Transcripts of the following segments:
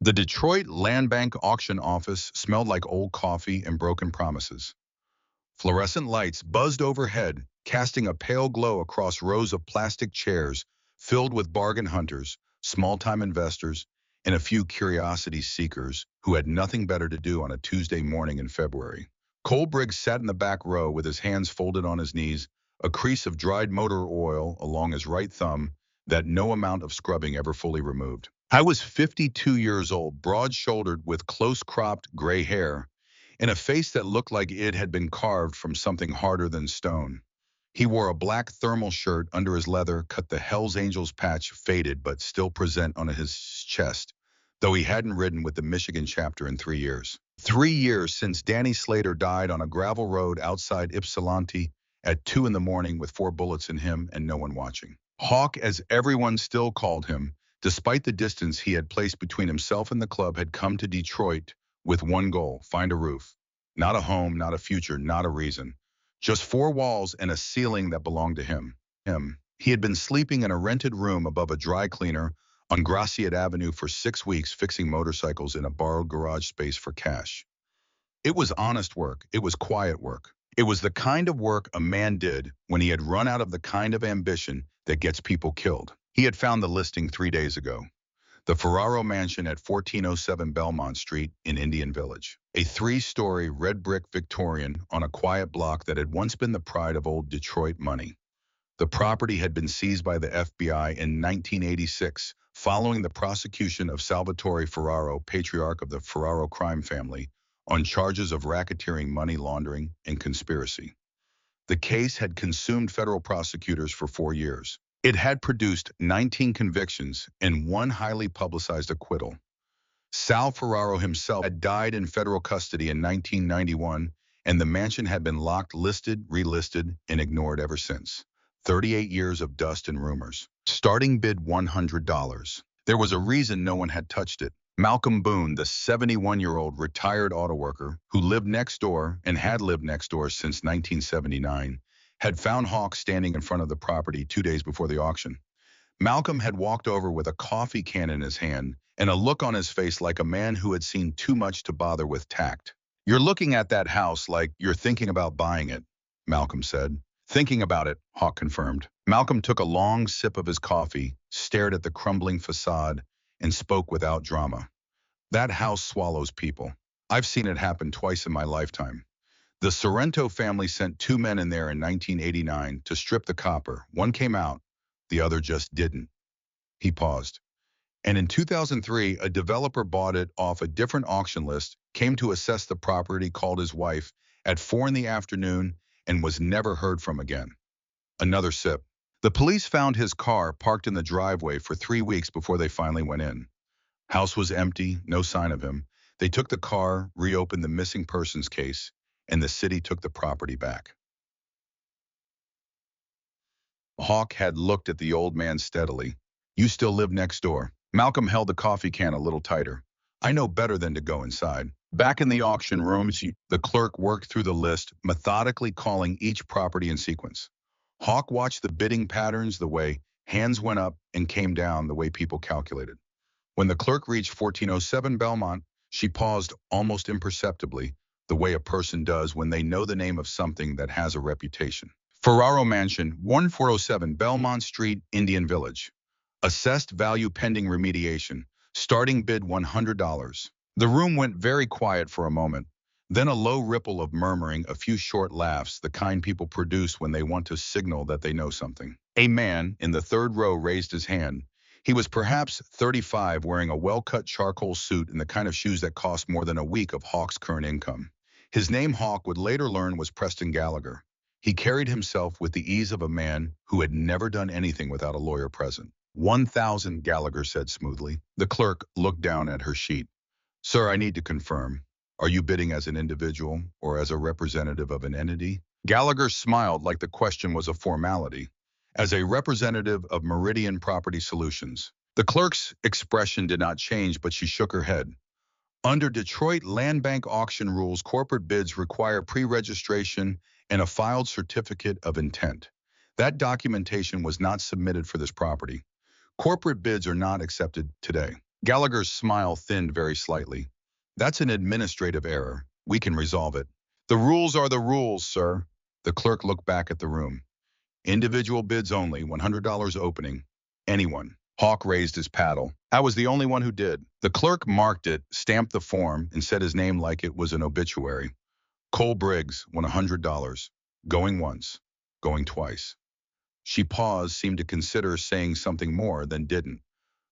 The Detroit Land Bank auction office smelled like old coffee and broken promises. Fluorescent lights buzzed overhead, casting a pale glow across rows of plastic chairs filled with bargain hunters, small-time investors, and a few curiosity seekers who had nothing better to do on a Tuesday morning in February. Cole Briggs sat in the back row with his hands folded on his knees, a crease of dried motor oil along his right thumb that no amount of scrubbing ever fully removed. I was 52 years old, broad-shouldered with close-cropped gray hair, and a face that looked like it had been carved from something harder than stone. He wore a black thermal shirt under his leather, cut the Hells Angels patch faded but still present on his chest, though he hadn't ridden with the Michigan chapter in 3 years. 3 years since Danny Slater died on a gravel road outside Ypsilanti at 2 in the morning with 4 bullets in him and no one watching. Hawk, as everyone still called him, despite the distance he had placed between himself and the club, had come to Detroit with one goal: find a roof. Not a home, not a future, not a reason. Just 4 walls and a ceiling that belonged to him. He had been sleeping in a rented room above a dry cleaner on Graciette Avenue for 6 weeks, fixing motorcycles in a borrowed garage space for cash. It was honest work. It was quiet work. It was the kind of work a man did when he had run out of the kind of ambition that gets people killed. He had found the listing 3 days ago. The Ferraro Mansion at 1407 Belmont Street in Indian Village. A 3-story red brick Victorian on a quiet block that had once been the pride of old Detroit money. The property had been seized by the FBI in 1986, following the prosecution of Salvatore Ferraro, patriarch of the Ferraro crime family, on charges of racketeering, money laundering, and conspiracy. The case had consumed federal prosecutors for 4 years. It had produced 19 convictions and 1 highly publicized acquittal. Sal Ferraro himself had died in federal custody in 1991, and the mansion had been locked, listed, relisted, and ignored ever since. 38 years of dust and rumors. Starting bid $100. There was a reason no one had touched it. Malcolm Boone, the 71-year-old retired auto worker who lived next door and had lived next door since 1979, had found Hawk standing in front of the property 2 days before the auction. Malcolm had walked over with a coffee can in his hand and a look on his face like a man who had seen too much to bother with tact. "You're looking at that house like you're thinking about buying it," Malcolm said. "Thinking about it," Hawk confirmed. Malcolm took a long sip of his coffee, stared at the crumbling facade, and spoke without drama. "That house swallows people. I've seen it happen twice in my lifetime. The Sorrento family sent 2 men in there in 1989 to strip the copper. One came out, the other just didn't." He paused. "And in 2003, a developer bought it off a different auction list, came to assess the property, called his wife at 4 in the afternoon, and was never heard from again." Another sip. "The police found his car parked in the driveway for 3 weeks before they finally went in. House was empty, no sign of him. They took the car, reopened the missing persons case, and the city took the property back." Hawk had looked at the old man steadily. "You still live next door?" Malcolm held the coffee can a little tighter. "I know better than to go inside." Back in the auction rooms, the clerk worked through the list, methodically calling each property in sequence. Hawk watched the bidding patterns, the way hands went up and came down, the way people calculated. When the clerk reached 1407 Belmont, she paused almost imperceptibly, the way a person does when they know the name of something that has a reputation. "Ferraro Mansion, 1407 Belmont Street, Indian Village. Assessed value pending remediation. Starting bid $100. The room went very quiet for a moment, then a low ripple of murmuring, a few short laughs, the kind people produce when they want to signal that they know something. A man in the 3rd row raised his hand. He was perhaps 35, wearing a well-cut charcoal suit and the kind of shoes that cost more than a week of Hawk's current income. His name, Hawk would later learn, was Preston Gallagher. He carried himself with the ease of a man who had never done anything without a lawyer present. 1,000, Gallagher said smoothly. The clerk looked down at her sheet. "Sir, I need to confirm. Are you bidding as an individual or as a representative of an entity?" Gallagher smiled like the question was a formality. "As a representative of Meridian Property Solutions." The clerk's expression did not change, but she shook her head. "Under Detroit Land Bank auction rules, corporate bids require pre-registration and a filed certificate of intent. That documentation was not submitted for this property. Corporate bids are not accepted today." Gallagher's smile thinned very slightly. That's an administrative error. We can resolve it. The rules are the rules, sir. The clerk looked back at the room. Individual bids only, $100 opening. Anyone. Hawk raised his paddle. I was the only one who did. The clerk marked it, stamped the form, and said his name like it was an obituary. Cole Briggs won $100. Going once. Going twice. She paused, seemed to consider saying something more, then didn't.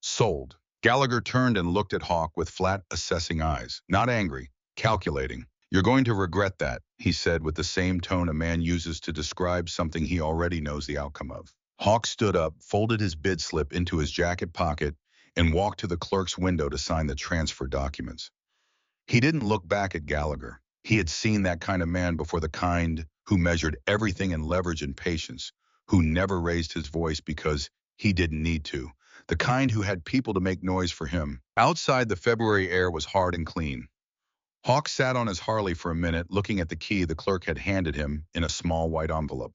Sold. Gallagher turned and looked at Hawk with flat, assessing eyes. Not angry, calculating. You're going to regret that, he said with the same tone a man uses to describe something he already knows the outcome of. Hawk stood up, folded his bid slip into his jacket pocket, and walked to the clerk's window to sign the transfer documents. He didn't look back at Gallagher. He had seen that kind of man before, the kind who measured everything in leverage and patience, who never raised his voice because he didn't need to, the kind who had people to make noise for him. Outside, the February air was hard and clean. Hawk sat on his Harley for a minute, looking at the key the clerk had handed him in a small white envelope.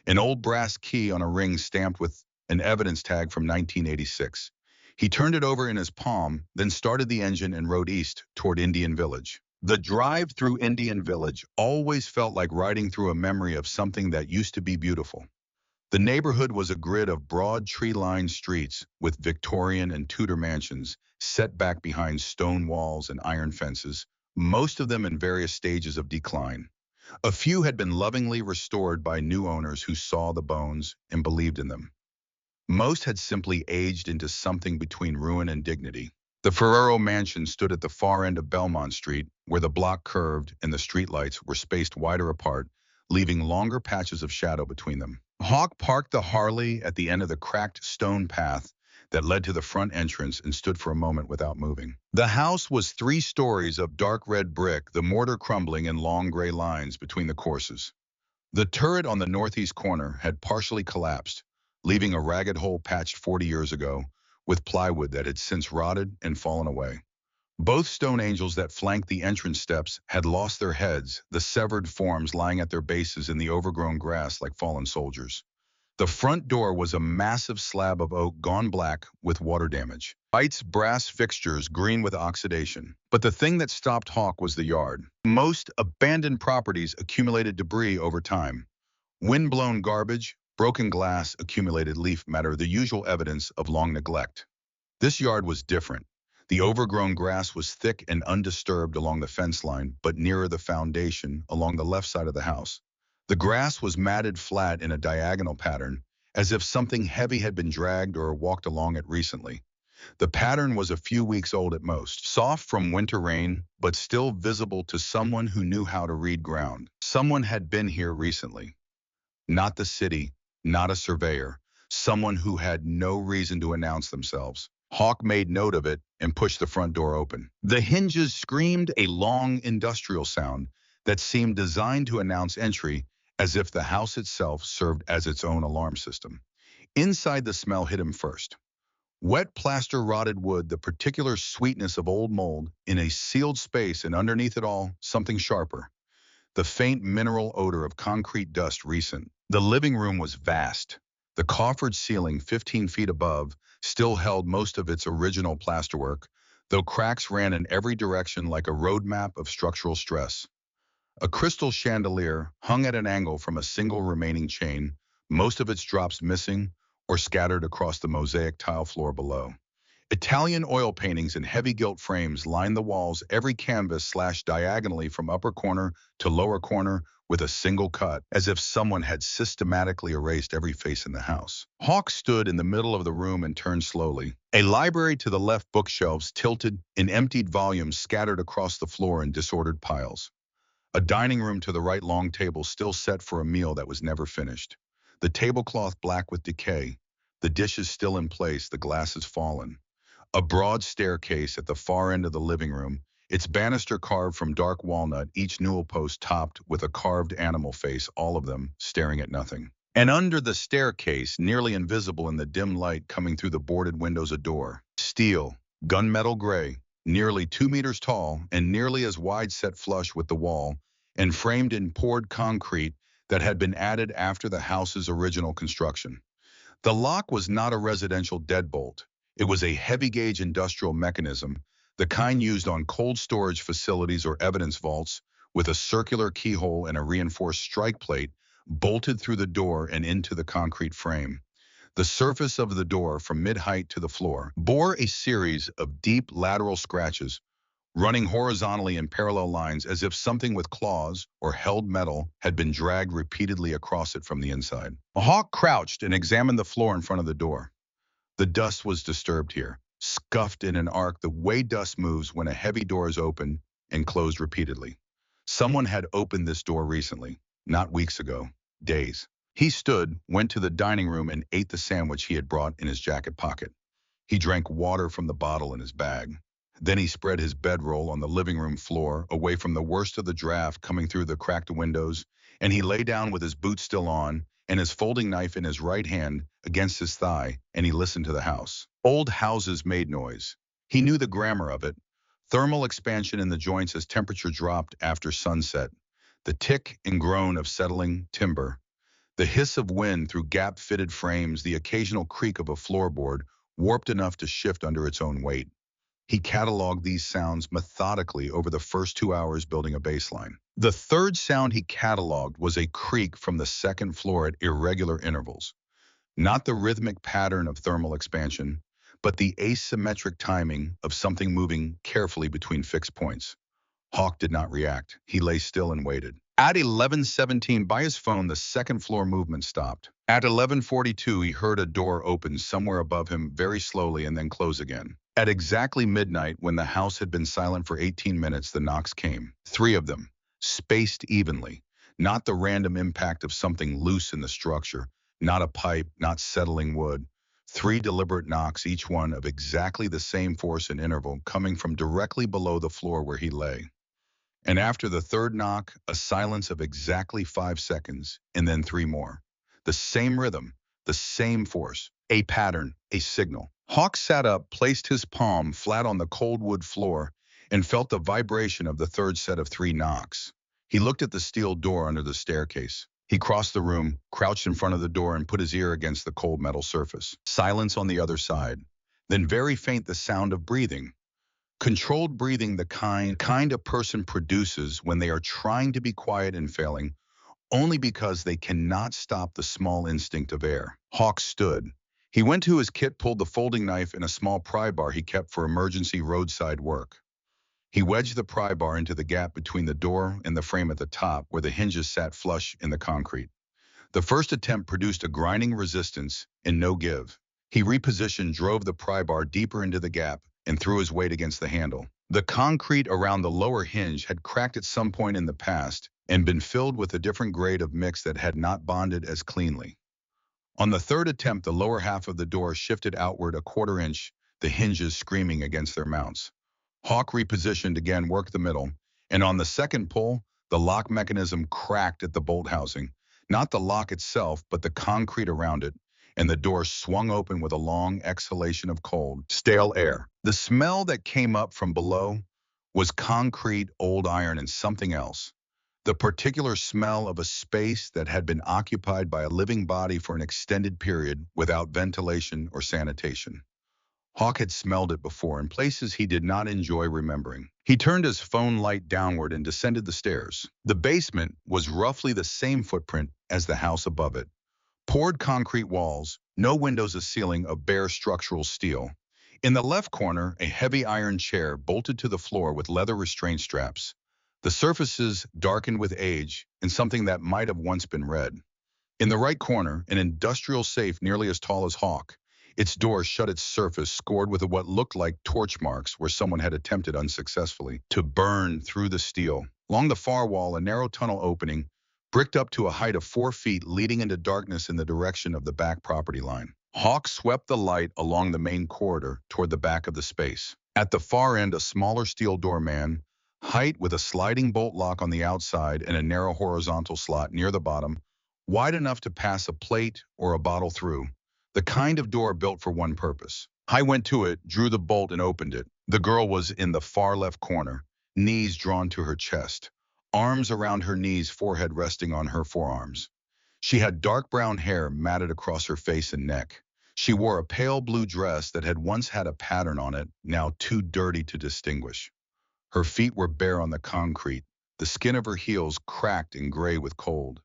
An old brass key on a ring stamped with an evidence tag from 1986. He turned it over in his palm, then started the engine and rode east toward Indian Village. The drive through Indian Village always felt like riding through a memory of something that used to be beautiful. The neighborhood was a grid of broad tree-lined streets with Victorian and Tudor mansions set back behind stone walls and iron fences, most of them in various stages of decline. A few had been lovingly restored by new owners who saw the bones and believed in them. Most had simply aged into something between ruin and dignity. The Ferrero mansion stood at the far end of Belmont Street, where the block curved and the streetlights were spaced wider apart, leaving longer patches of shadow between them. Hawk parked the Harley at the end of the cracked stone path that led to the front entrance and stood for a moment without moving. The house was 3 stories of dark red brick, the mortar crumbling in long gray lines between the courses. The turret on the northeast corner had partially collapsed, leaving a ragged hole patched 40 years ago with plywood that had since rotted and fallen away. Both stone angels that flanked the entrance steps had lost their heads, the severed forms lying at their bases in the overgrown grass like fallen soldiers. The front door was a massive slab of oak gone black with water damage. White's brass fixtures green with oxidation. But the thing that stopped Hawk was the yard. Most abandoned properties accumulated debris over time. Wind-blown garbage, broken glass, accumulated leaf matter, the usual evidence of long neglect. This yard was different. The overgrown grass was thick and undisturbed along the fence line, but nearer the foundation, along the left side of the house. The grass was matted flat in a diagonal pattern, as if something heavy had been dragged or walked along it recently. The pattern was a few weeks old at most, soft from winter rain, but still visible to someone who knew how to read ground. Someone had been here recently. Not the city, not a surveyor, someone who had no reason to announce themselves. Hawk made note of it and pushed the front door open. The hinges screamed a long industrial sound that seemed designed to announce entry, as if the house itself served as its own alarm system. Inside, the smell hit him first. Wet plaster, rotted wood, the particular sweetness of old mold in a sealed space, and underneath it all, something sharper. The faint mineral odor of concrete dust recent. The living room was vast. The coffered ceiling, 15 feet above, still held most of its original plasterwork, though cracks ran in every direction like a roadmap of structural stress. A crystal chandelier hung at an angle from a single remaining chain, most of its drops missing or scattered across the mosaic tile floor below. Italian oil paintings in heavy gilt frames lined the walls, every canvas slashed diagonally from upper corner to lower corner with a single cut, as if someone had systematically erased every face in the house. Hawk stood in the middle of the room and turned slowly. A library to the left, bookshelves tilted and emptied volumes scattered across the floor in disordered piles. A dining room to the right, long table still set for a meal that was never finished. The tablecloth black with decay, the dishes still in place, the glasses fallen. A broad staircase at the far end of the living room, its banister carved from dark walnut, each newel post topped with a carved animal face, all of them staring at nothing. And under the staircase, nearly invisible in the dim light coming through the boarded windows, a door. Steel, gunmetal gray, nearly 2 meters tall and nearly as wide, set flush with the wall, and framed in poured concrete that had been added after the house's original construction. The lock was not a residential deadbolt. It was a heavy-gauge industrial mechanism, the kind used on cold storage facilities or evidence vaults, with a circular keyhole and a reinforced strike plate bolted through the door and into the concrete frame. The surface of the door from mid-height to the floor bore a series of deep lateral scratches, running horizontally in parallel lines as if something with claws or held metal had been dragged repeatedly across it from the inside. A hawk crouched and examined the floor in front of the door. The dust was disturbed here, scuffed in an arc the way dust moves when a heavy door is opened and closed repeatedly. Someone had opened this door recently, not weeks ago, days. He stood, went to the dining room, and ate the sandwich he had brought in his jacket pocket. He drank water from the bottle in his bag. Then he spread his bedroll on the living room floor, away from the worst of the draft coming through the cracked windows, and he lay down with his boots still on and his folding knife in his right hand against his thigh, and he listened to the house. Old houses made noise. He knew the grammar of it. Thermal expansion in the joints as temperature dropped after sunset, the tick and groan of settling timber, the hiss of wind through gap-fitted frames, the occasional creak of a floorboard warped enough to shift under its own weight. He cataloged these sounds methodically over the first 2 hours, building a baseline. The third sound he cataloged was a creak from the second floor at irregular intervals. Not the rhythmic pattern of thermal expansion, but the asymmetric timing of something moving carefully between fixed points. Hawk did not react. He lay still and waited. At 11:17 by his phone, the second floor movement stopped. At 11:42, he heard a door open somewhere above him very slowly and then close again. At exactly midnight, when the house had been silent for 18 minutes, the knocks came. 3 of them, spaced evenly. Not the random impact of something loose in the structure, not a pipe, not settling wood. 3 deliberate knocks, each one of exactly the same force and interval, coming from directly below the floor where he lay. And after the third knock, a silence of exactly 5 seconds, and then 3 more. The same rhythm, the same force, a pattern, a signal. Hawk sat up, placed his palm flat on the cold wood floor, and felt the vibration of the third set of 3 knocks. He looked at the steel door under the staircase. He crossed the room, crouched in front of the door, and put his ear against the cold metal surface. Silence on the other side. Then very faint, the sound of breathing. Controlled breathing, the kind a person produces when they are trying to be quiet and failing, only because they cannot stop the small instinct of air. Hawk stood. He went to his kit, pulled the folding knife and a small pry bar he kept for emergency roadside work. He wedged the pry bar into the gap between the door and the frame at the top, where the hinges sat flush in the concrete. The first attempt produced a grinding resistance and no give. He repositioned, drove the pry bar deeper into the gap, and threw his weight against the handle. The concrete around the lower hinge had cracked at some point in the past and been filled with a different grade of mix that had not bonded as cleanly. On the third attempt, the lower half of the door shifted outward a quarter inch, the hinges screaming against their mounts. Hawk repositioned again, worked the middle, and on the second pull, the lock mechanism cracked at the bolt housing. Not the lock itself, but the concrete around it, and the door swung open with a long exhalation of cold, stale air. The smell that came up from below was concrete, old iron, and something else. The particular smell of a space that had been occupied by a living body for an extended period without ventilation or sanitation. Hawk had smelled it before in places he did not enjoy remembering. He turned his phone light downward and descended the stairs. The basement was roughly the same footprint as the house above it. Poured concrete walls, no windows, a ceiling of bare structural steel. In the left corner, a heavy iron chair bolted to the floor with leather restraint straps. The surfaces darkened with age and something that might have once been red. In the right corner, an industrial safe nearly as tall as Hawk. Its door shut, its surface scored with what looked like torch marks where someone had attempted unsuccessfully to burn through the steel. Along the far wall, a narrow tunnel opening, bricked up to a height of 4 feet, leading into darkness in the direction of the back property line. Hawk swept the light along the main corridor toward the back of the space. At the far end, a smaller steel doorman, height with a sliding bolt lock on the outside and a narrow horizontal slot near the bottom, wide enough to pass a plate or a bottle through. The kind of door built for one purpose. I went to it, drew the bolt, and opened it. The girl was in the far left corner, knees drawn to her chest, arms around her knees, forehead resting on her forearms. She had dark brown hair matted across her face and neck. She wore a pale blue dress that had once had a pattern on it, now too dirty to distinguish. Her feet were bare on the concrete, the skin of her heels cracked and gray with cold.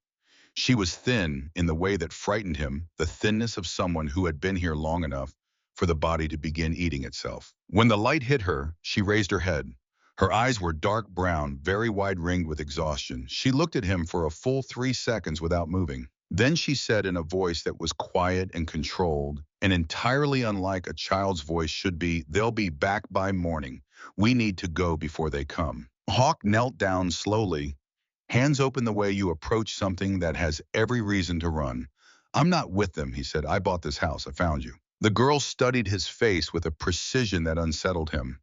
She was thin in the way that frightened him, the thinness of someone who had been here long enough for the body to begin eating itself. When the light hit her, she raised her head. Her eyes were dark brown, very wide-ringed with exhaustion. She looked at him for a full 3 seconds without moving. Then she said in a voice that was quiet and controlled, and entirely unlike a child's voice should be, "They'll be back by morning. We need to go before they come." Hawk knelt down slowly, hands open the way you approach something that has every reason to run. "I'm not with them," he said. "I bought this house. I found you." The girl studied his face with a precision that unsettled him.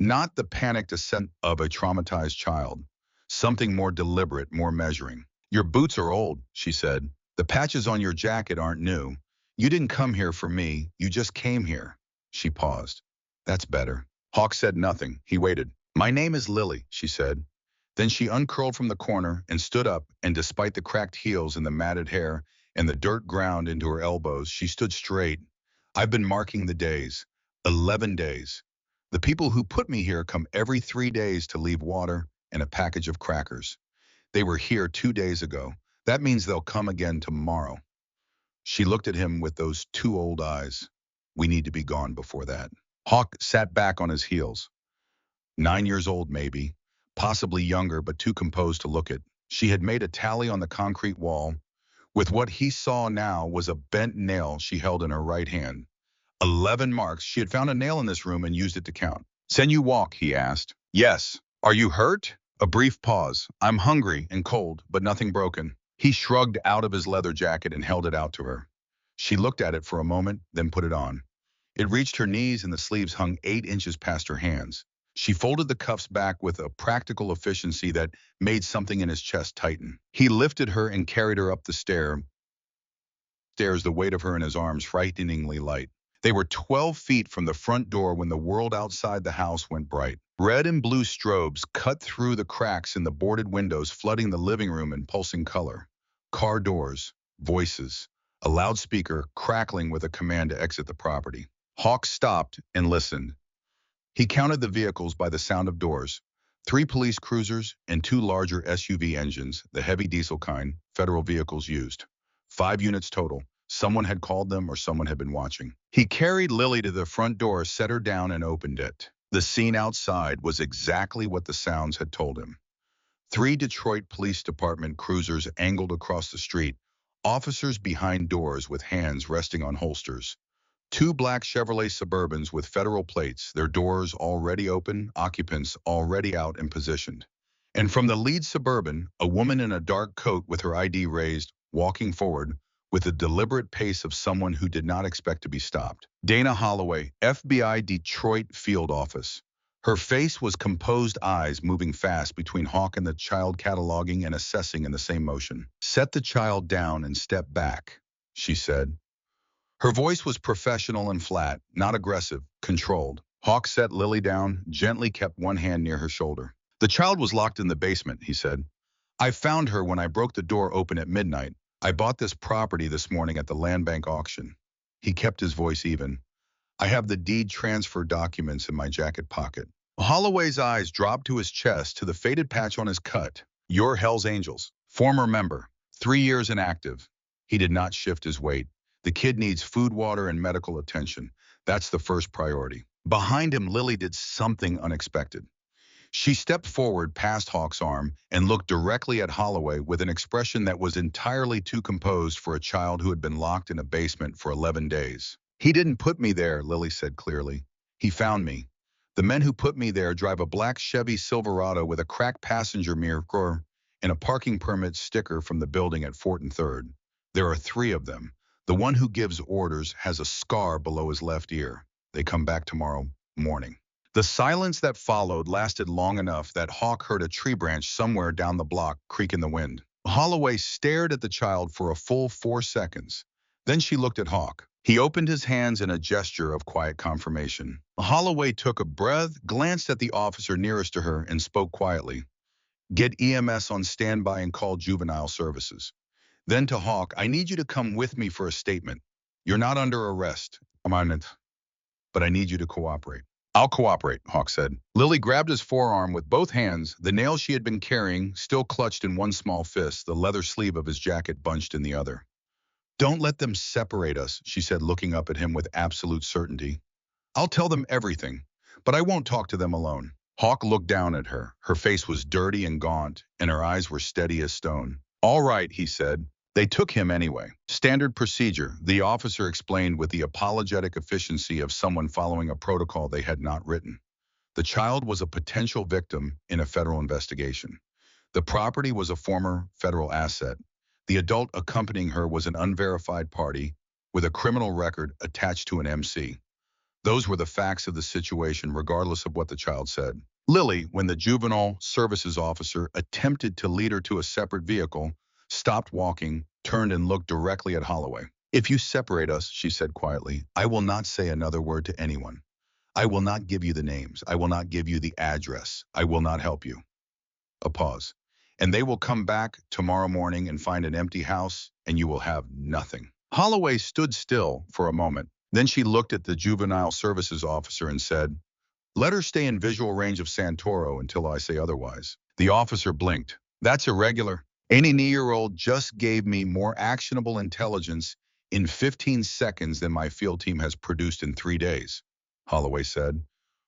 Not the panicked assent of a traumatized child. Something more deliberate, more measuring. "Your boots are old," she said. "The patches on your jacket aren't new. You didn't come here for me. You just came here." She paused. "That's better." Hawk said nothing. He waited. "My name is Lily," she said. Then she uncurled from the corner and stood up, and despite the cracked heels and the matted hair and the dirt ground into her elbows, she stood straight. "I've been marking the days. 11 days. The people who put me here come every 3 days to leave water and a package of crackers. They were here 2 days ago. That means they'll come again tomorrow." She looked at him with those two old eyes. "We need to be gone before that." Hawk sat back on his heels. 9 years old, maybe. Possibly younger, but too composed to look at. She had made a tally on the concrete wall. With what he saw now was a bent nail she held in her right hand. 11 marks. She had found a nail in this room and used it to count. "Can you walk?" he asked. "Yes." "Are you hurt?" A brief pause. "I'm hungry and cold, but nothing broken." He shrugged out of his leather jacket and held it out to her. She looked at it for a moment, then put it on. It reached her knees and the sleeves hung 8 inches past her hands. She folded the cuffs back with a practical efficiency that made something in his chest tighten. He lifted her and carried her up the stairs, the weight of her in his arms frighteningly light. They were 12 feet from the front door when the world outside the house went bright. Red and blue strobes cut through the cracks in the boarded windows, flooding the living room in pulsing color. Car doors, voices, a loudspeaker crackling with a command to exit the property. Hawk stopped and listened. He counted the vehicles by the sound of doors. 3 police cruisers and 2 larger SUV engines, the heavy diesel kind, federal vehicles used. 5 units total. Someone had called them or someone had been watching. He carried Lily to the front door, set her down, and opened it. The scene outside was exactly what the sounds had told him. 3 Detroit Police Department cruisers angled across the street, officers behind doors with hands resting on holsters. 2 black Chevrolet Suburbans with federal plates, their doors already open, occupants already out and positioned. And from the lead Suburban, a woman in a dark coat with her ID raised, walking forward with the deliberate pace of someone who did not expect to be stopped. Dana Holloway, FBI Detroit Field Office. Her face was composed, eyes moving fast between Hawk and the child, cataloging and assessing in the same motion. "Set the child down and step back," she said. Her voice was professional and flat, not aggressive, controlled. Hawk set Lily down, gently kept one hand near her shoulder. "The child was locked in the basement," he said. "I found her when I broke the door open at midnight. I bought this property this morning at the land bank auction." He kept his voice even. "I have the deed transfer documents in my jacket pocket." Holloway's eyes dropped to his chest, to the faded patch on his cut. "You're Hell's Angels. Former member. 3 years inactive." He did not shift his weight. "The kid needs food, water, and medical attention. That's the first priority." Behind him, Lily did something unexpected. She stepped forward past Hawk's arm and looked directly at Holloway with an expression that was entirely too composed for a child who had been locked in a basement for 11 days. "He didn't put me there," Lily said clearly. "He found me. The men who put me there drive a black Chevy Silverado with a cracked passenger mirror and a parking permit sticker from the building at Fort and Third. There are 3 of them. The one who gives orders has a scar below his left ear. They come back tomorrow morning." The silence that followed lasted long enough that Hawk heard a tree branch somewhere down the block creak in the wind. Holloway stared at the child for a full 4 seconds. Then she looked at Hawk. He opened his hands in a gesture of quiet confirmation. Holloway took a breath, glanced at the officer nearest to her, and spoke quietly. "Get EMS on standby and call juvenile services." Then to Hawk, "I need you to come with me for a statement." You're not under arrest. Come on, but I need you to cooperate. I'll cooperate, Hawk said. Lily grabbed his forearm with both hands, the nail she had been carrying still clutched in one small fist, the leather sleeve of his jacket bunched in the other. Don't let them separate us, she said, looking up at him with absolute certainty. I'll tell them everything, but I won't talk to them alone. Hawk looked down at her. Her face was dirty and gaunt, and her eyes were steady as stone. All right, he said. They took him anyway. Standard procedure, the officer explained with the apologetic efficiency of someone following a protocol they had not written. The child was a potential victim in a federal investigation. The property was a former federal asset. The adult accompanying her was an unverified party with a criminal record attached to an MC. Those were the facts of the situation, regardless of what the child said. Lily, when the juvenile services officer attempted to lead her to a separate vehicle, stopped walking, turned and looked directly at Holloway. If you separate us, she said quietly, I will not say another word to anyone. I will not give you the names. I will not give you the address. I will not help you. A pause. And they will come back tomorrow morning and find an empty house, and you will have nothing. Holloway stood still for a moment. Then she looked at the juvenile services officer and said, let her stay in visual range of Santoro until I say otherwise. The officer blinked. That's irregular. Any 9-year-old just gave me more actionable intelligence in 15 seconds than my field team has produced in 3 days, Holloway said.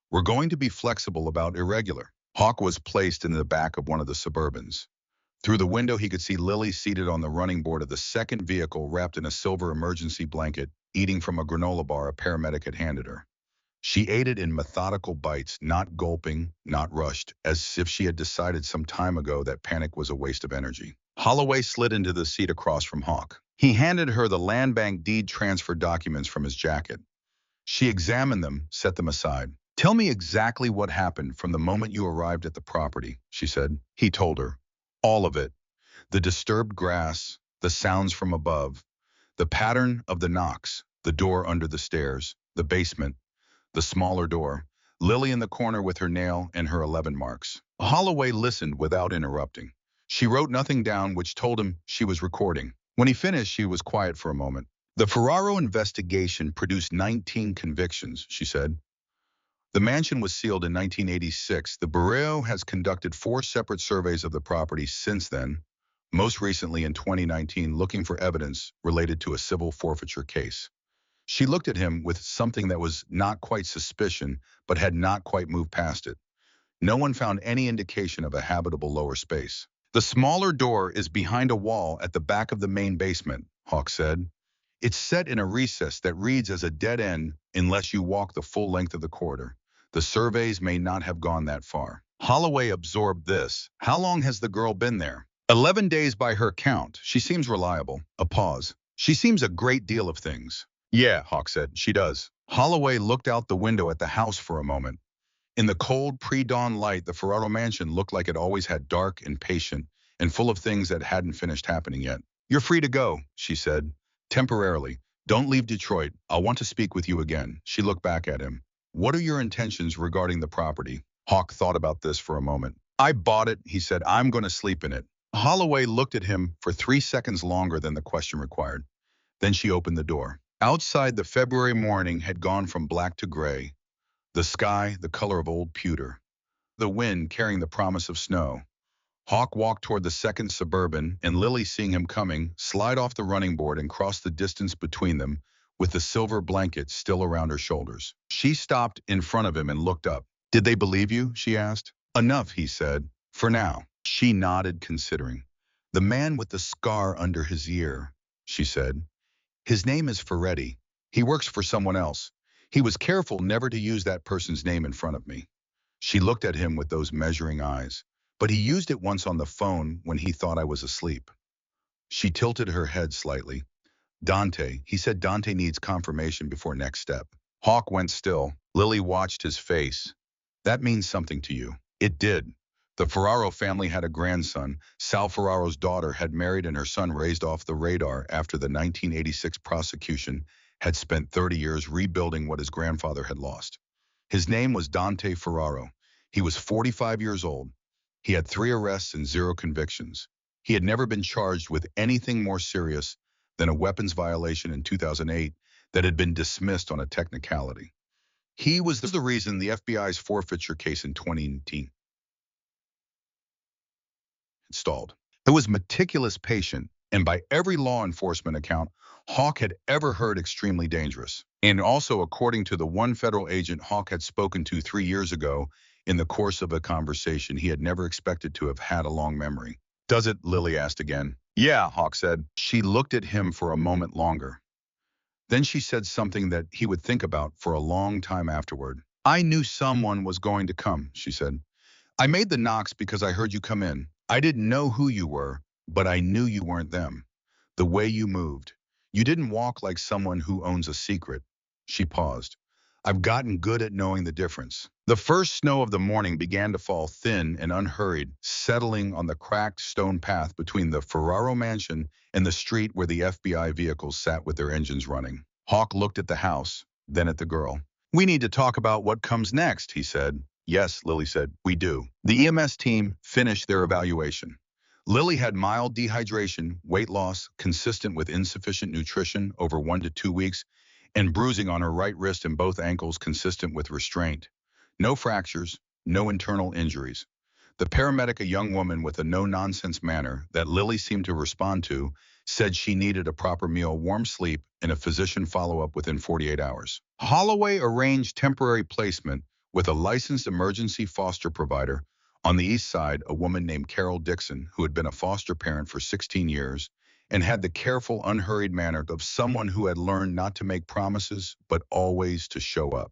We're going to be flexible about irregular. Hawk was placed in the back of one of the Suburbans. Through the window, he could see Lily seated on the running board of the second vehicle, wrapped in a silver emergency blanket, eating from a granola bar a paramedic had handed her. She ate it in methodical bites, not gulping, not rushed, as if she had decided some time ago that panic was a waste of energy. Holloway slid into the seat across from Hawk. He handed her the land bank deed transfer documents from his jacket. She examined them, set them aside. Tell me exactly what happened from the moment you arrived at the property, she said. He told her. All of it. The disturbed grass, the sounds from above, the pattern of the knocks, the door under the stairs, the basement, the smaller door, Lily in the corner with her nail and her 11 marks. Holloway listened without interrupting. She wrote nothing down, which told him she was recording. When he finished, she was quiet for a moment. The Ferraro investigation produced 19 convictions, she said. The mansion was sealed in 1986. The Bureau has conducted 4 separate surveys of the property since then, most recently in 2019, looking for evidence related to a civil forfeiture case. She looked at him with something that was not quite suspicion, but had not quite moved past it. No one found any indication of a habitable lower space. The smaller door is behind a wall at the back of the main basement, Hawk said. It's set in a recess that reads as a dead end unless you walk the full length of the corridor. The surveys may not have gone that far. Holloway absorbed this. How long has the girl been there? 11 days by her count. She seems reliable. A pause. She seems a great deal of things. Yeah, Hawk said, she does. Holloway looked out the window at the house for a moment. In the cold pre-dawn light, the Ferraro mansion looked like it always had, dark and patient and full of things that hadn't finished happening yet. You're free to go, she said. Temporarily. Don't leave Detroit. I'll want to speak with you again. She looked back at him. What are your intentions regarding the property? Hawk thought about this for a moment. I bought it, he said. I'm going to sleep in it. Holloway looked at him for 3 seconds longer than the question required. Then she opened the door. Outside, the February morning had gone from black to gray, the sky the color of old pewter, the wind carrying the promise of snow. Hawk walked toward the second Suburban, and Lily, seeing him coming, slid off the running board and crossed the distance between them with the silver blanket still around her shoulders. She stopped in front of him and looked up. Did they believe you? She asked. Enough, he said. For now. She nodded, considering. The man with the scar under his ear, she said. His name is Ferretti. He works for someone else. He was careful never to use that person's name in front of me. She looked at him with those measuring eyes. But he used it once on the phone when he thought I was asleep. She tilted her head slightly. Dante, he said Dante needs confirmation before next step. Hawk went still. Lily watched his face. That means something to you. It did. The Ferraro family had a grandson. Sal Ferraro's daughter had married and her son raised off the radar after the 1986 prosecution had spent 30 years rebuilding what his grandfather had lost. His name was Dante Ferraro. He was 45 years old. He had 3 arrests and 0 convictions. He had never been charged with anything more serious than a weapons violation in 2008 that had been dismissed on a technicality. He was the reason the FBI's forfeiture case in 2018 stalled. He was meticulous, patient, and by every law enforcement account, Hawk had ever heard extremely dangerous. And also, according to the one federal agent Hawk had spoken to 3 years ago, in the course of a conversation he had never expected to have had a long memory. Does it? Lily asked again. Yeah, Hawk said. She looked at him for a moment longer. Then she said something that he would think about for a long time afterward. I knew someone was going to come, she said. I made the knocks because I heard you come in. I didn't know who you were, but I knew you weren't them. The way you moved. You didn't walk like someone who owns a secret. She paused. I've gotten good at knowing the difference. The first snow of the morning began to fall thin and unhurried, settling on the cracked stone path between the Ferraro mansion and the street where the FBI vehicles sat with their engines running. Hawk looked at the house, then at the girl. We need to talk about what comes next, he said. Yes, Lily said, we do. The EMS team finished their evaluation. Lily had mild dehydration, weight loss, consistent with insufficient nutrition over 1 to 2 weeks, and bruising on her right wrist and both ankles consistent with restraint. No fractures, no internal injuries. The paramedic, a young woman with a no-nonsense manner that Lily seemed to respond to, said she needed a proper meal, warm sleep, and a physician follow-up within 48 hours. Holloway arranged temporary placement with a licensed emergency foster provider. On the east side, a woman named Carol Dixon, who had been a foster parent for 16 years and had the careful, unhurried manner of someone who had learned not to make promises, but always to show up.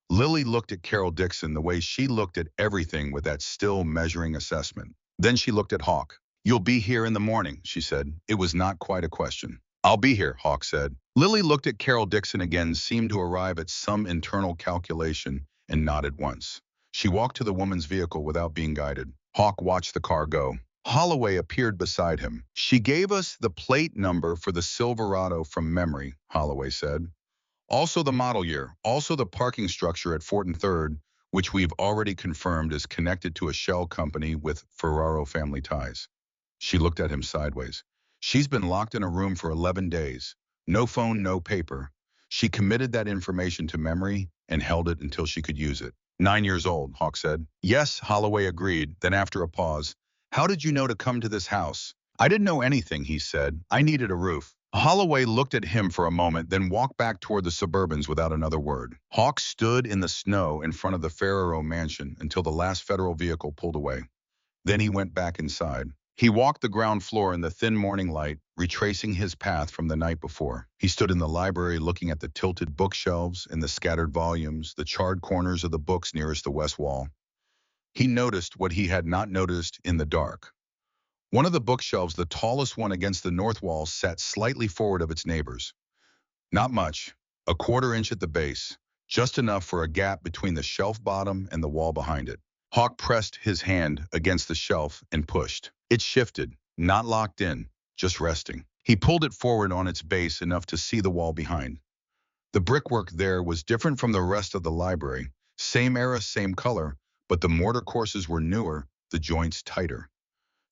Lily looked at Carol Dixon the way she looked at everything, with that still measuring assessment. Then she looked at Hawk. You'll be here in the morning, she said. It was not quite a question. I'll be here, Hawk said. Lily looked at Carol Dixon again, seemed to arrive at some internal calculation, and nodded once. She walked to the woman's vehicle without being guided. Hawk watched the car go. Holloway appeared beside him. She gave us the plate number for the Silverado from memory, Holloway said. Also the model year, also the parking structure at Fort and Third, which we've already confirmed is connected to a shell company with Ferraro family ties. She looked at him sideways. She's been locked in a room for 11 days. No phone, no paper. She committed that information to memory and held it until she could use it. 9 years old, Hawk said. Yes, Holloway agreed. Then after a pause, how did you know to come to this house? I didn't know anything, he said. I needed a roof. Holloway looked at him for a moment, then walked back toward the Suburbans without another word. Hawk stood in the snow in front of the Ferraro mansion until the last federal vehicle pulled away. Then he went back inside. He walked the ground floor in the thin morning light, retracing his path from the night before. He stood in the library looking at the tilted bookshelves and the scattered volumes, the charred corners of the books nearest the west wall. He noticed what he had not noticed in the dark. One of the bookshelves, the tallest one against the north wall, sat slightly forward of its neighbors. Not much, a quarter inch at the base, just enough for a gap between the shelf bottom and the wall behind it. Hawk pressed his hand against the shelf and pushed. It shifted, not locked in, just resting. He pulled it forward on its base enough to see the wall behind. The brickwork there was different from the rest of the library. Same era, same color, but the mortar courses were newer, the joints tighter.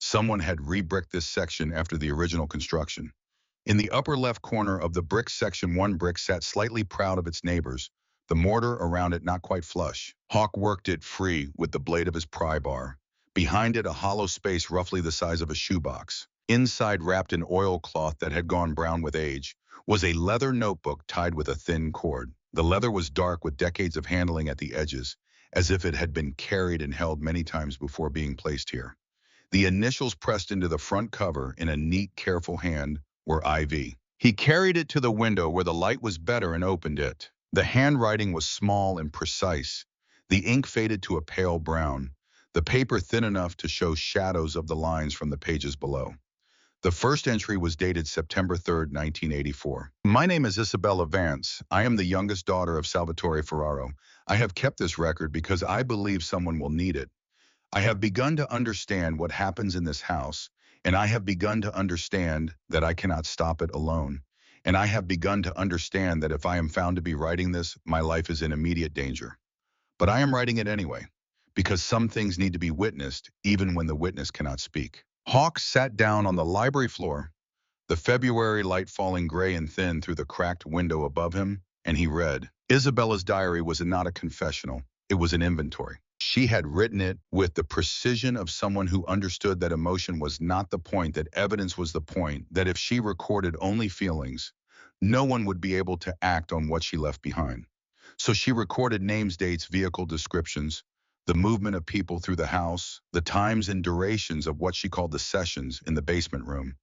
Someone had re-bricked this section after the original construction. In the upper left corner of the brick section, one brick sat slightly proud of its neighbors, the mortar around it not quite flush. Hawk worked it free with the blade of his pry bar. Behind it, a hollow space roughly the size of a shoebox. Inside, wrapped in oilcloth that had gone brown with age, was a leather notebook tied with a thin cord. The leather was dark with decades of handling at the edges, as if it had been carried and held many times before being placed here. The initials pressed into the front cover in a neat, careful hand were IV. He carried it to the window where the light was better and opened it. The handwriting was small and precise. The ink faded to a pale brown, the paper thin enough to show shadows of the lines from the pages below. The first entry was dated September 3rd, 1984. My name is Isabella Vance. I am the youngest daughter of Salvatore Ferraro. I have kept this record because I believe someone will need it. I have begun to understand what happens in this house, and I have begun to understand that I cannot stop it alone. And I have begun to understand that if I am found to be writing this, my life is in immediate danger. But I am writing it anyway, because some things need to be witnessed, even when the witness cannot speak. Hawk sat down on the library floor. the February light falling gray and thin through the cracked window above him, and he read. Isabella's diary was not a confessional. It was an inventory. She had written it with the precision of someone who understood that emotion was not the point, that evidence was the point, that if she recorded only feelings, no one would be able to act on what she left behind. So she recorded names, dates, vehicle descriptions, the movement of people through the house, the times and durations of what she called the sessions in the basement room,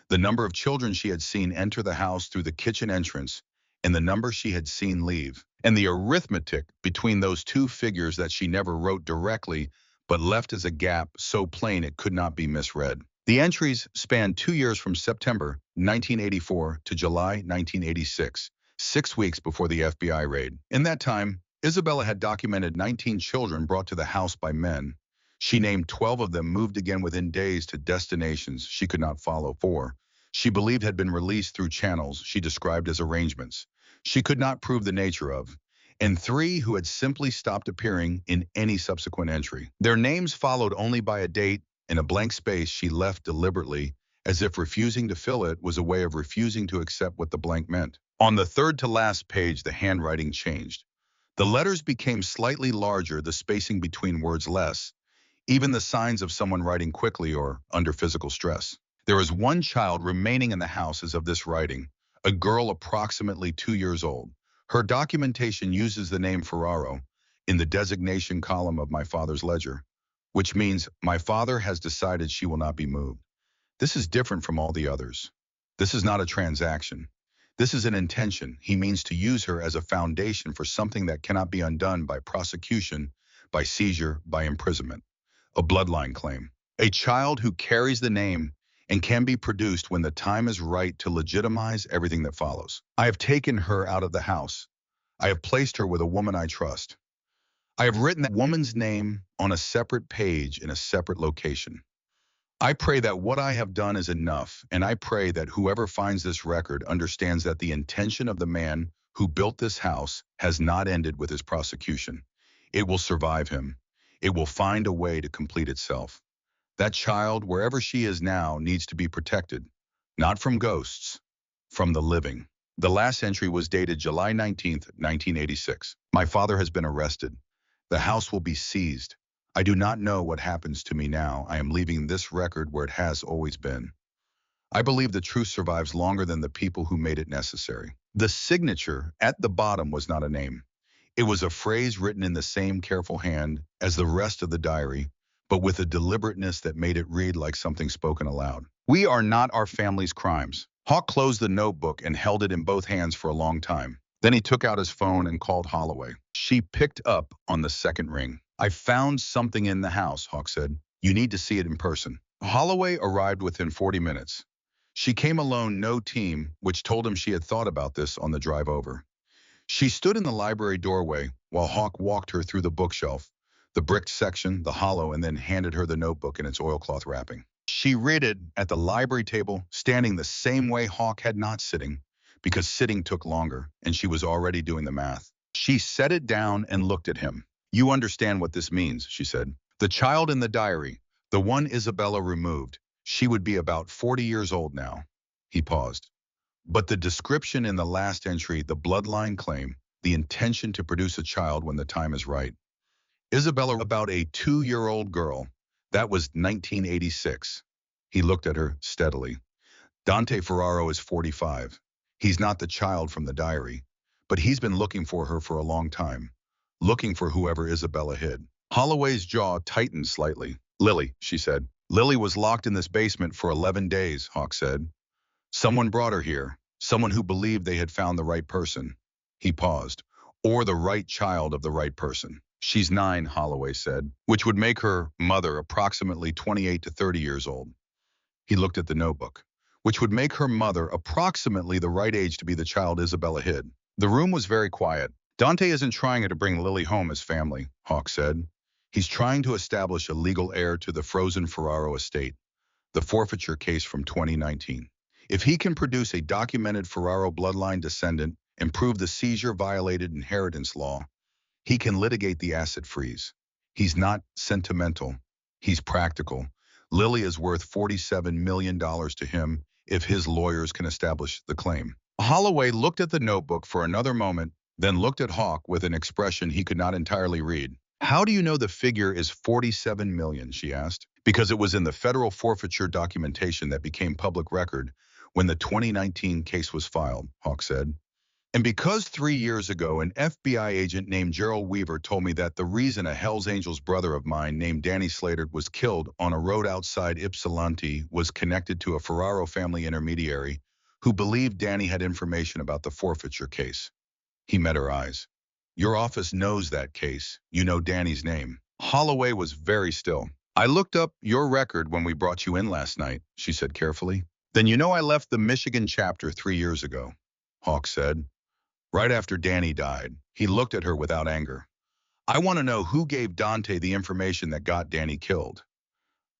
the number of children she had seen enter the house through the kitchen entrance, and the number she had seen leave, and the arithmetic between those two figures that she never wrote directly but left as a gap so plain it could not be misread. The entries spanned 2 years from September 1984 to July 1986, 6 weeks before the FBI raid. In that time, Isabella had documented 19 children brought to the house by men. She named 12 of them moved again within days to destinations she could not follow. 4 she believed had been released through channels she described as arrangements she could not prove the nature of, and 3 who had simply stopped appearing in any subsequent entry. Their names followed only by a date and a blank space she left deliberately, as if refusing to fill it was a way of refusing to accept what the blank meant. On the third to last page, the handwriting changed. The letters became slightly larger, the spacing between words less, even the signs of someone writing quickly or under physical stress. There is one child remaining in the house as of this writing, a girl approximately 2 years old. Her documentation uses the name Ferraro in the designation column of my father's ledger, which means my father has decided she will not be moved. This is different from all the others. This is not a transaction. This is an intention. He means to use her as a foundation for something that cannot be undone by prosecution, by seizure, by imprisonment. A bloodline claim. A child who carries the name and can be produced when the time is right to legitimize everything that follows. I have taken her out of the house. I have placed her with a woman I trust. I have written that woman's name on a separate page in a separate location. I pray that what I have done is enough, and I pray that whoever finds this record understands that the intention of the man who built this house has not ended with his prosecution. It will survive him. It will find a way to complete itself. That child, wherever she is now, needs to be protected, not from ghosts, from the living. The last entry was dated July 19th, 1986. My father has been arrested. The house will be seized. I do not know what happens to me now. I am leaving this record where it has always been. I believe the truth survives longer than the people who made it necessary. The signature at the bottom was not a name. It was a phrase written in the same careful hand as the rest of the diary, but with a deliberateness that made it read like something spoken aloud. We are not our family's crimes. Hawk closed the notebook and held it in both hands for a long time. Then he took out his phone and called Holloway. She picked up on the second ring. I found something in the house, Hawk said. You need to see it in person. Holloway arrived within 40 minutes. She came alone, no team, which told him she had thought about this on the drive over. She stood in the library doorway while Hawk walked her through the bookshelf, the bricked section, the hollow, and then handed her the notebook in its oilcloth wrapping. She read it at the library table, standing the same way Hawk had not sitting, because sitting took longer, and she was already doing the math. She set it down and looked at him. You understand what this means, she said. The child in the diary, the one Isabella removed, she would be about 40 years old now. He paused. But the description in the last entry, the bloodline claim, the intention to produce a child when the time is right. Isabella, about a 2-year-old girl. That was 1986. He looked at her steadily. Dante Ferraro is 45. He's not the child from the diary, but he's been looking for her for a long time, looking for whoever Isabella hid. Holloway's jaw tightened slightly. Lily, she said. Lily was locked in this basement for 11 days, Hawk said. Someone brought her here, someone who believed they had found the right person. He paused. Or the right child of the right person. She's 9, Holloway said, which would make her mother approximately 28 to 30 years old. He looked at the notebook, which would make her mother approximately the right age to be the child Isabella hid. The room was very quiet. Dante isn't trying to bring Lily home as family, Hawk said. He's trying to establish a legal heir to the frozen Ferraro estate, the forfeiture case from 2019. If he can produce a documented Ferraro bloodline descendant and prove the seizure violated inheritance law, he can litigate the asset freeze. He's not sentimental. He's practical. Lily is worth $47 million to him, if his lawyers can establish the claim. Holloway looked at the notebook for another moment, then looked at Hawk with an expression he could not entirely read. How do you know the figure is 47 million, she asked. Because it was in the federal forfeiture documentation that became public record when the 2019 case was filed, Hawk said. And because 3 years ago, an FBI agent named Gerald Weaver told me that the reason a Hells Angels brother of mine named Danny Slater was killed on a road outside Ypsilanti was connected to a Ferraro family intermediary who believed Danny had information about the forfeiture case. He met her eyes. Your office knows that case. You know Danny's name. Holloway was very still. I looked up your record when we brought you in last night, she said carefully. Then you know I left the Michigan chapter 3 years ago, Hawk said. Right after Danny died, he looked at her without anger. I want to know who gave Dante the information that got Danny killed.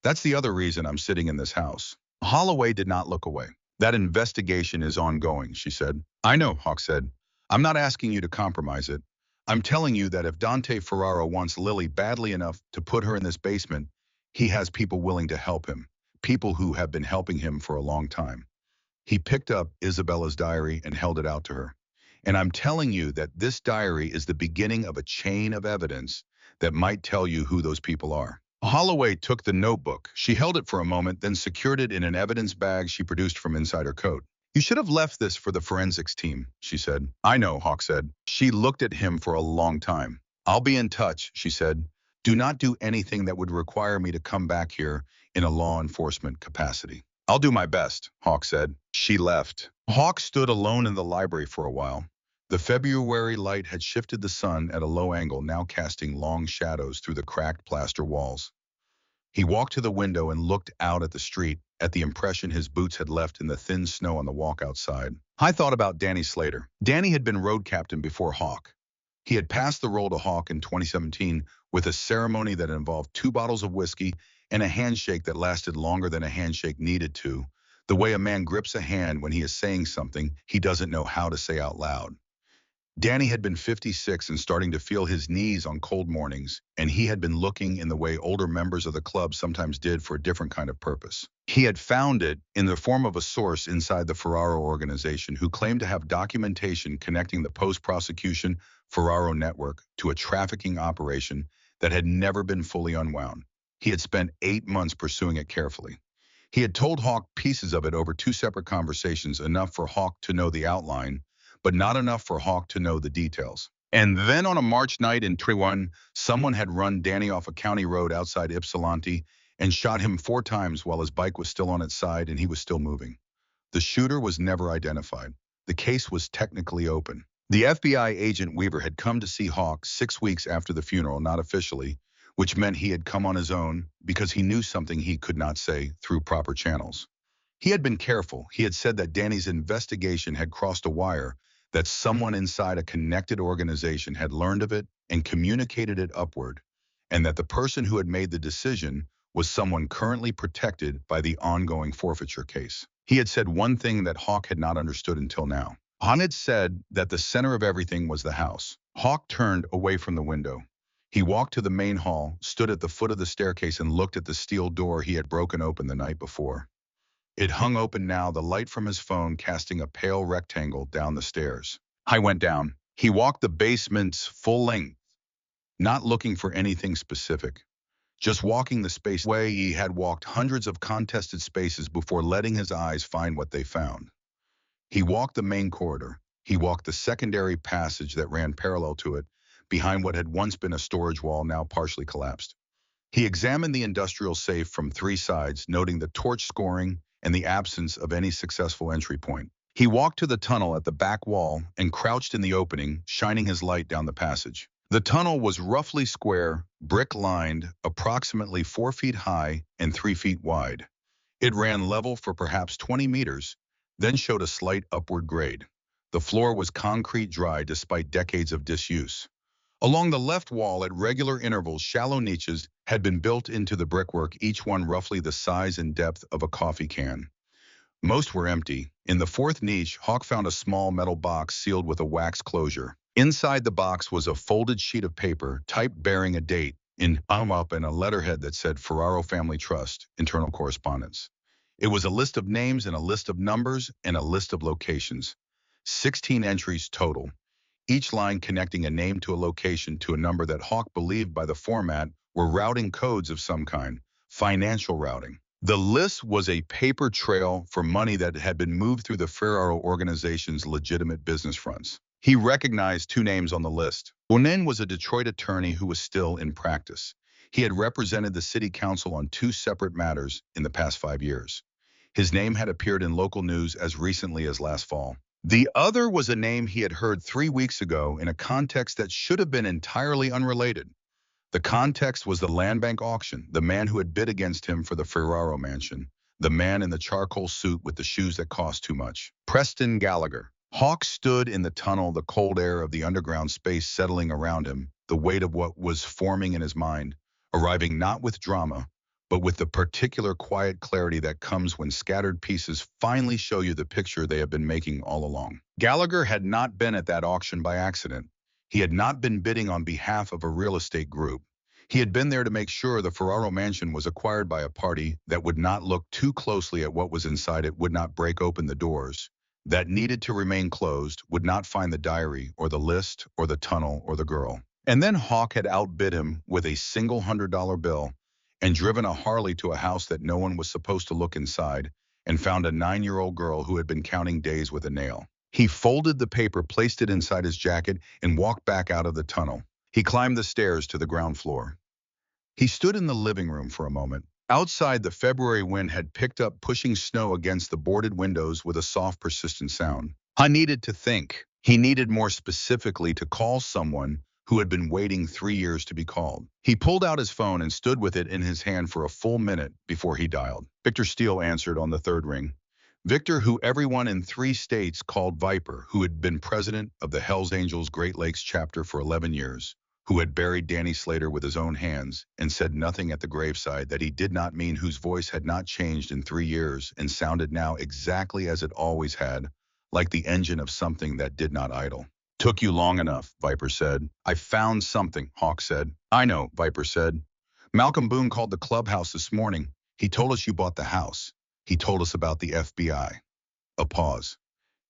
That's the other reason I'm sitting in this house. Holloway did not look away. That investigation is ongoing, she said. I know, Hawk said. I'm not asking you to compromise it. I'm telling you that if Dante Ferraro wants Lily badly enough to put her in this basement, he has people willing to help him, people who have been helping him for a long time. He picked up Isabella's diary and held it out to her. And I'm telling you that this diary is the beginning of a chain of evidence that might tell you who those people are. Holloway took the notebook. She held it for a moment, then secured it in an evidence bag she produced from inside her coat. You should have left this for the forensics team, she said. I know, Hawk said. She looked at him for a long time. I'll be in touch, she said. Do not do anything that would require me to come back here in a law enforcement capacity. I'll do my best, Hawk said. She left. Hawk stood alone in the library for a while. The February light had shifted the sun at a low angle, now casting long shadows through the cracked plaster walls. He walked to the window and looked out at the street, at the impression his boots had left in the thin snow on the walk outside. I thought about Danny Slater. Danny had been road captain before Hawk. He had passed the role to Hawk in 2017 with a ceremony that involved 2 bottles of whiskey and a handshake that lasted longer than a handshake needed to, the way a man grips a hand when he is saying something he doesn't know how to say out loud. Danny had been 56 and starting to feel his knees on cold mornings, and he had been looking in the way older members of the club sometimes did for a different kind of purpose. He had found it in the form of a source inside the Ferraro organization who claimed to have documentation connecting the post-prosecution Ferraro network to a trafficking operation that had never been fully unwound. He had spent 8 months pursuing it carefully. He had told Hawk pieces of it over 2 separate conversations, enough for Hawk to know the outline, but not enough for Hawk to know the details. And then on a March night in Triwan, someone had run Danny off a county road outside Ypsilanti and shot him 4 times while his bike was still on its side and he was still moving. The shooter was never identified. The case was technically open. The FBI agent Weaver had come to see Hawk 6 weeks after the funeral, not officially, which meant he had come on his own because he knew something he could not say through proper channels. He had been careful. He had said that Danny's investigation had crossed a wire, that someone inside a connected organization had learned of it and communicated it upward, and that the person who had made the decision was someone currently protected by the ongoing forfeiture case. He had said one thing that Hawk had not understood until now. Han had said that the center of everything was the house. Hawk turned away from the window. He walked to the main hall, stood at the foot of the staircase, and looked at the steel door he had broken open the night before. It hung open now, the light from his phone casting a pale rectangle down the stairs. I went down. He walked the basement's full length, not looking for anything specific, just walking the space way he had walked hundreds of contested spaces before letting his eyes find what they found. He walked the main corridor. He walked the secondary passage that ran parallel to it, behind what had once been a storage wall now partially collapsed. He examined the industrial safe from 3 sides, noting the torch scoring and the absence of any successful entry point. He walked to the tunnel at the back wall and crouched in the opening, shining his light down the passage. The tunnel was roughly square, brick-lined, approximately 4 feet high and 3 feet wide. It ran level for perhaps 20 meters, then showed a slight upward grade. The floor was concrete dry despite decades of disuse. Along the left wall at regular intervals, shallow niches had been built into the brickwork, each one roughly the size and depth of a coffee can. Most were empty. In the 4th niche, Hawk found a small metal box sealed with a wax closure. Inside the box was a folded sheet of paper, typed bearing a date in up and a letterhead that said Ferraro Family Trust, internal correspondence. It was a list of names and a list of numbers and a list of locations. 16 entries total, each line connecting a name to a location to a number that Hawk believed by the format were routing codes of some kind, financial routing. The list was a paper trail for money that had been moved through the Ferraro organization's legitimate business fronts. He recognized two names on the list. Bonin was a Detroit attorney who was still in practice. He had represented the city council on two separate matters in the past 5 years. His name had appeared in local news as recently as last fall. The other was a name he had heard 3 weeks ago in a context that should have been entirely unrelated. The context was the land bank auction, the man who had bid against him for the Ferraro mansion, the man in the charcoal suit with the shoes that cost too much. Preston Gallagher. Hawk stood in the tunnel, the cold air of the underground space settling around him, the weight of what was forming in his mind, arriving not with drama, but with the particular quiet clarity that comes when scattered pieces finally show you the picture they have been making all along. Gallagher had not been at that auction by accident. He had not been bidding on behalf of a real estate group. He had been there to make sure the Ferraro mansion was acquired by a party that would not look too closely at what was inside it, would not break open the doors, that needed to remain closed, would not find the diary or the list or the tunnel or the girl. And then Hawk had outbid him with a single $100 bill and driven a Harley to a house that no one was supposed to look inside and found a 9-year-old girl who had been counting days with a nail. He folded the paper, placed it inside his jacket, and walked back out of the tunnel. He climbed the stairs to the ground floor. He stood in the living room for a moment. Outside, the February wind had picked up, pushing snow against the boarded windows with a soft, persistent sound. I needed to think. He needed, more specifically, to call someone who had been waiting 3 years to be called. He pulled out his phone and stood with it in his hand for a full minute before he dialed. Victor Steele answered on the third ring. Victor, who everyone in 3 states called Viper, who had been president of the Hells Angels Great Lakes chapter for 11 years, who had buried Danny Slater with his own hands and said nothing at the graveside that he did not mean, whose voice had not changed in 3 years and sounded now exactly as it always had, like the engine of something that did not idle. Took you long enough, Viper said. I found something, Hawk said. I know, Viper said. Malcolm Boone called the clubhouse this morning. He told us you bought the house. He told us about the FBI. A pause.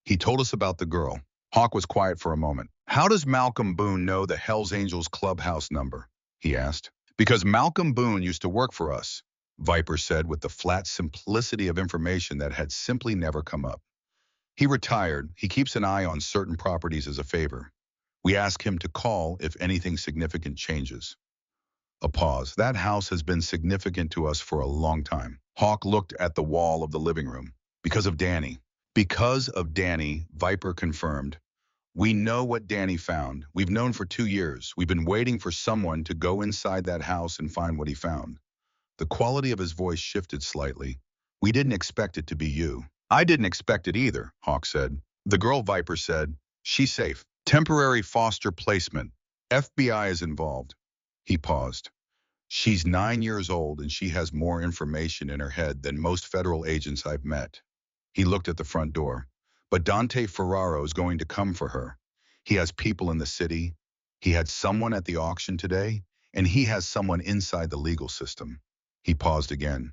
He told us about the girl. Hawk was quiet for a moment. How does Malcolm Boone know the Hells Angels clubhouse number? He asked. Because Malcolm Boone used to work for us, Viper said with the flat simplicity of information that had simply never come up. He retired. He keeps an eye on certain properties as a favor. We ask him to call if anything significant changes. A pause. That house has been significant to us for a long time. Hawk looked at the wall of the living room. Because of Danny. Because of Danny, Viper confirmed. We know what Danny found. We've known for 2 years. We've been waiting for someone to go inside that house and find what he found. The quality of his voice shifted slightly. We didn't expect it to be you. I didn't expect it either, Hawk said. The girl, Viper said. She's safe. Temporary foster placement. FBI is involved. He paused. She's 9 years old and she has more information in her head than most federal agents I've met. He looked at the front door. But Dante Ferraro is going to come for her. He has people in the city. He had someone at the auction today, and he has someone inside the legal system. He paused again.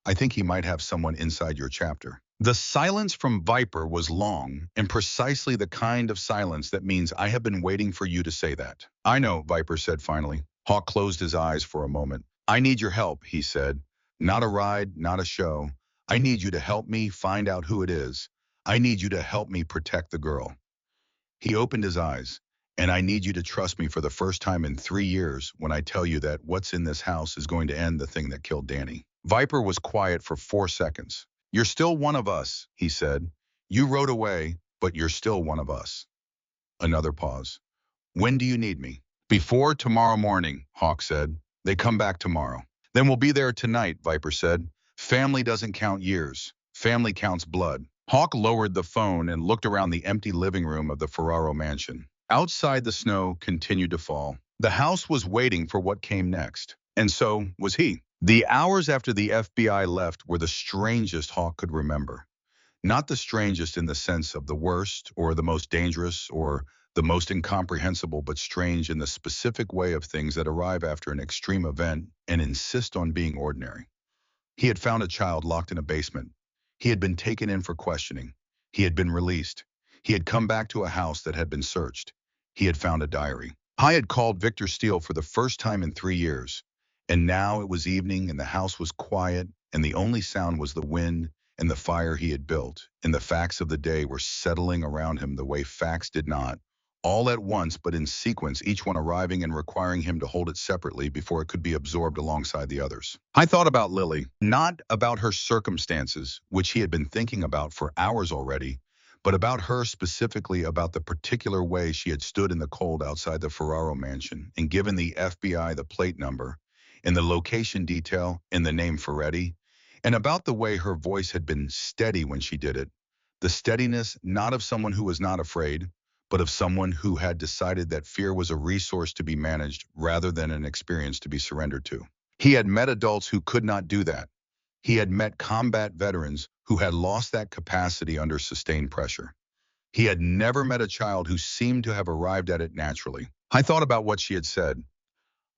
I think he might have someone inside your chapter. The silence from Viper was long, and precisely the kind of silence that means I have been waiting for you to say that. I know, Viper said finally. Hawk closed his eyes for a moment. I need your help, he said. Not a ride, not a show. I need you to help me find out who it is. I need you to help me protect the girl. He opened his eyes. And I need you to trust me for the first time in 3 years when I tell you that what's in this house is going to end the thing that killed Danny. Viper was quiet for 4 seconds. You're still one of us, he said. You rode away, but you're still one of us. Another pause. When do you need me? Before tomorrow morning, Hawk said. They come back tomorrow. Then we'll be there tonight, Viper said. Family doesn't count years. Family counts blood. Hawk lowered the phone and looked around the empty living room of the Ferraro mansion. Outside, the snow continued to fall. The house was waiting for what came next. And so was he. The hours after the FBI left were the strangest Hawk could remember. Not the strangest in the sense of the worst or the most dangerous or the most incomprehensible, but strange in the specific way of things that arrive after an extreme event and insist on being ordinary. He had found a child locked in a basement. He had been taken in for questioning. He had been released. He had come back to a house that had been searched. He had found a diary. I had called Victor Steele for the first time in 3 years, and now it was evening and the house was quiet, and the only sound was the wind and the fire he had built, and the facts of the day were settling around him the way facts did not, all at once but in sequence, each one arriving and requiring him to hold it separately before it could be absorbed alongside the others. I thought about Lily, not about her circumstances, which he had been thinking about for hours already, but about her specifically, about the particular way she had stood in the cold outside the Ferraro mansion and given the FBI the plate number and the location detail and the name Ferretti, and about the way her voice had been steady when she did it, the steadiness not of someone who was not afraid, but of someone who had decided that fear was a resource to be managed rather than an experience to be surrendered to. He had met adults who could not do that. He had met combat veterans who had lost that capacity under sustained pressure. He had never met a child who seemed to have arrived at it naturally. I thought about what she had said.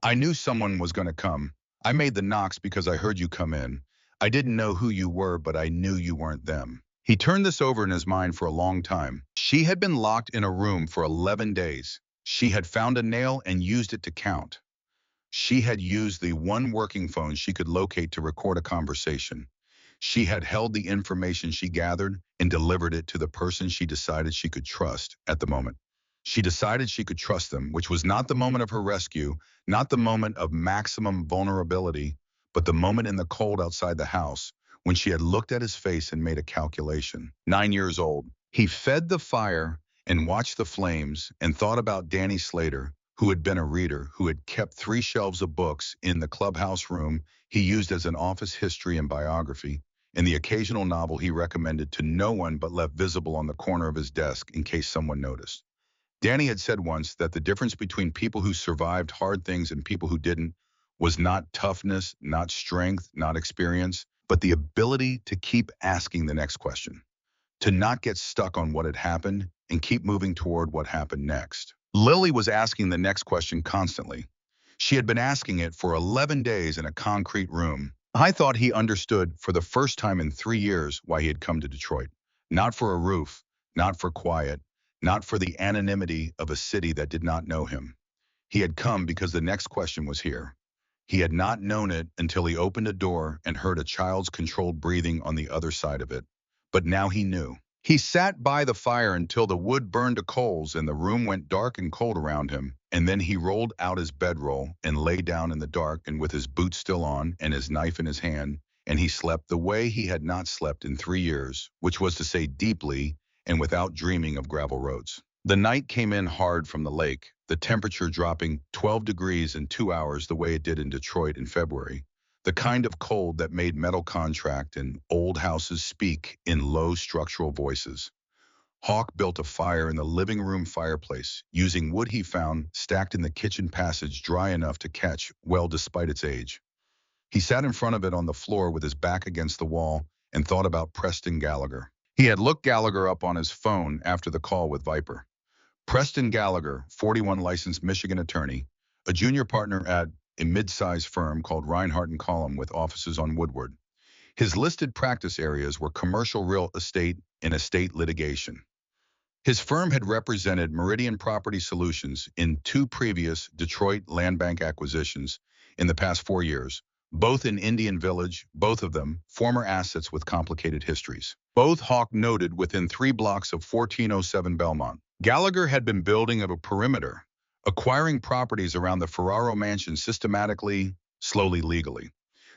I knew someone was going to come. I made the knocks because I heard you come in. I didn't know who you were, but I knew you weren't them. He turned this over in his mind for a long time. She had been locked in a room for 11 days. She had found a nail and used it to count. She had used the one working phone she could locate to record a conversation. She had held the information she gathered and delivered it to the person she decided she could trust at the moment. She decided she could trust them, which was not the moment of her rescue, not the moment of maximum vulnerability, but the moment in the cold outside the house when she had looked at his face and made a calculation. 9 years old. He fed the fire and watched the flames and thought about Danny Slater, who had been a reader, who had kept 3 shelves of books in the clubhouse room he used as an office history and biography, and the occasional novel he recommended to no one but left visible on the corner of his desk in case someone noticed. Danny had said once that the difference between people who survived hard things and people who didn't was not toughness, not strength, not experience, but the ability to keep asking the next question, to not get stuck on what had happened and keep moving toward what happened next. Lily was asking the next question constantly. She had been asking it for 11 days in a concrete room. I thought he understood for the first time in 3 years why he had come to Detroit. Not for a roof, not for quiet, not for the anonymity of a city that did not know him. He had come because the next question was here. He had not known it until he opened a door and heard a child's controlled breathing on the other side of it. But now he knew. He sat by the fire until the wood burned to coals and the room went dark and cold around him, and then he rolled out his bedroll and lay down in the dark and with his boots still on and his knife in his hand, and he slept the way he had not slept in 3 years, which was to say deeply and without dreaming of gravel roads. The night came in hard from the lake, the temperature dropping 12 degrees in 2 hours the way it did in Detroit in February. The kind of cold that made metal contract and old houses speak in low structural voices. Hawk built a fire in the living room fireplace, using wood he found stacked in the kitchen passage dry enough to catch well despite its age. He sat in front of it on the floor with his back against the wall and thought about Preston Gallagher. He had looked Gallagher up on his phone after the call with Viper. Preston Gallagher, 41 licensed Michigan attorney, a junior partner at a mid-sized firm called Reinhardt and Collum with offices on Woodward. His listed practice areas were commercial real estate and estate litigation. His firm had represented Meridian Property Solutions in 2 previous Detroit land bank acquisitions in the past 4 years, both in Indian Village, both of them former assets with complicated histories. Both Hawk noted within 3 blocks of 1407 Belmont. Gallagher had been building a perimeter, acquiring properties around the Ferraro mansion systematically, slowly, legally.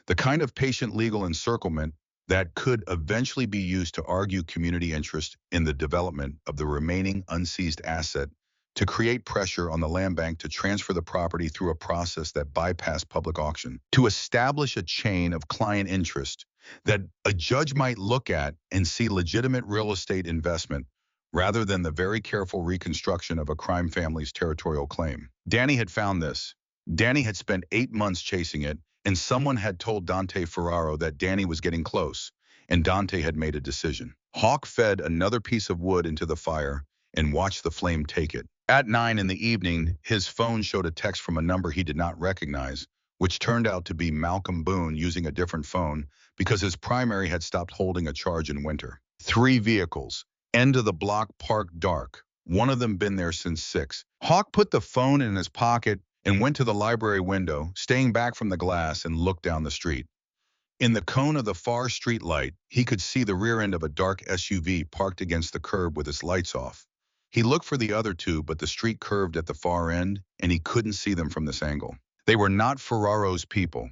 The kind of patient legal encirclement that could eventually be used to argue community interest in the development of the remaining unseized asset, to create pressure on the land bank to transfer the property through a process that bypassed public auction, to establish a chain of client interest that a judge might look at and see legitimate real estate investment rather than the very careful reconstruction of a crime family's territorial claim. Danny had found this. Danny had spent 8 months chasing it, and someone had told Dante Ferraro that Danny was getting close, and Dante had made a decision. Hawk fed another piece of wood into the fire and watched the flame take it. At 9 in the evening, his phone showed a text from a number he did not recognize, which turned out to be Malcolm Boone using a different phone because his primary had stopped holding a charge in winter. 3 vehicles, end of the block parked dark. One of them been there since 6. Hawk put the phone in his pocket and went to the library window, staying back from the glass, and looked down the street. In the cone of the far street light, he could see the rear end of a dark SUV parked against the curb with its lights off. He looked for the other two, but the street curved at the far end, and he couldn't see them from this angle. They were not Ferraro's people.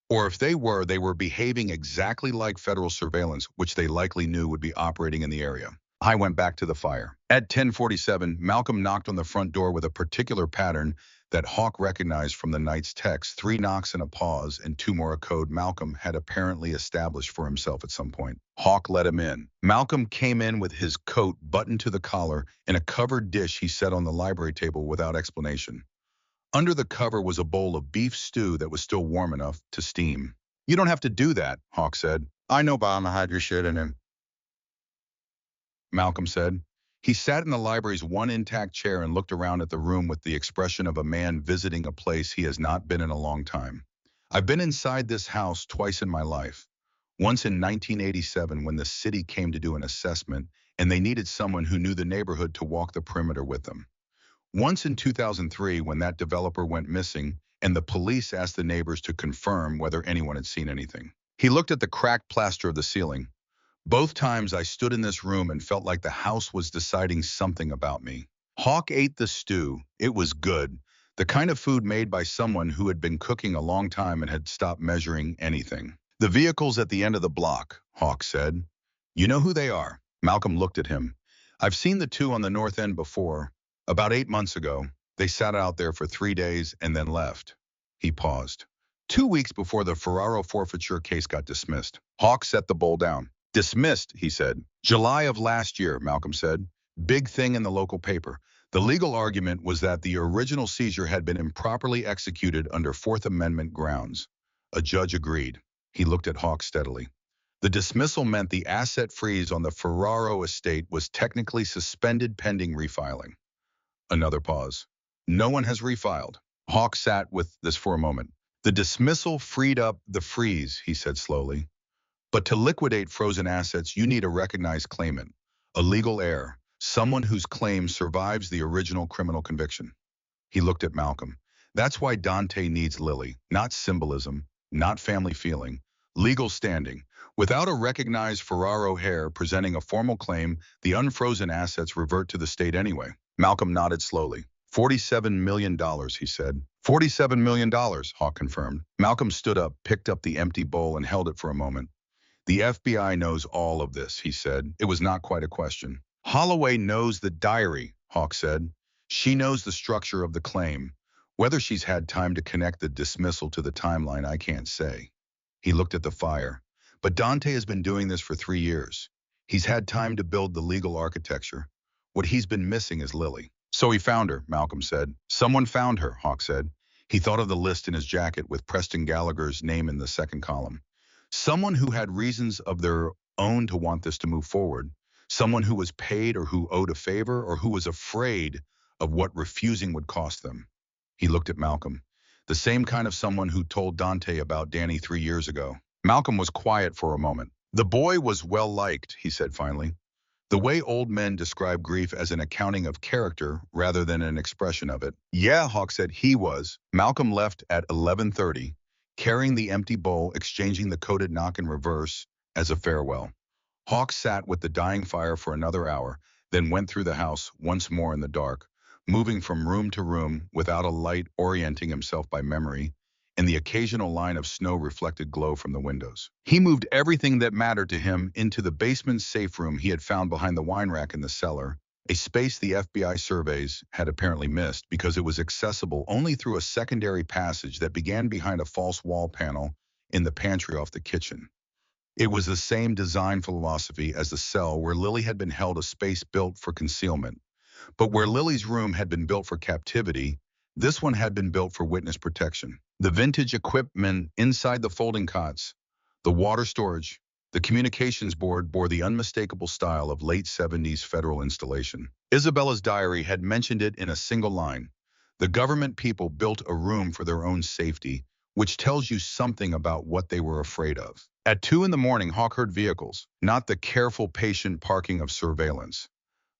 Or if they were behaving exactly like federal surveillance, which they likely knew would be operating in the area. I went back to the fire. At 10:47, Malcolm knocked on the front door with a particular pattern that Hawk recognized from the night's text. 3 knocks and a pause, and 2 more, a code Malcolm had apparently established for himself at some point. Hawk let him in. Malcolm came in with his coat buttoned to the collar and a covered dish he set on the library table without explanation. Under the cover was a bowl of beef stew that was still warm enough to steam. "You don't have to do that," Hawk said. "I know, but I'm gonna hide your shit in him," Malcolm said. He sat in the library's one intact chair and looked around at the room with the expression of a man visiting a place he has not been in a long time. "I've been inside this house twice in my life. Once in 1987 when the city came to do an assessment and they needed someone who knew the neighborhood to walk the perimeter with them. Once in 2003 when that developer went missing and the police asked the neighbors to confirm whether anyone had seen anything." He looked at the cracked plaster of the ceiling. "Both times I stood in this room and felt like the house was deciding something about me." Hawk ate the stew. It was good. The kind of food made by someone who had been cooking a long time and had stopped measuring anything. "The vehicles at the end of the block," Hawk said. "You know who they are?" Malcolm looked at him. "I've seen the 2 on the north end before. About 8 months ago. They sat out there for 3 days and then left." He paused. 2 weeks before the Ferraro forfeiture case got dismissed. Hawk set the bowl down. "Dismissed," he said. "July of last year," Malcolm said. "Big thing in the local paper. The legal argument was that the original seizure had been improperly executed under Fourth Amendment grounds." A judge agreed. He looked at Hawk steadily. "The dismissal meant the asset freeze on the Ferraro estate was technically suspended pending refiling." Another pause. "No one has refiled." Hawk sat with this for a moment. "The dismissal freed up the freeze," he said slowly. "But to liquidate frozen assets, you need a recognized claimant, a legal heir, someone whose claim survives the original criminal conviction." He looked at Malcolm. "That's why Dante needs Lily, not symbolism, not family feeling, legal standing. Without a recognized Ferraro heir presenting a formal claim, the unfrozen assets revert to the state anyway." Malcolm nodded slowly. $47 million, he said. $47 million, Hawk confirmed. Malcolm stood up, picked up the empty bowl, and held it for a moment. "The FBI knows all of this," he said. It was not quite a question. "Holloway knows the diary," Hawk said. "She knows the structure of the claim. Whether she's had time to connect the dismissal to the timeline, I can't say." He looked at the fire. "But Dante has been doing this for 3 years. He's had time to build the legal architecture. What he's been missing is Lily." "So he found her," Malcolm said. "Someone found her," Hawk said. He thought of the list in his jacket with Preston Gallagher's name in the second column. Someone who had reasons of their own to want this to move forward. Someone who was paid or who owed a favor or who was afraid of what refusing would cost them. He looked at Malcolm. The same kind of someone who told Dante about Danny 3 years ago. Malcolm was quiet for a moment. "The boy was well liked," he said finally. "The way old men describe grief as an accounting of character rather than an expression of it." "Yeah," Hawk said, "he was." Malcolm left at 11:30, carrying the empty bowl, exchanging the coded knock in reverse as a farewell. Hawk sat with the dying fire for another hour, then went through the house once more in the dark, moving from room to room without a light, orienting himself by memory, and the occasional line of snow-reflected glow from the windows. He moved everything that mattered to him into the basement safe room he had found behind the wine rack in the cellar, a space the FBI surveys had apparently missed because it was accessible only through a secondary passage that began behind a false wall panel in the pantry off the kitchen. It was the same design philosophy as the cell where Lily had been held, a space built for concealment. But where Lily's room had been built for captivity, this one had been built for witness protection. The vintage equipment inside the folding cots, the water storage, the communications board bore the unmistakable style of late 70s federal installation. Isabella's diary had mentioned it in a single line. The government people built a room for their own safety, which tells you something about what they were afraid of. At 2 in the morning, Hawk heard vehicles, not the careful, patient parking of surveillance,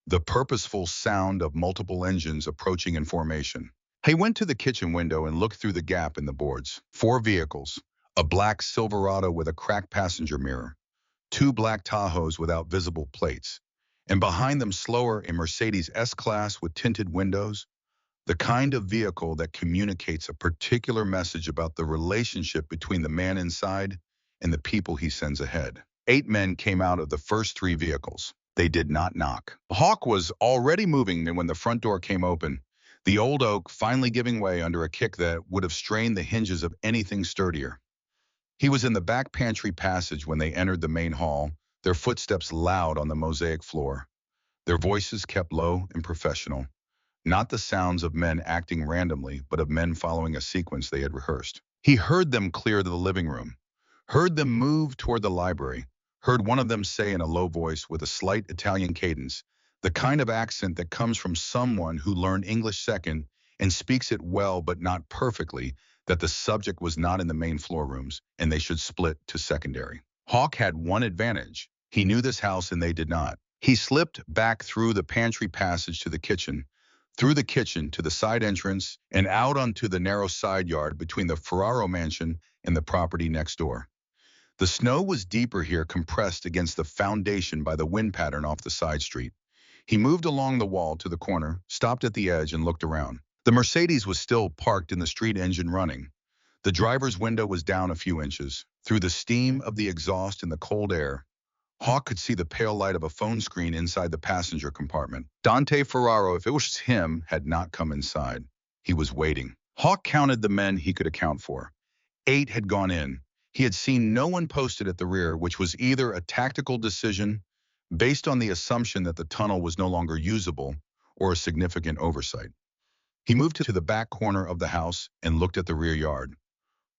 the purposeful sound of multiple engines approaching in formation. He went to the kitchen window and looked through the gap in the boards. 4 vehicles, a black Silverado with a cracked passenger mirror, 2 black Tahoes without visible plates, and behind them slower a Mercedes S-Class with tinted windows, the kind of vehicle that communicates a particular message about the relationship between the man inside and the people he sends ahead. 8 men came out of the first 3 vehicles. They did not knock. Hawk was already moving when the front door came open, the old oak finally giving way under a kick that would have strained the hinges of anything sturdier. He was in the back pantry passage when they entered the main hall, their footsteps loud on the mosaic floor, their voices kept low and professional. Not the sounds of men acting randomly, but of men following a sequence they had rehearsed. He heard them clear the living room, heard them move toward the library, heard one of them say in a low voice with a slight Italian cadence, the kind of accent that comes from someone who learned English second and speaks it well but not perfectly, that the subject was not in the main floor rooms and they should split to secondary. Hawk had one advantage. He knew this house and they did not. He slipped back through the pantry passage to the kitchen, through the kitchen to the side entrance, and out onto the narrow side yard between the Ferraro mansion and the property next door. The snow was deeper here, compressed against the foundation by the wind pattern off the side street. He moved along the wall to the corner, stopped at the edge, and looked around. The Mercedes was still parked in the street, engine running. The driver's window was down a few inches. Through the steam of the exhaust and the cold air, Hawk could see the pale light of a phone screen inside the passenger compartment. Dante Ferraro, if it was him, had not come inside. He was waiting. Hawk counted the men he could account for. 8 had gone in. He had seen no one posted at the rear, which was either a tactical decision based on the assumption that the tunnel was no longer usable or a significant oversight. He moved to the back corner of the house and looked at the rear yard.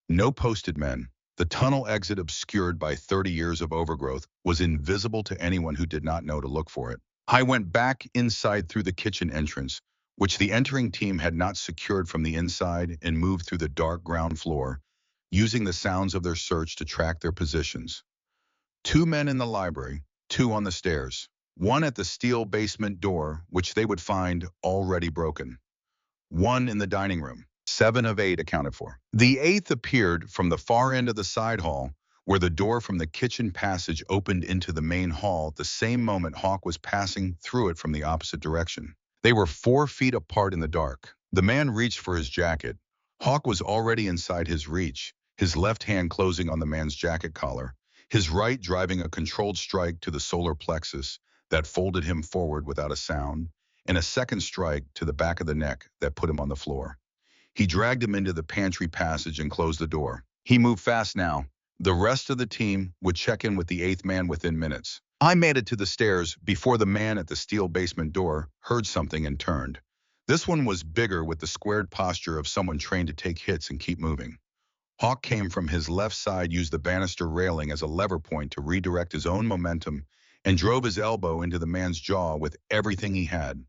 No posted men. The tunnel exit, obscured by 30 years of overgrowth, was invisible to anyone who did not know to look for it. I went back inside through the kitchen entrance, which the entering team had not secured from the inside, and moved through the dark ground floor, using the sounds of their search to track their positions. 2 men in the library, 2 on the stairs, 1 at the steel basement door, which they would find already broken, 1 in the dining room. 7 of 8 accounted for. The 8th appeared from the far end of the side hall, where the door from the kitchen passage opened into the main hall at the same moment Hawk was passing through it from the opposite direction. They were 4 feet apart in the dark. The man reached for his jacket. Hawk was already inside his reach, his left hand closing on the man's jacket collar, his right driving a controlled strike to the solar plexus that folded him forward without a sound, and a second strike to the back of the neck that put him on the floor. He dragged him into the pantry passage and closed the door. He moved fast now. The rest of the team would check in with the 8th man within minutes. I made it to the stairs before the man at the steel basement door heard something and turned. This one was bigger, with the squared posture of someone trained to take hits and keep moving. Hawk came from his left side, used the banister railing as a lever point to redirect his own momentum, and drove his elbow into the man's jaw with everything he had.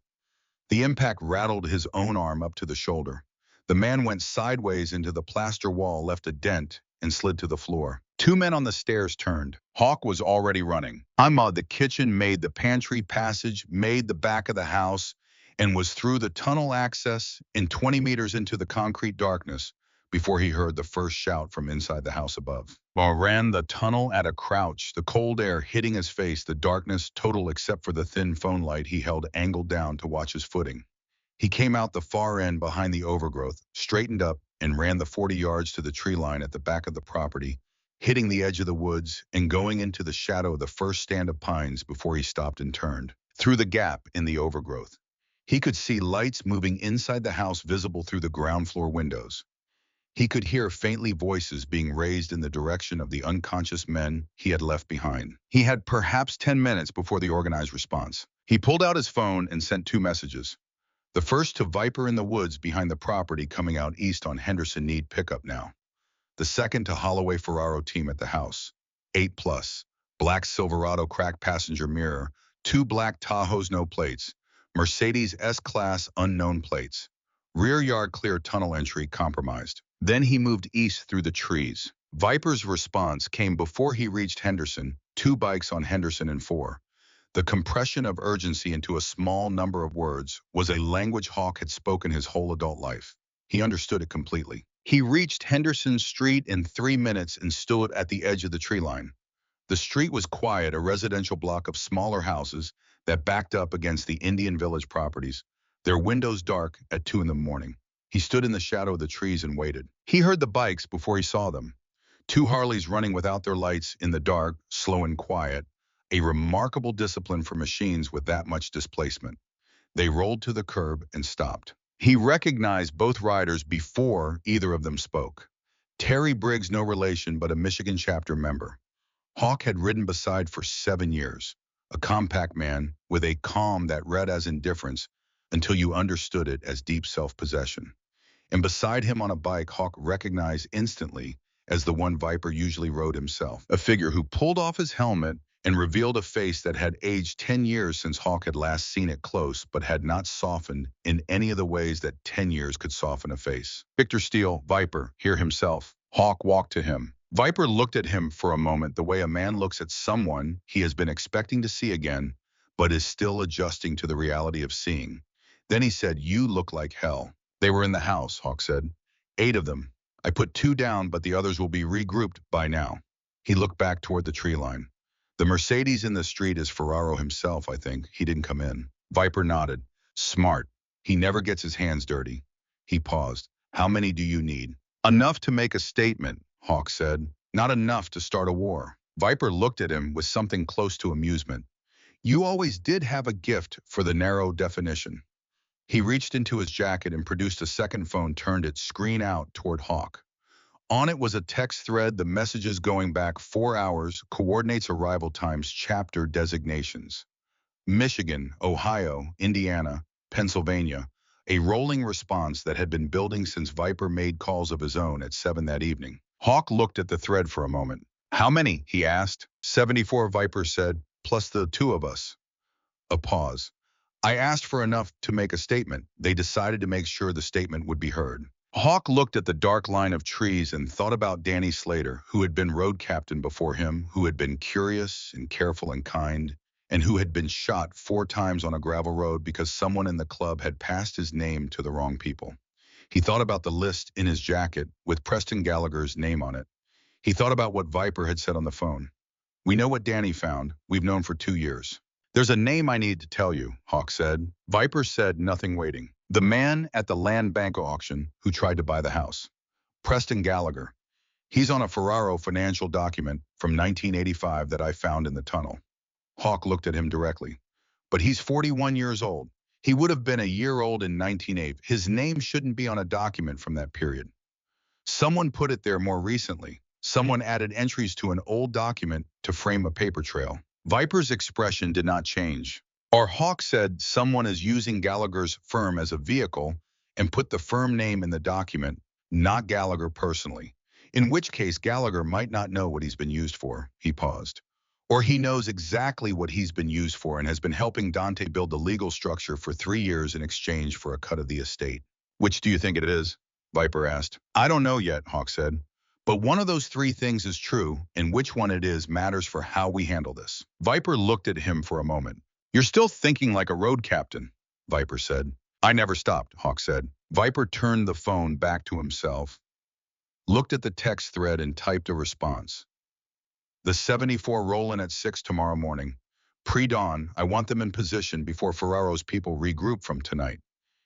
The impact rattled his own arm up to the shoulder. The man went sideways into the plaster wall, left a dent, and slid to the floor. 2 men on the stairs turned. Hawk was already running. The kitchen, made the pantry passage, made the back of the house, and was through the tunnel access and 20 meters into the concrete darkness before he heard the first shout from inside the house above. While ran the tunnel at a crouch, the cold air hitting his face, the darkness total except for the thin phone light he held angled down to watch his footing. He came out the far end behind the overgrowth, straightened up, and ran the 40 yards to the tree line at the back of the property, hitting the edge of the woods and going into the shadow of the first stand of pines before he stopped and turned. Through the gap in the overgrowth, he could see lights moving inside the house visible through the ground floor windows. He could hear faintly voices being raised in the direction of the unconscious men he had left behind. He had perhaps 10 minutes before the organized response. He pulled out his phone and sent 2 messages. The first to Viper in the woods behind the property coming out east on Henderson, need pickup now. The second to Holloway Ferraro team at the house. 8+, black Silverado cracked passenger mirror, 2 black Tahoes no plates, Mercedes S-Class unknown plates. Rear yard clear tunnel entry compromised. Then he moved east through the trees. Viper's response came before he reached Henderson, 2 bikes on Henderson and 4. The compression of urgency into a small number of words was a language Hawk had spoken his whole adult life. He understood it completely. He reached Henderson Street in 3 minutes and stood at the edge of the tree line. The street was quiet, a residential block of smaller houses that backed up against the Indian Village properties, their windows dark at 2 in the morning. He stood in the shadow of the trees and waited. He heard the bikes before he saw them. 2 Harleys running without their lights in the dark, slow and quiet, a remarkable discipline for machines with that much displacement. They rolled to the curb and stopped. He recognized both riders before either of them spoke. Terry Briggs, no relation but a Michigan chapter member. Hawk had ridden beside for 7 years, a compact man with a calm that read as indifference until you understood it as deep self-possession. And beside him on a bike, Hawk recognized instantly as the one Viper usually rode himself, a figure who pulled off his helmet and revealed a face that had aged 10 years since Hawk had last seen it close, but had not softened in any of the ways that 10 years could soften a face. Victor Steele, Viper, here himself. Hawk walked to him. Viper looked at him for a moment the way a man looks at someone he has been expecting to see again, but is still adjusting to the reality of seeing. Then he said, "You look like hell." "They were in the house," Hawk said. "8 of them. I put 2 down, but the others will be regrouped by now." He looked back toward the tree line. "The Mercedes in the street is Ferraro himself, I think. He didn't come in." Viper nodded. "Smart. He never gets his hands dirty." He paused. "How many do you need?" "Enough to make a statement," Hawk said. "Not enough to start a war." Viper looked at him with something close to amusement. "You always did have a gift for the narrow definition." He reached into his jacket and produced a second phone, turned its screen out toward Hawk. On it was a text thread, the messages going back 4 hours, coordinates, arrival times, chapter designations. Michigan, Ohio, Indiana, Pennsylvania, a rolling response that had been building since Viper made calls of his own at 7 that evening. Hawk looked at the thread for a moment. "How many?" he asked. 74, Viper said, "plus the 2 of us." A pause. "I asked for enough to make a statement. They decided to make sure the statement would be heard." Hawk looked at the dark line of trees and thought about Danny Slater, who had been road captain before him, who had been curious and careful and kind, and who had been shot 4 times on a gravel road because someone in the club had passed his name to the wrong people. He thought about the list in his jacket with Preston Gallagher's name on it. He thought about what Viper had said on the phone. "We know what Danny found. We've known for 2 years." "There's a name I need to tell you," Hawk said. Viper said, nothing waiting. "The man at the land bank auction who tried to buy the house. Preston Gallagher. He's on a Ferraro financial document from 1985 that I found in the tunnel." Hawk looked at him directly. "But he's 41 years old. He would have been a year old in 1980. His name shouldn't be on a document from that period. Someone put it there more recently. Someone added entries to an old document to frame a paper trail." Viper's expression did not change. Or Hawk said someone is using Gallagher's firm as a vehicle and put the firm name in the document, not Gallagher personally. In which case Gallagher might not know what he's been used for. He paused. Or he knows exactly what he's been used for and has been helping Dante build the legal structure for 3 years in exchange for a cut of the estate. "Which do you think it is?" Viper asked. "I don't know yet," Hawk said. "But one of those 3 things is true, and which one it is matters for how we handle this." Viper looked at him for a moment. "You're still thinking like a road captain," Viper said. "I never stopped," Hawk said. Viper turned the phone back to himself, looked at the text thread and typed a response. "The 74 roll in at 6 tomorrow morning. Pre-dawn, I want them in position before Ferraro's people regroup from tonight."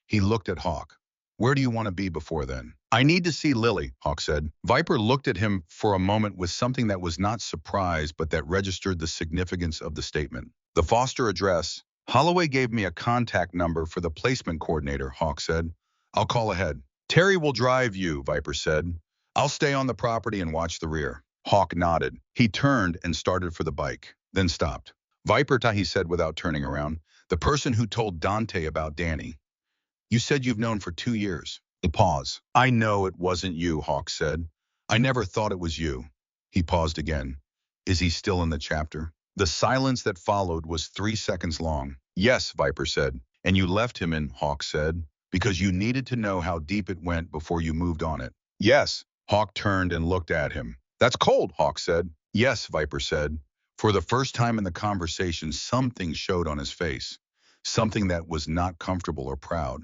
He looked at Hawk. "Where do you want to be before then?" "I need to see Lily," Hawk said. Viper looked at him for a moment with something that was not surprise but that registered the significance of the statement. "The Foster address. Holloway gave me a contact number for the placement coordinator," Hawk said. "I'll call ahead." "Terry will drive you," Viper said. "I'll stay on the property and watch the rear." Hawk nodded. He turned and started for the bike, then stopped. "Viper," he said without turning around, "the person who told Dante about Danny. You said you've known for 2 years." A pause. "I know it wasn't you," Hawk said. "I never thought it was you." He paused again. "Is he still in the chapter?" The silence that followed was 3 seconds long. "Yes," Viper said. "And you left him in," Hawk said, because you needed to know how deep it went before you moved on it. Yes, Hawk turned and looked at him. That's cold, Hawk said. Yes, Viper said. For the first time in the conversation, something showed on his face. Something that was not comfortable or proud.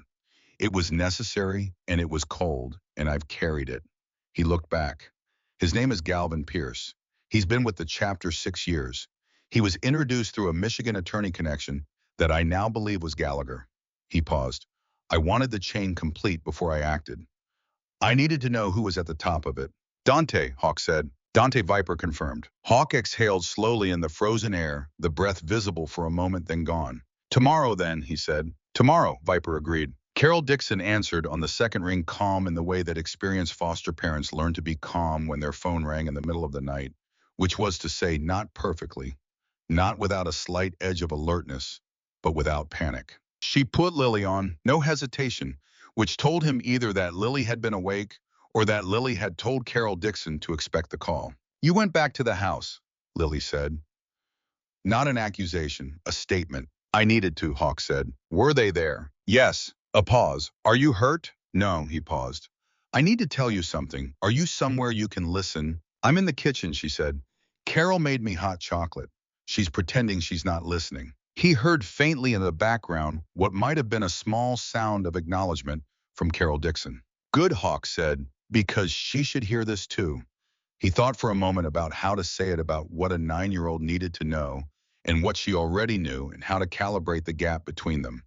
It was necessary, and it was cold, and I've carried it. He looked back. His name is Galvin Pierce. He's been with the chapter 6 years. He was introduced through a Michigan attorney connection that I now believe was Gallagher. He paused. I wanted the chain complete before I acted. I needed to know who was at the top of it. Dante, Hawk said. Dante Viper confirmed. Hawk exhaled slowly in the frozen air, the breath visible for a moment then gone. Tomorrow then, he said. Tomorrow, Viper agreed. Carol Dixon answered on the second ring, calm in the way that experienced foster parents learn to be calm when their phone rang in the middle of the night, which was to say not perfectly, not without a slight edge of alertness, but without panic. She put Lily on, no hesitation, which told him either that Lily had been awake or that Lily had told Carol Dixon to expect the call. You went back to the house, Lily said. Not an accusation, a statement. I needed to, Hawk said. Were they there? Yes. A pause. Are you hurt? No, he paused. I need to tell you something. Are you somewhere you can listen? I'm in the kitchen, she said. Carol made me hot chocolate. She's pretending she's not listening. He heard faintly in the background what might have been a small sound of acknowledgement from Carol Dixon. Good, Hawk said, because she should hear this too. He thought for a moment about how to say it, about what a 9-year-old needed to know and what she already knew, and how to calibrate the gap between them.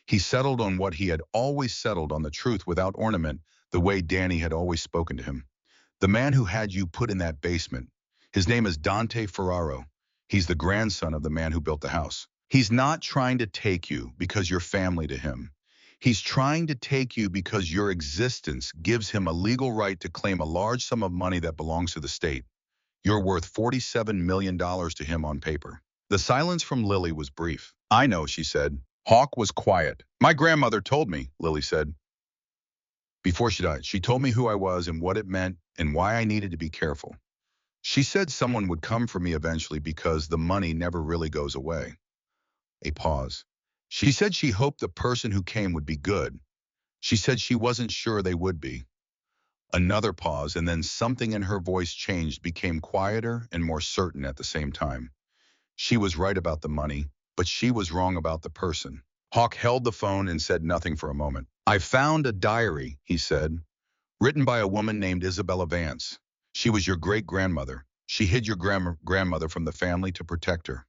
He settled on what he had always settled on, the truth without ornament, the way Danny had always spoken to him. The man who had you put in that basement. His name is Dante Ferraro. He's the grandson of the man who built the house. He's not trying to take you because you're family to him. He's trying to take you because your existence gives him a legal right to claim a large sum of money that belongs to the state. You're worth $47 million to him on paper. The silence from Lily was brief. I know, she said. Hawk was quiet. My grandmother told me, Lily said. Before she died, she told me who I was and what it meant and why I needed to be careful. She said someone would come for me eventually because the money never really goes away. A pause. She said she hoped the person who came would be good. She said she wasn't sure they would be. Another pause, and then something in her voice changed, became quieter and more certain at the same time. She was right about the money, but she was wrong about the person. Hawk held the phone and said nothing for a moment. I found a diary, he said, written by a woman named Isabella Vance. She was your great-grandmother. She hid your grandmother from the family to protect her.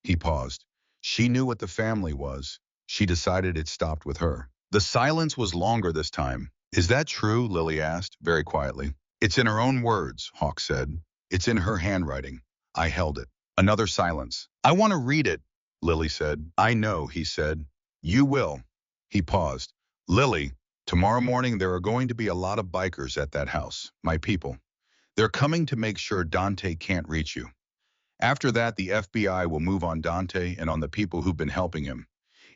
He paused. She knew what the family was. She decided it stopped with her. The silence was longer this time. Is that true? Lily asked, very quietly. It's in her own words, Hawk said. It's in her handwriting. I held it. Another silence. I want to read it, Lily said. I know, he said. You will. He paused. Lily, tomorrow morning there are going to be a lot of bikers at that house, my people. They're coming to make sure Dante can't reach you. After that, the FBI will move on Dante and on the people who've been helping him.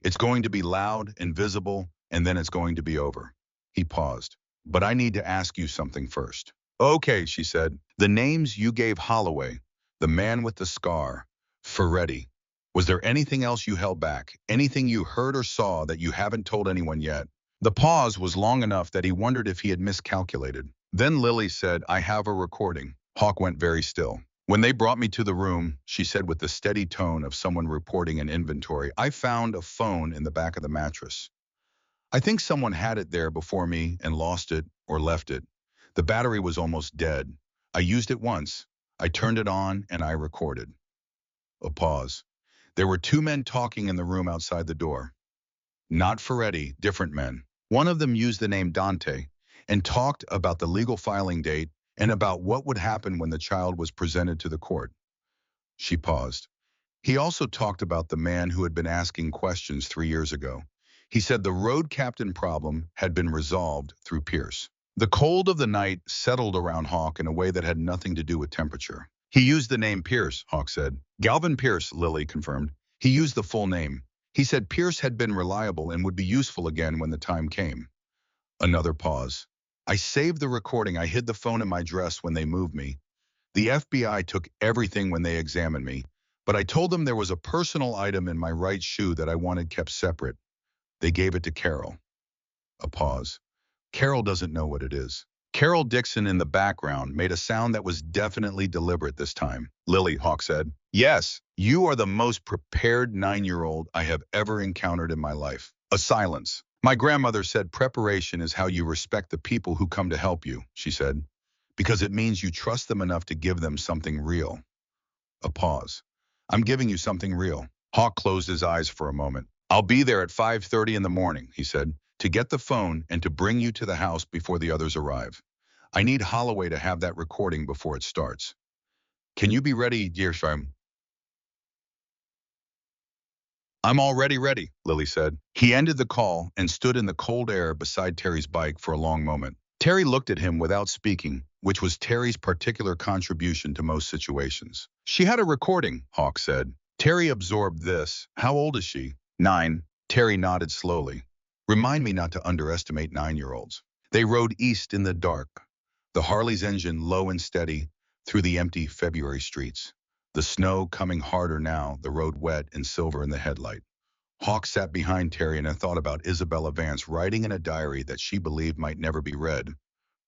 It's going to be loud and visible, and then it's going to be over. He paused. But I need to ask you something first. Okay, she said. The names you gave Holloway, the man with the scar, Ferretti. Was there anything else you held back? Anything you heard or saw that you haven't told anyone yet? The pause was long enough that he wondered if he had miscalculated. Then Lily said, I have a recording. Hawk went very still. When they brought me to the room, she said with the steady tone of someone reporting an inventory, I found a phone in the back of the mattress. I think someone had it there before me and lost it or left it. The battery was almost dead. I used it once. I turned it on and I recorded. A pause. There were two men talking in the room outside the door. Not Ferretti, different men. One of them used the name Dante and talked about the legal filing date and about what would happen when the child was presented to the court. She paused. He also talked about the man who had been asking questions 3 years ago. He said the road captain problem had been resolved through Pierce. The cold of the night settled around Hawk in a way that had nothing to do with temperature. He used the name Pierce, Hawk said. Galvin Pierce, Lily confirmed. He used the full name. He said Pierce had been reliable and would be useful again when the time came. Another pause. I saved the recording. I hid the phone in my dress when they moved me. The FBI took everything when they examined me, but I told them there was a personal item in my right shoe that I wanted kept separate. They gave it to Carol. A pause. Carol doesn't know what it is. Carol Dixon in the background made a sound that was definitely deliberate this time. Lily, Hawk said. Yes, you are the most prepared 9-year-old I have ever encountered in my life. A silence. My grandmother said preparation is how you respect the people who come to help you, she said, because it means you trust them enough to give them something real. A pause. I'm giving you something real. Hawk closed his eyes for a moment. I'll be there at 5:30 in the morning, he said, to get the phone and to bring you to the house before the others arrive. I need Holloway to have that recording before it starts. Can you be ready, dear Sharm? I'm already ready, Lily said. He ended the call and stood in the cold air beside Terry's bike for a long moment. Terry looked at him without speaking, which was Terry's particular contribution to most situations. She had a recording, Hawk said. Terry absorbed this. How old is she? 9. Terry nodded slowly. Remind me not to underestimate 9-year-olds. They rode east in the dark, the Harley's engine low and steady through the empty February streets. The snow coming harder now, the road wet and silver in the headlight. Hawk sat behind Terry and thought about Isabella Vance writing in a diary that she believed might never be read,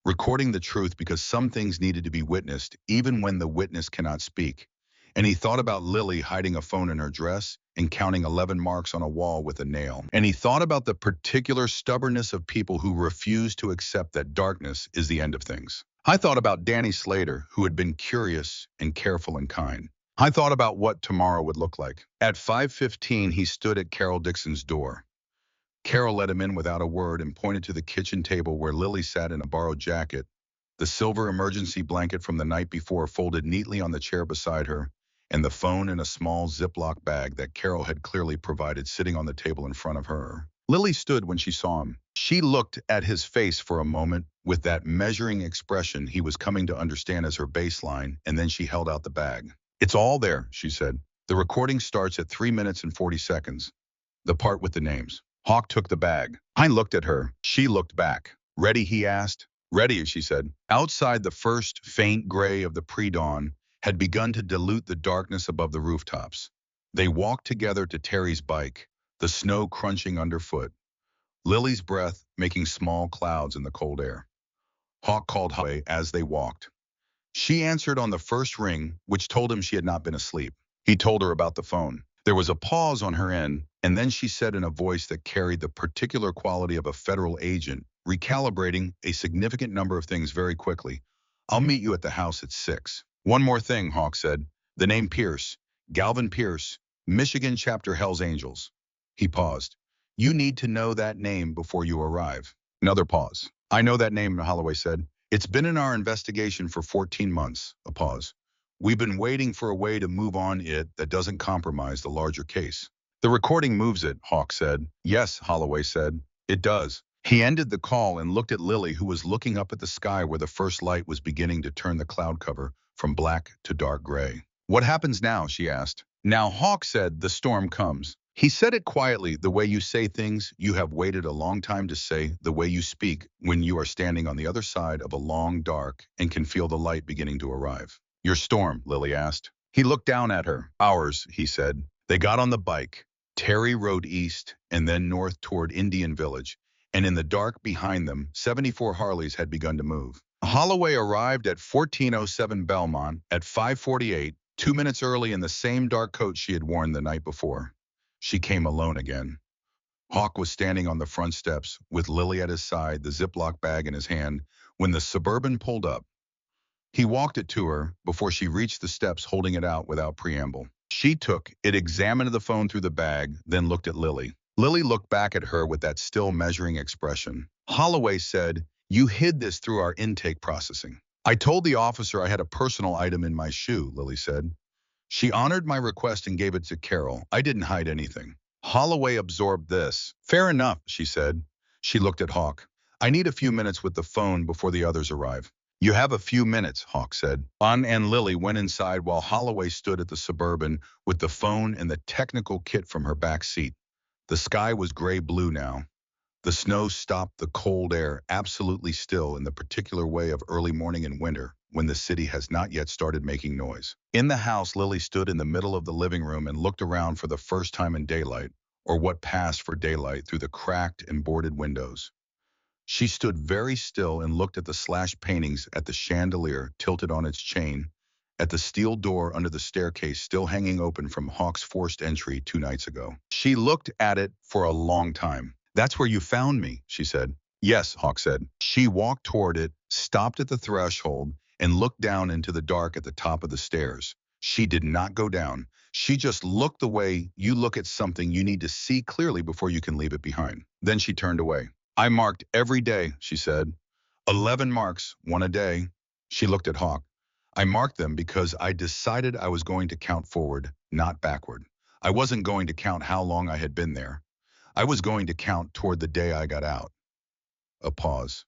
recording the truth because some things needed to be witnessed, even when the witness cannot speak. And he thought about Lily hiding a phone in her dress and counting 11 marks on a wall with a nail. And he thought about the particular stubbornness of people who refuse to accept that darkness is the end of things. I thought about Danny Slater, who had been curious and careful and kind. I thought about what tomorrow would look like. At 5:15, he stood at Carol Dixon's door. Carol let him in without a word and pointed to the kitchen table where Lily sat in a borrowed jacket, the silver emergency blanket from the night before folded neatly on the chair beside her, and the phone in a small Ziploc bag that Carol had clearly provided sitting on the table in front of her. Lily stood when she saw him. She looked at his face for a moment with that measuring expression he was coming to understand as her baseline, and then she held out the bag. It's all there, she said. The recording starts at 3 minutes and 40 seconds. The part with the names. Hawk took the bag. Hein looked at her. She looked back. Ready, he asked. Ready, she said. Outside, the first faint gray of the pre-dawn had begun to dilute the darkness above the rooftops. They walked together to Terry's bike, the snow crunching underfoot, Lily's breath making small clouds in the cold air. Hawk called Holloway as they walked. She answered on the first ring, which told him she had not been asleep. He told her about the phone. There was a pause on her end, and then she said in a voice that carried the particular quality of a federal agent, recalibrating a significant number of things very quickly. I'll meet you at the house at 6. One more thing, Hawk said. The name Pierce, Galvin Pierce, Michigan chapter Hells Angels. He paused. You need to know that name before you arrive. Another pause. I know that name, Holloway said. It's been in our investigation for 14 months. A pause. We've been waiting for a way to move on it that doesn't compromise the larger case. The recording moves it, Hawk said. Yes, Holloway said. It does. He ended the call and looked at Lily, who was looking up at the sky where the first light was beginning to turn the cloud cover from black to dark gray. What happens now, she asked. Now, Hawk said, the storm comes. He said it quietly, the way you say things you have waited a long time to say, the way you speak when you are standing on the other side of a long dark and can feel the light beginning to arrive. Your storm, Lily asked. He looked down at her. Ours, he said. They got on the bike. Terry rode east and then north toward Indian Village, and in the dark behind them, 74 Harleys had begun to move. Holloway arrived at 1407 Belmont at 5:48, 2 minutes early in the same dark coat she had worn the night before. She came alone again. Hawk was standing on the front steps with Lily at his side, the Ziploc bag in his hand, when the Suburban pulled up. He walked it to her before she reached the steps, holding it out without preamble. She took it, examined the phone through the bag, then looked at Lily. Lily looked back at her with that still measuring expression. Holloway said, you hid this through our intake processing. I told the officer I had a personal item in my shoe, Lily said. She honored my request and gave it to Carol. I didn't hide anything. Holloway absorbed this. Fair enough, she said. She looked at Hawk. I need a few minutes with the phone before the others arrive. You have a few minutes, Hawk said. Ann and Lily went inside while Holloway stood at the Suburban with the phone and the technical kit from her back seat. The sky was gray-blue now. The snow stopped the cold air absolutely still in the particular way of early morning in winter, when the city has not yet started making noise. In the house, Lily stood in the middle of the living room and looked around for the first time in daylight, or what passed for daylight through the cracked and boarded windows. She stood very still and looked at the slashed paintings, at the chandelier tilted on its chain, at the steel door under the staircase still hanging open from Hawk's forced entry 2 nights ago. She looked at it for a long time. "That's where you found me," she said. "Yes," Hawk said. She walked toward it, stopped at the threshold, and looked down into the dark at the top of the stairs. She did not go down. She just looked the way you look at something you need to see clearly before you can leave it behind. Then she turned away. "I marked every day," she said. 11 marks, one a day. She looked at Hawk. "I marked them because I decided I was going to count forward, not backward. I wasn't going to count how long I had been there. I was going to count toward the day I got out." A pause.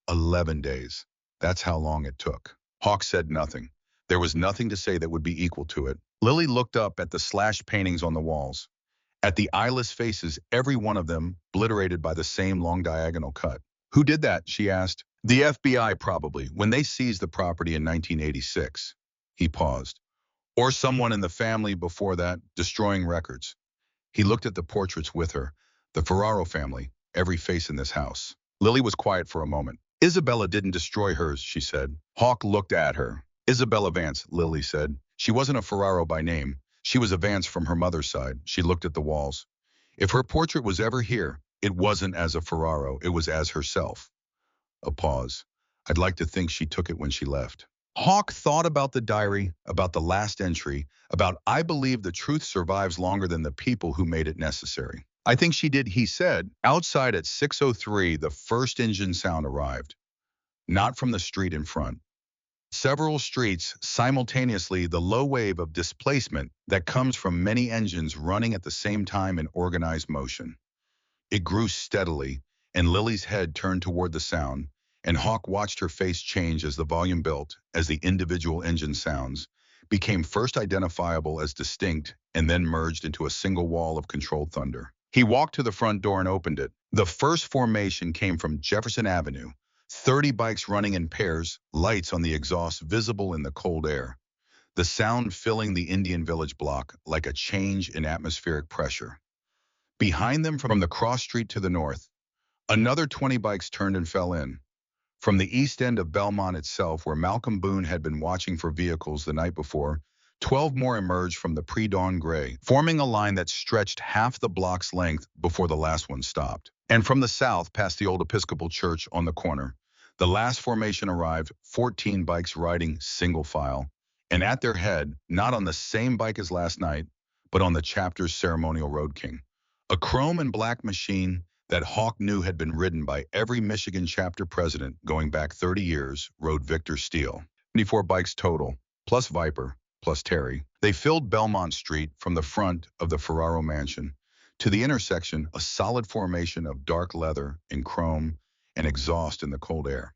11 days. That's how long it took. Hawk said nothing. There was nothing to say that would be equal to it. Lily looked up at the slashed paintings on the walls, at the eyeless faces, every one of them obliterated by the same long diagonal cut. "Who did that?" she asked. "The FBI, probably, when they seized the property in 1986. He paused. "Or someone in the family before that, destroying records." He looked at the portraits with her. "The Ferraro family, every face in this house." Lily was quiet for a moment. "Isabella didn't destroy hers," she said. Hawk looked at her. "Isabella Vance," Lily said. "She wasn't a Ferraro by name. She was a Vance from her mother's side." She looked at the walls. "If her portrait was ever here, it wasn't as a Ferraro, it was as herself." A pause. "I'd like to think she took it when she left." Hawk thought about the diary, about the last entry, about "I believe the truth survives longer than the people who made it necessary." "I think she did," he said. Outside at 6:03, the first engine sound arrived. Not from the street in front. Several streets simultaneously, the low wave of displacement that comes from many engines running at the same time in organized motion. It grew steadily, and Lily's head turned toward the sound, and Hawk watched her face change as the volume built, as the individual engine sounds became first identifiable as distinct and then merged into a single wall of controlled thunder. He walked to the front door and opened it. The first formation came from Jefferson Avenue, 30 bikes running in pairs, lights on the exhaust visible in the cold air. The sound filling the Indian Village block like a change in atmospheric pressure. Behind them, from the cross street to the north, another 20 bikes turned and fell in. From the east end of Belmont itself, where Malcolm Boone had been watching for vehicles the night before, 12 more emerged from the pre-dawn gray, forming a line that stretched half the block's length before the last one stopped. And from the south, past the old Episcopal church on the corner, the last formation arrived, 14 bikes riding single file, and at their head, not on the same bike as last night, but on the chapter's ceremonial road king. A chrome and black machine that Hawk knew had been ridden by every Michigan chapter president going back 30 years, rode Victor Steele. 24 bikes total, plus Viper, plus Terry. They filled Belmont Street from the front of the Ferraro mansion to the intersection, a solid formation of dark leather and chrome and exhaust in the cold air.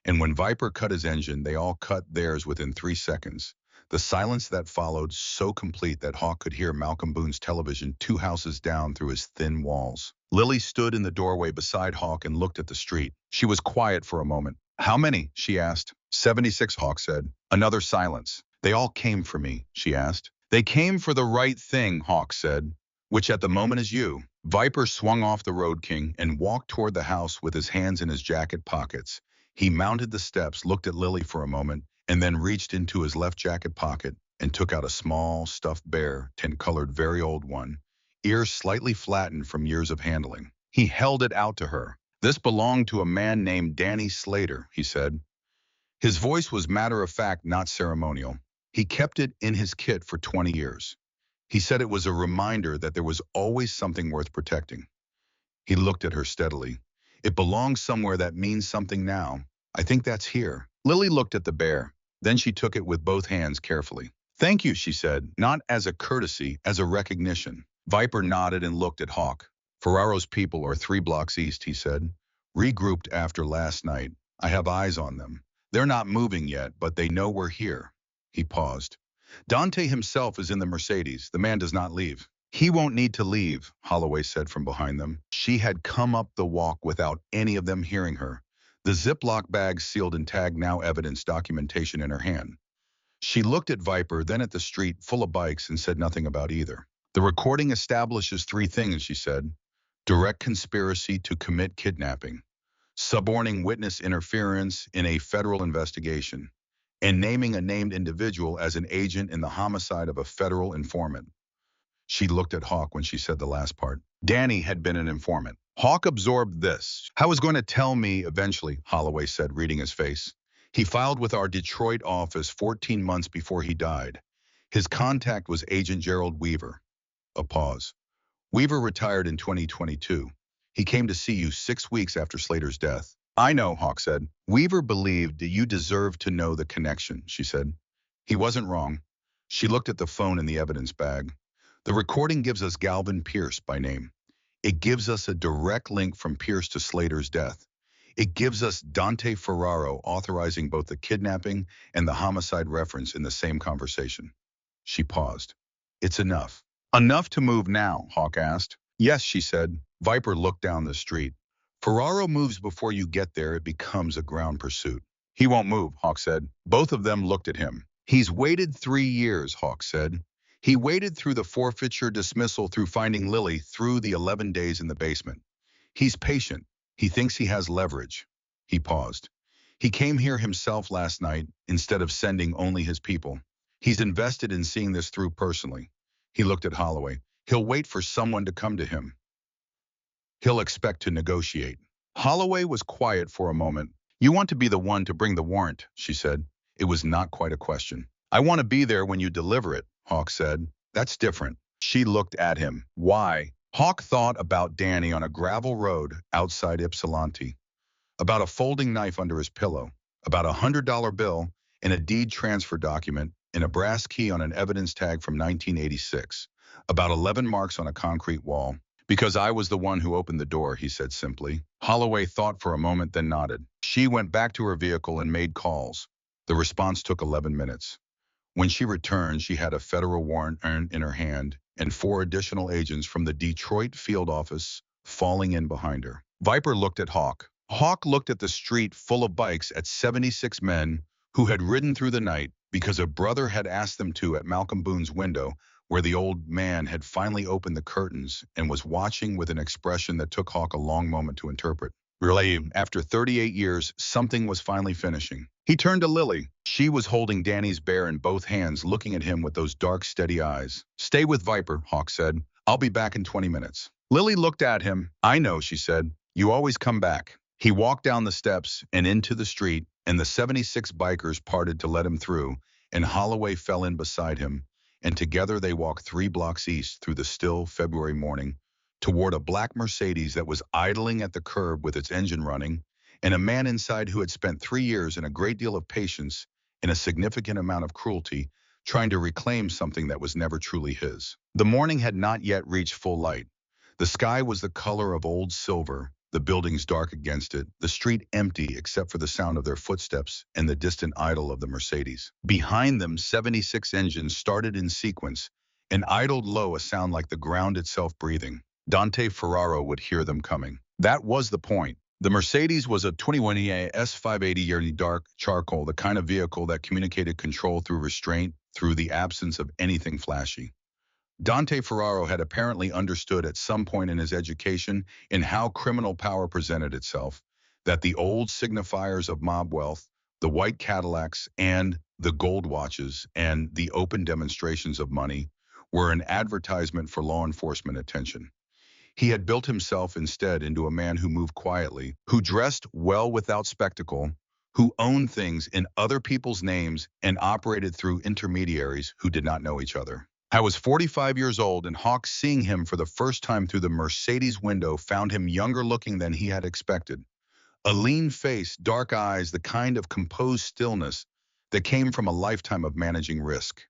And when Viper cut his engine, they all cut theirs within 3 seconds. The silence that followed so complete that Hawk could hear Malcolm Boone's television 2 houses down through his thin walls. Lily stood in the doorway beside Hawk and looked at the street. She was quiet for a moment. "How many?" she asked. 76, Hawk said. Another silence. "They all came for me," she asked. "They came for the right thing," Hawk said. "Which at the moment is you." Viper swung off the Road King and walked toward the house with his hands in his jacket pockets. He mounted the steps, looked at Lily for a moment, and then reached into his left jacket pocket and took out a small, stuffed bear, tin-colored, very old one, ears slightly flattened from years of handling. He held it out to her. "This belonged to a man named Danny Slater," he said. His voice was matter-of-fact, not ceremonial. "He kept it in his kit for 20 years. He said it was a reminder that there was always something worth protecting." He looked at her steadily. "It belongs somewhere that means something now. I think that's here." Lily looked at the bear. Then she took it with both hands carefully. "Thank you," she said, "not as a courtesy, as a recognition." Viper nodded and looked at Hawk. "Ferraro's people are 3 blocks east," he said. "Regrouped after last night. I have eyes on them. They're not moving yet, but they know we're here." He paused. "Dante himself is in the Mercedes. The man does not leave." "He won't need to leave," Holloway said from behind them. She had come up the walk without any of them hearing her. The Ziploc bag sealed and tagged now evidence documentation in her hand. She looked at Viper, then at the street full of bikes, and said nothing about either. "The recording establishes 3 things," she said. "Direct conspiracy to commit kidnapping. suborning witness interference in a federal investigation, and naming a named individual as an agent in the homicide of a federal informant. She looked at Hawk when she said the last part. Danny had been an informant. Hawk absorbed this. "I was going to tell me eventually," Holloway said, reading his face. "He filed with our Detroit office 14 months before he died. His contact was Agent Gerald Weaver." A pause. "Weaver retired in 2022. He came to see you 6 weeks after Slater's death." "I know," Hawk said. "Weaver believed that you deserved to know the connection," she said. "He wasn't wrong." She looked at the phone in the evidence bag. "The recording gives us Galvin Pierce by name. It gives us a direct link from Pierce to Slater's death. It gives us Dante Ferraro authorizing both the kidnapping and the homicide reference in the same conversation." She paused. "It's enough." "Enough to move now?" Hawk asked. "Yes," she said. Viper looked down the street. "Ferraro moves before you get there, it becomes a ground pursuit." "He won't move," Hawk said. Both of them looked at him. "He's waited 3 years," Hawk said. "He waited through the forfeiture dismissal, through finding Lily, through the 11 days in the basement. He's patient. He thinks he has leverage." He paused. "He came here himself last night instead of sending only his people. He's invested in seeing this through personally." He looked at Holloway. "He'll wait for someone to come to him. He'll expect to negotiate." Holloway was quiet for a moment. "You want to be the one to bring the warrant," she said. It was not quite a question. "I want to be there when you deliver it," Hawk said. "That's different." She looked at him. "Why?" Hawk thought about Danny on a gravel road outside Ypsilanti, about a folding knife under his pillow, about a $100 bill and a deed transfer document and a brass key on an evidence tag from 1986, about 11 marks on a concrete wall. "Because I was the one who opened the door," he said simply. Holloway thought for a moment, then nodded. She went back to her vehicle and made calls. The response took 11 minutes. When she returned, she had a federal warrant in her hand and 4 additional agents from the Detroit field office falling in behind her. Viper looked at Hawk. Hawk looked at the street full of bikes, at 76 men who had ridden through the night because a brother had asked them to, at Malcolm Boone's window, where the old man had finally opened the curtains and was watching with an expression that took Hawk a long moment to interpret. Really, after 38 years, something was finally finishing. He turned to Lily. She was holding Danny's bear in both hands, looking at him with those dark, steady eyes. "Stay with Viper," Hawk said. "I'll be back in 20 minutes. Lily looked at him. "I know," she said. "You always come back." He walked down the steps and into the street, and the 76 bikers parted to let him through, and Holloway fell in beside him, and together they walked 3 blocks east through the still February morning, toward a black Mercedes that was idling at the curb with its engine running, and a man inside who had spent 3 years and a great deal of patience and a significant amount of cruelty trying to reclaim something that was never truly his. The morning had not yet reached full light. The sky was the color of old silver, the buildings dark against it, the street empty except for the sound of their footsteps and the distant idle of the Mercedes. Behind them, 76 engines started in sequence and idled low, a sound like the ground itself breathing. Dante Ferraro would hear them coming. That was the point. The Mercedes was a 21EA S580 yearly dark charcoal, the kind of vehicle that communicated control through restraint, through the absence of anything flashy. Dante Ferraro had apparently understood at some point in his education in how criminal power presented itself, that the old signifiers of mob wealth, the white Cadillacs and the gold watches and the open demonstrations of money, were an advertisement for law enforcement attention. He had built himself instead into a man who moved quietly, who dressed well without spectacle, who owned things in other people's names and operated through intermediaries who did not know each other. I was 45 years old, and Hawk, seeing him for the first time through the Mercedes window, found him younger looking than he had expected. A lean face, dark eyes, the kind of composed stillness that came from a lifetime of managing risk.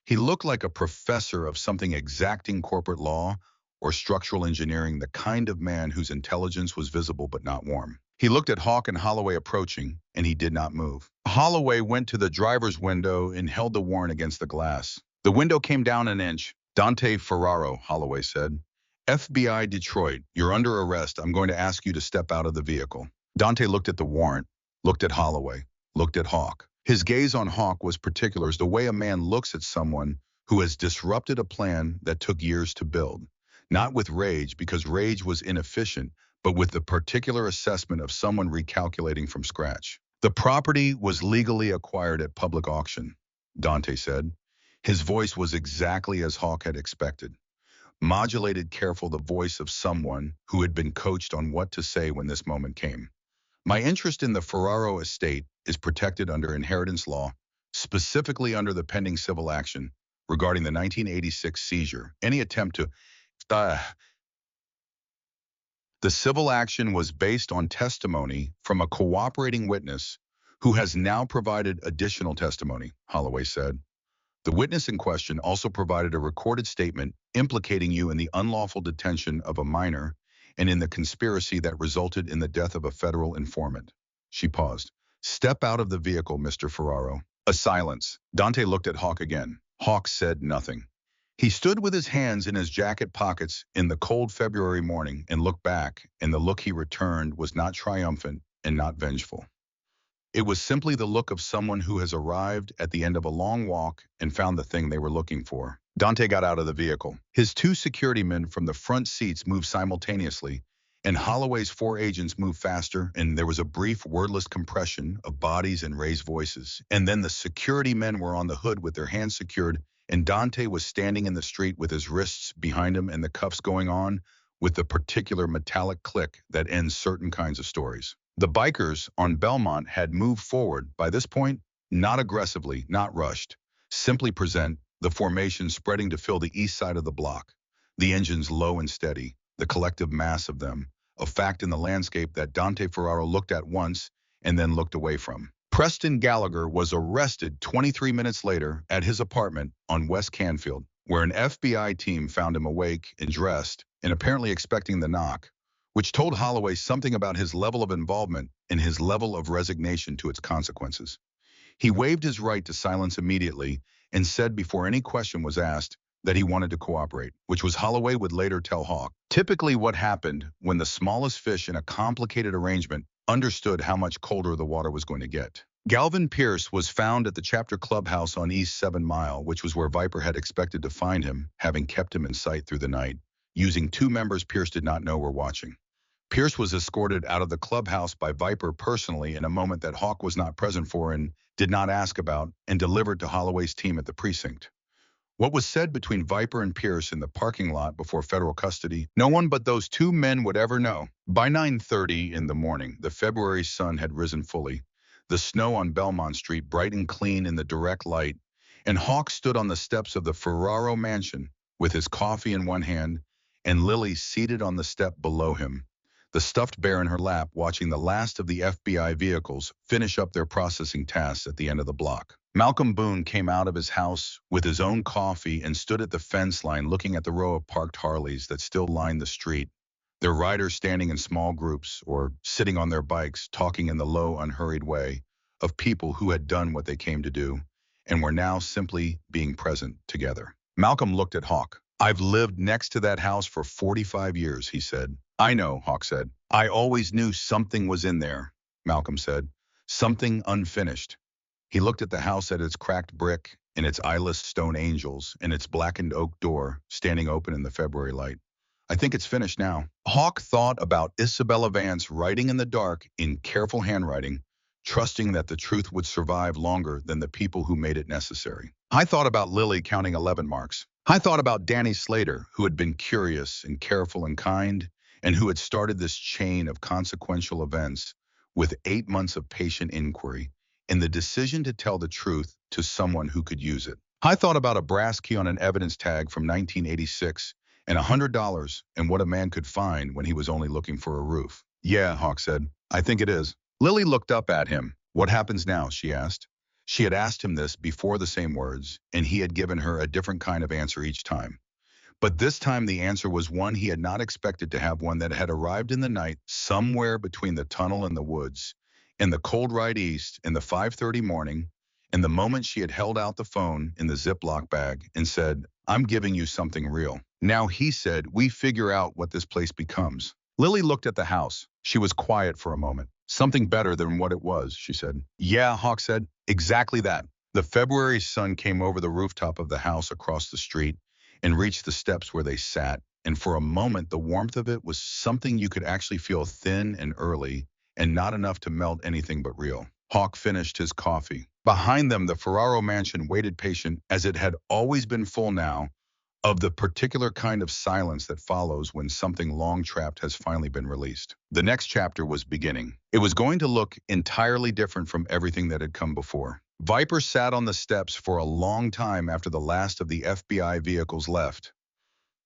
He looked like a professor of something exacting, corporate law or structural engineering, the kind of man whose intelligence was visible but not warm. He looked at Hawk and Holloway approaching, and he did not move. Holloway went to the driver's window and held the warrant against the glass. The window came down an inch. "Dante Ferraro," Holloway said. "FBI Detroit, you're under arrest. I'm going to ask you to step out of the vehicle." Dante looked at the warrant, looked at Holloway, looked at Hawk. His gaze on Hawk was particular, as the way a man looks at someone who has disrupted a plan that took years to build. Not with rage, because rage was inefficient, but with the particular assessment of someone recalculating from scratch. The property was legally acquired at public auction, Dante said. His voice was exactly as Hawk had expected. Modulated careful, the voice of someone who had been coached on what to say when this moment came. My interest in the Ferraro estate is protected under inheritance law, specifically under the pending civil action regarding the 1986 seizure. Any attempt to... Uh, the civil action was based on testimony from a cooperating witness who has now provided additional testimony, Holloway said. The witness in question also provided a recorded statement implicating you in the unlawful detention of a minor and in the conspiracy that resulted in the death of a federal informant. She paused. Step out of the vehicle, Mr. Ferraro. A silence. Dante looked at Hawk again. Hawk said nothing. He stood with his hands in his jacket pockets in the cold February morning and looked back, and the look he returned was not triumphant and not vengeful. It was simply the look of someone who has arrived at the end of a long walk and found the thing they were looking for. Dante got out of the vehicle. His two security men from the front seats moved simultaneously, and Holloway's four agents moved faster, and there was a brief wordless compression of bodies and raised voices. And then the security men were on the hood with their hands secured, and Dante was standing in the street with his wrists behind him and the cuffs going on with the particular metallic click that ends certain kinds of stories. The bikers on Belmont had moved forward by this point, not aggressively, not rushed, simply present, the formation spreading to fill the east side of the block, the engines low and steady, the collective mass of them, a fact in the landscape that Dante Ferraro looked at once and then looked away from. Preston Gallagher was arrested 23 minutes later at his apartment on West Canfield, where an FBI team found him awake and dressed and apparently expecting the knock, which told Holloway something about his level of involvement and his level of resignation to its consequences. He waived his right to silence immediately and said before any question was asked that he wanted to cooperate, which was Holloway would later tell Hawk. Typically what happened when the smallest fish in a complicated arrangement understood how much colder the water was going to get. Galvin Pierce was found at the chapter clubhouse on East 7 Mile, which was where Viper had expected to find him, having kept him in sight through the night, using two members Pierce did not know were watching. Pierce was escorted out of the clubhouse by Viper personally in a moment that Hawk was not present for and did not ask about, and delivered to Holloway's team at the precinct. What was said between Viper and Pierce in the parking lot before federal custody, no one but those two men would ever know. By 9:30 in the morning, the February sun had risen fully, the snow on Belmont Street bright and clean in the direct light, and Hawk stood on the steps of the Ferraro mansion with his coffee in one hand and Lily seated on the step below him, the stuffed bear in her lap, watching the last of the FBI vehicles finish up their processing tasks at the end of the block. Malcolm Boone came out of his house with his own coffee and stood at the fence line looking at the row of parked Harleys that still lined the street, their riders standing in small groups or sitting on their bikes, talking in the low, unhurried way of people who had done what they came to do and were now simply being present together. Malcolm looked at Hawk. I've lived next to that house for 45 years, he said. I know, Hawk said. I always knew something was in there, Malcolm said. Something unfinished. He looked at the house, at its cracked brick and its eyeless stone angels and its blackened oak door standing open in the February light. I think it's finished now. Hawk thought about Isabella Vance writing in the dark in careful handwriting, trusting that the truth would survive longer than the people who made it necessary. I thought about Lily counting 11 marks. I thought about Danny Slater, who had been curious and careful and kind, and who had started this chain of consequential events with 8 months of patient inquiry and the decision to tell the truth to someone who could use it. I thought about a brass key on an evidence tag from 1986 and $100 and what a man could find when he was only looking for a roof. Yeah, Hawk said. I think it is. Lily looked up at him. What happens now? She asked. She had asked him this before, the same words, and he had given her a different kind of answer each time. But this time the answer was one he had not expected to have, one that had arrived in the night somewhere between the tunnel and the woods, in the cold ride east, in the 5:30 morning, in the moment she had held out the phone in the Ziploc bag and said, I'm giving you something real. Now, he said, we figure out what this place becomes. Lily looked at the house. She was quiet for a moment. Something better than what it was, she said. Yeah, Hawk said. Exactly that. The February sun came over the rooftop of the house across the street and reached the steps where they sat, and for a moment the warmth of it was something you could actually feel, thin and early, and not enough to melt anything but real. Hawk finished his coffee. Behind them, the Ferraro mansion waited patient, as it had always been full now, of the particular kind of silence that follows when something long-trapped has finally been released. The next chapter was beginning. It was going to look entirely different from everything that had come before. Viper sat on the steps for a long time after the last of the FBI vehicles left.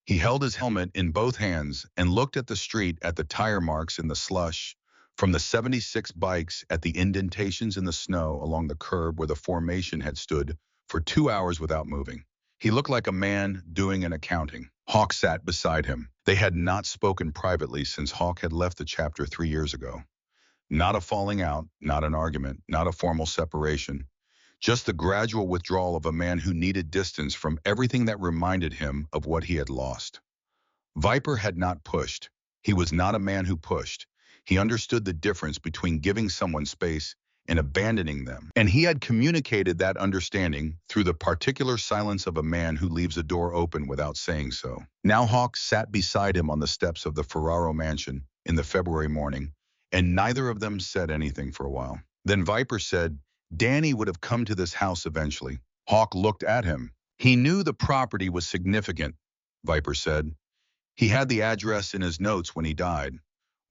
He held his helmet in both hands and looked at the street, at the tire marks in the slush, from the 76 bikes, at the indentations in the snow along the curb where the formation had stood for 2 hours without moving. He looked like a man doing an accounting. Hawk sat beside him. They had not spoken privately since Hawk had left the chapter 3 years ago. Not a falling out, not an argument, not a formal separation. Just the gradual withdrawal of a man who needed distance from everything that reminded him of what he had lost. Viper had not pushed. He was not a man who pushed. He understood the difference between giving someone space and abandoning them. And he had communicated that understanding through the particular silence of a man who leaves a door open without saying so. Now Hawk sat beside him on the steps of the Ferraro mansion in the February morning, and neither of them said anything for a while. Then Viper said, "Danny would have come to this house eventually." Hawk looked at him. "He knew the property was significant," Viper said. "He had the address in his notes when he died.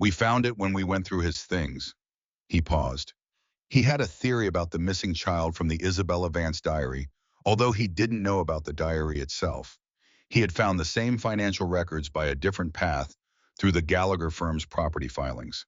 We found it when we went through his things." He paused. He had a theory about the missing child from the Isabella Vance diary, although he didn't know about the diary itself. He had found the same financial records by a different path through the Gallagher firm's property filings.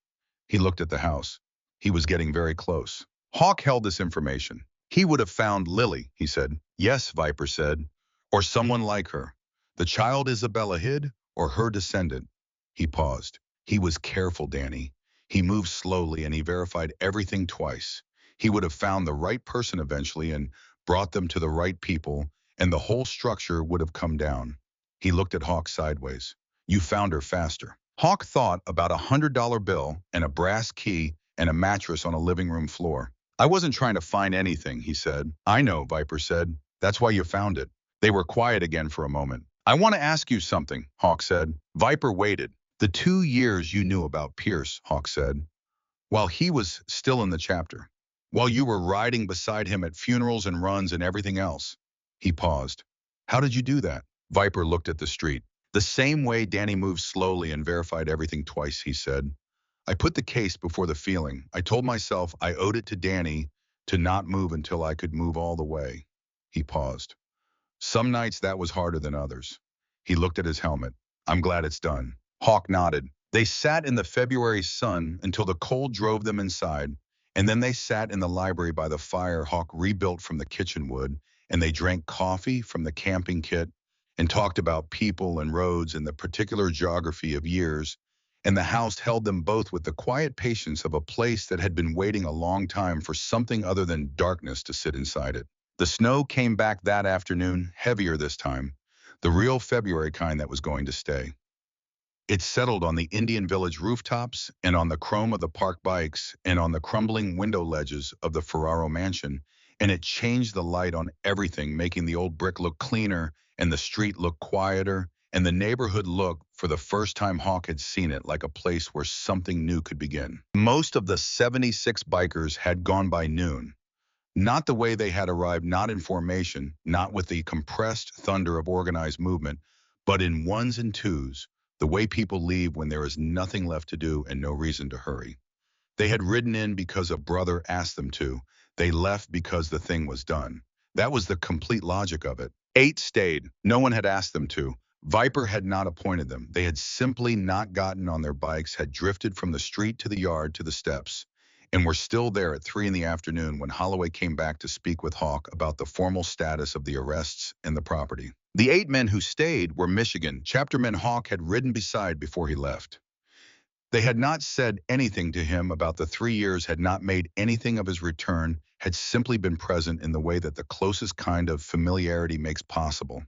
He looked at the house. He was getting very close. Hawk held this information. "He would have found Lily," he said. "Yes," Viper said. "Or someone like her. The child Isabella hid, or her descendant." He paused. He was careful, Danny. He moved slowly and he verified everything twice. He would have found the right person eventually and brought them to the right people, and the whole structure would have come down. He looked at Hawk sideways. "You found her faster." Hawk thought about $100 bill and a brass key and a mattress on a living room floor. "I wasn't trying to find anything," he said. "I know," Viper said. "That's why you found it." They were quiet again for a moment. "I want to ask you something," Hawk said. Viper waited. "The 2 years you knew about Pierce," Hawk said, "while he was still in the chapter, while you were riding beside him at funerals and runs and everything else." He paused. "How did you do that?" Viper looked at the street. "The same way Danny moved slowly and verified everything twice," he said. "I put the case before the feeling. I told myself I owed it to Danny to not move until I could move all the way." He paused. "Some nights that was harder than others." He looked at his helmet. "I'm glad it's done." Hawk nodded. They sat in the February sun until the cold drove them inside, and then they sat in the library by the fire Hawk rebuilt from the kitchen wood, and they drank coffee from the camping kit and talked about people and roads and the particular geography of years, and the house held them both with the quiet patience of a place that had been waiting a long time for something other than darkness to sit inside it. The snow came back that afternoon, heavier this time, the real February kind that was going to stay. It settled on the Indian Village rooftops and on the chrome of the park bikes and on the crumbling window ledges of the Ferraro mansion, and it changed the light on everything, making the old brick look cleaner and the street look quieter and the neighborhood look, for the first time Hawk had seen it, like a place where something new could begin. Most of the 76 bikers had gone by noon. Not the way they had arrived, not in formation, not with the compressed thunder of organized movement, but in ones and twos, the way people leave when there is nothing left to do and no reason to hurry. They had ridden in because a brother asked them to. They left because the thing was done. That was the complete logic of it. 8 stayed. No one had asked them to. Viper had not appointed them. They had simply not gotten on their bikes, had drifted from the street to the yard to the steps, and were still there at 3 in the afternoon when Holloway came back to speak with Hawk about the formal status of the arrests and the property. The 8 men who stayed were Michigan chaptermen Hawk had ridden beside before he left. They had not said anything to him about the 3 years, had not made anything of his return, had simply been present in the way that the closest kind of familiarity makes possible.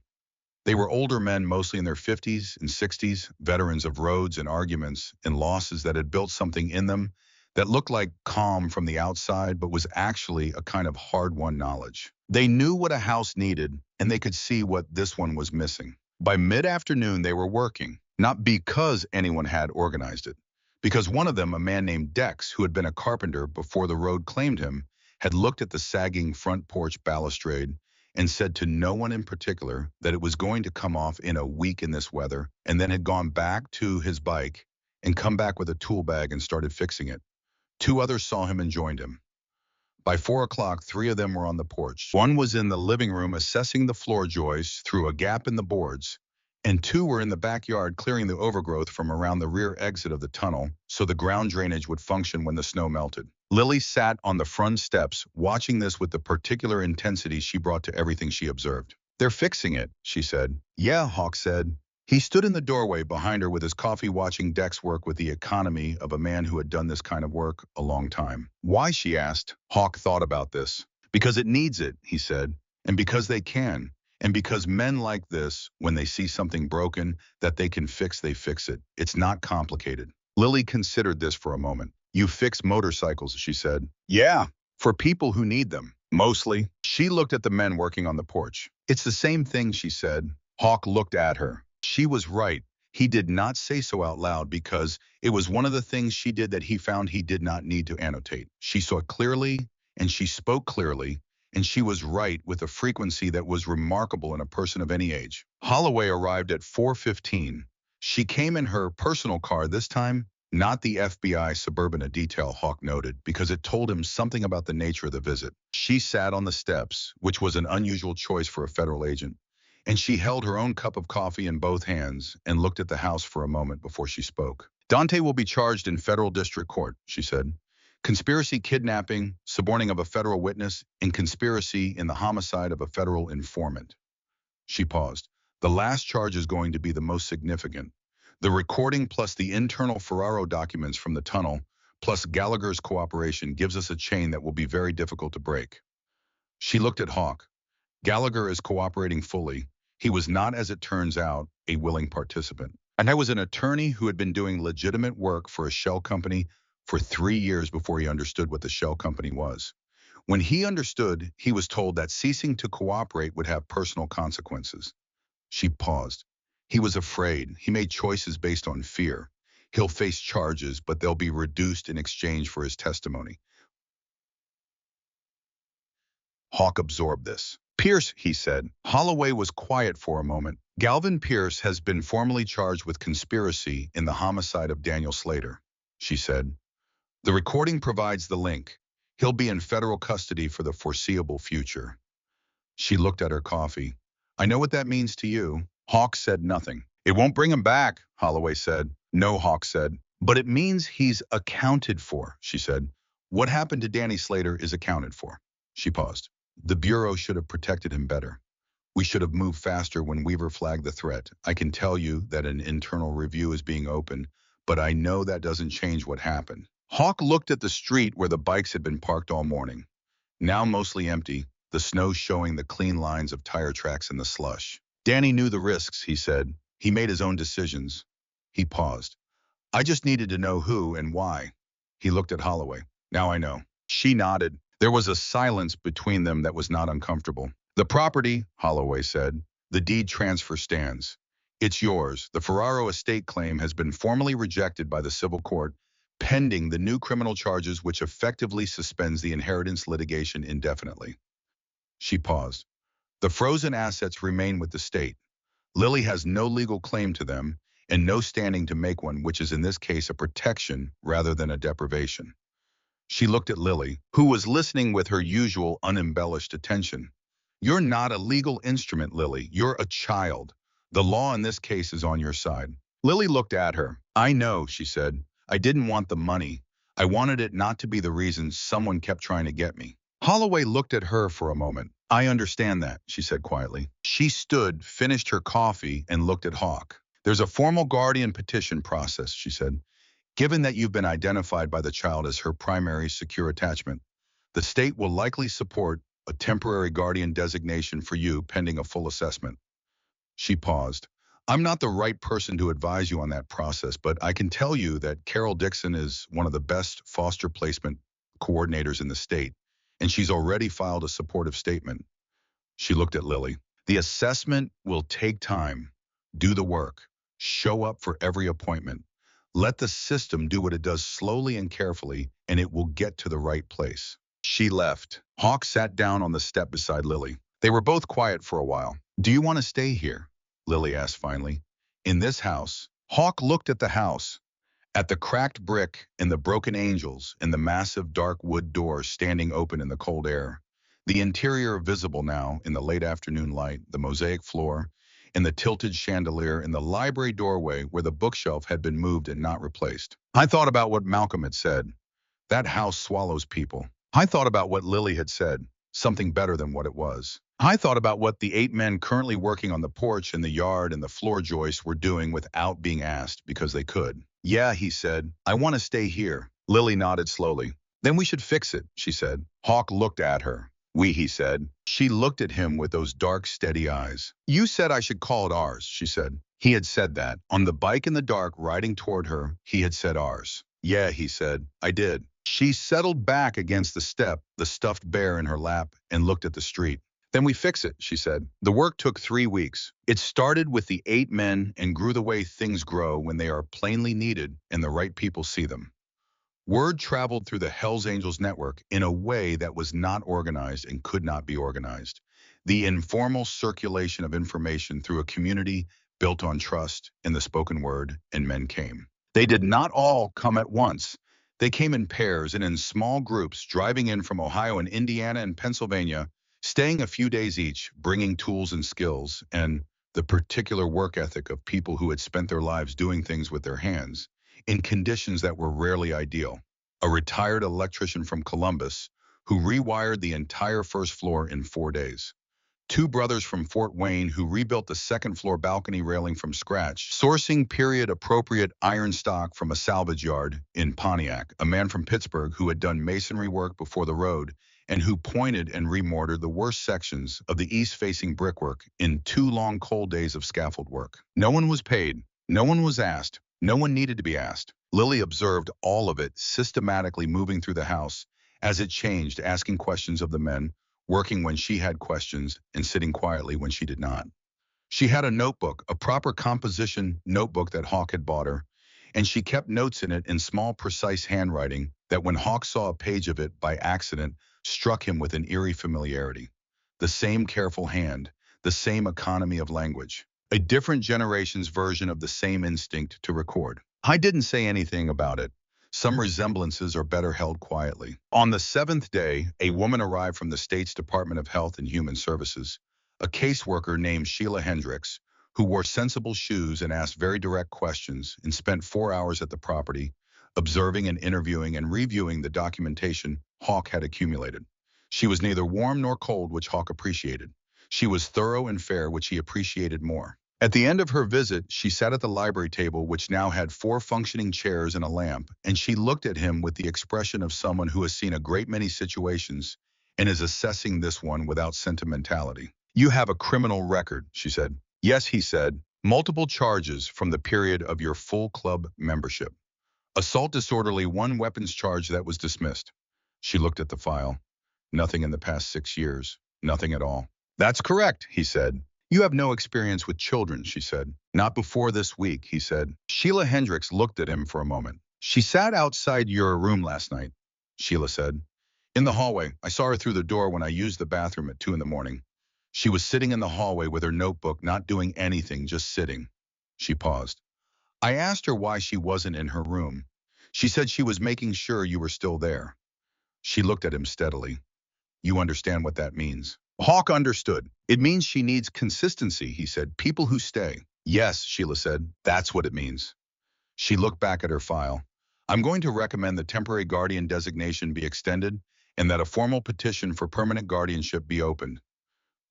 They were older men, mostly in their 50s and 60s, veterans of roads and arguments and losses that had built something in them that looked like calm from the outside, but was actually a kind of hard-won knowledge. They knew what a house needed, and they could see what this one was missing. By mid-afternoon, they were working, not because anyone had organized it, because one of them, a man named Dex, who had been a carpenter before the road claimed him, had looked at the sagging front porch balustrade and said to no one in particular that it was going to come off in a week in this weather, and then had gone back to his bike and come back with a tool bag and started fixing it. Two others saw him and joined him. By 4 o'clock, three of them were on the porch. One was in the living room assessing the floor joists through a gap in the boards, and two were in the backyard clearing the overgrowth from around the rear exit of the tunnel so the ground drainage would function when the snow melted. Lily sat on the front steps, watching this with the particular intensity she brought to everything she observed. "They're fixing it," she said. "Yeah," Hawk said. He stood in the doorway behind her with his coffee, watching Dex work with the economy of a man who had done this kind of work a long time. "Why?" she asked. Hawk thought about this. "Because it needs it," he said, "and because they can. And because men like this, when they see something broken that they can fix, they fix it. It's not complicated." Lily considered this for a moment. "You fix motorcycles," she said. "Yeah, for people who need them, mostly." She looked at the men working on the porch. "It's the same thing," she said. Hawk looked at her. She was right. He did not say so out loud because it was one of the things she did that he found he did not need to annotate. She saw clearly, and she spoke clearly, and she was right with a frequency that was remarkable in a person of any age. Holloway arrived at 4:15. She came in her personal car this time, not the FBI Suburban, a detail Hawk noted, because it told him something about the nature of the visit. She sat on the steps, which was an unusual choice for a federal agent, and she held her own cup of coffee in both hands and looked at the house for a moment before she spoke. "Dante will be charged in federal district court," she said. "Conspiracy, kidnapping, suborning of a federal witness, and conspiracy in the homicide of a federal informant." She paused. "The last charge is going to be the most significant. The recording plus the internal Ferraro documents from the tunnel, plus Gallagher's cooperation, gives us a chain that will be very difficult to break." She looked at Hawk. "Gallagher is cooperating fully. He was not, as it turns out, a willing participant. And I was an attorney who had been doing legitimate work for a shell company for 3 years before he understood what the shell company was. When he understood, he was told that ceasing to cooperate would have personal consequences." She paused. "He was afraid. He made choices based on fear. He'll face charges, but they'll be reduced in exchange for his testimony." Hawk absorbed this. "Pierce," he said. Holloway was quiet for a moment. "Galvin Pierce has been formally charged with conspiracy in the homicide of Daniel Slater," she said. "The recording provides the link. He'll be in federal custody for the foreseeable future." She looked at her coffee. "I know what that means to you." Hawk said nothing. "It won't bring him back," Holloway said. "No," Hawk said. "But it means he's accounted for," she said. "What happened to Danny Slater is accounted for." She paused. "The Bureau should have protected him better. We should have moved faster when Weaver flagged the threat. I can tell you that an internal review is being opened, but I know that doesn't change what happened." Hawk looked at the street where the bikes had been parked all morning, now mostly empty, the snow showing the clean lines of tire tracks in the slush. "Danny knew the risks," he said. "He made his own decisions." He paused. "I just needed to know who and why." He looked at Holloway. "Now I know." She nodded. There was a silence between them that was not uncomfortable. "The property," Holloway said, "the deed transfer stands. It's yours. The Ferraro estate claim has been formally rejected by the civil court, pending the new criminal charges which effectively suspends the inheritance litigation indefinitely." She paused. "The frozen assets remain with the state. Lily has no legal claim to them and no standing to make one, which is in this case a protection rather than a deprivation." She looked at Lily, who was listening with her usual unembellished attention. "You're not a legal instrument, Lily. You're a child. The law in this case is on your side." Lily looked at her. "I know," she said. "I didn't want the money. I wanted it not to be the reason someone kept trying to get me." Holloway looked at her for a moment. "I understand that," she said quietly. She stood, finished her coffee, and looked at Hawk. "There's a formal guardian petition process," she said. "Given that you've been identified by the child as her primary secure attachment, the state will likely support a temporary guardian designation for you pending a full assessment." She paused. "I'm not the right person to advise you on that process, but I can tell you that Carol Dixon is one of the best foster placement coordinators in the state, and she's already filed a supportive statement." She looked at Lily. "The assessment will take time. Do the work. Show up for every appointment. Let the system do what it does slowly and carefully, and it will get to the right place. She left. Hawk sat down on the step beside Lily. They were both quiet for a while. Do you want to stay here? Lily asked finally. In this house? Hawk looked at the house, at the cracked brick and the broken angels and the massive dark wood door standing open in the cold air. The interior visible now in the late afternoon light, the mosaic floor, and the tilted chandelier in the library doorway where the bookshelf had been moved and not replaced. I thought about what Malcolm had said. That house swallows people. I thought about what Lily had said, something better than what it was. I thought about what the 8 men currently working on the porch and the yard and the floor joists were doing without being asked because they could. Yeah, he said, I want to stay here. Lily nodded slowly. Then we should fix it, she said. Hawk looked at her. We, he said. She looked at him with those dark, steady eyes. You said I should call it ours, she said. He had said that. On the bike in the dark riding toward her, he had said ours. Yeah, he said. I did. She settled back against the step, the stuffed bear in her lap, and looked at the street. Then we fix it, she said. The work took 3 weeks. It started with the 8 men and grew the way things grow when they are plainly needed and the right people see them. Word traveled through the Hells Angels network in a way that was not organized and could not be organized. The informal circulation of information through a community built on trust in the spoken word, and men came. They did not all come at once. They came in pairs and in small groups, driving in from Ohio and Indiana and Pennsylvania, staying a few days each, bringing tools and skills, and the particular work ethic of people who had spent their lives doing things with their hands in conditions that were rarely ideal. A retired electrician from Columbus who rewired the entire first floor in 4 days. 2 brothers from Fort Wayne who rebuilt the second floor balcony railing from scratch, sourcing period-appropriate iron stock from a salvage yard in Pontiac. A man from Pittsburgh who had done masonry work before the road and who pointed and remortared the worst sections of the east-facing brickwork in 2 long cold days of scaffold work. No one was paid. No one was asked. No one needed to be asked. Lily observed all of it systematically moving through the house as it changed, asking questions of the men, working when she had questions, and sitting quietly when she did not. She had a notebook, a proper composition notebook that Hawk had bought her, and she kept notes in it in small, precise handwriting that when Hawk saw a page of it by accident, struck him with an eerie familiarity. The same careful hand, the same economy of language, a different generation's version of the same instinct to record. I didn't say anything about it. Some resemblances are better held quietly. On the 7th day, a woman arrived from the state's Department of Health and Human Services, a caseworker named Sheila Hendricks, who wore sensible shoes and asked very direct questions and spent 4 hours at the property, observing and interviewing and reviewing the documentation Hawk had accumulated. She was neither warm nor cold, which Hawk appreciated. She was thorough and fair, which he appreciated more. At the end of her visit, she sat at the library table, which now had 4 functioning chairs and a lamp, and she looked at him with the expression of someone who has seen a great many situations and is assessing this one without sentimentality. You have a criminal record, she said. Yes, he said. Multiple charges from the period of your full club membership. Assault disorderly, 1 weapons charge that was dismissed. She looked at the file. Nothing in the past 6 years. Nothing at all. That's correct, he said. You have no experience with children, she said. Not before this week, he said. Sheila Hendricks looked at him for a moment. She sat outside your room last night, Sheila said. In the hallway. I saw her through the door when I used the bathroom at 2 in the morning. She was sitting in the hallway with her notebook, not doing anything, just sitting. She paused. I asked her why she wasn't in her room. She said she was making sure you were still there. She looked at him steadily. You understand what that means? Hawk understood. It means she needs consistency, he said. People who stay. Yes, Sheila said. That's what it means. She looked back at her file. I'm going to recommend the temporary guardian designation be extended and that a formal petition for permanent guardianship be opened.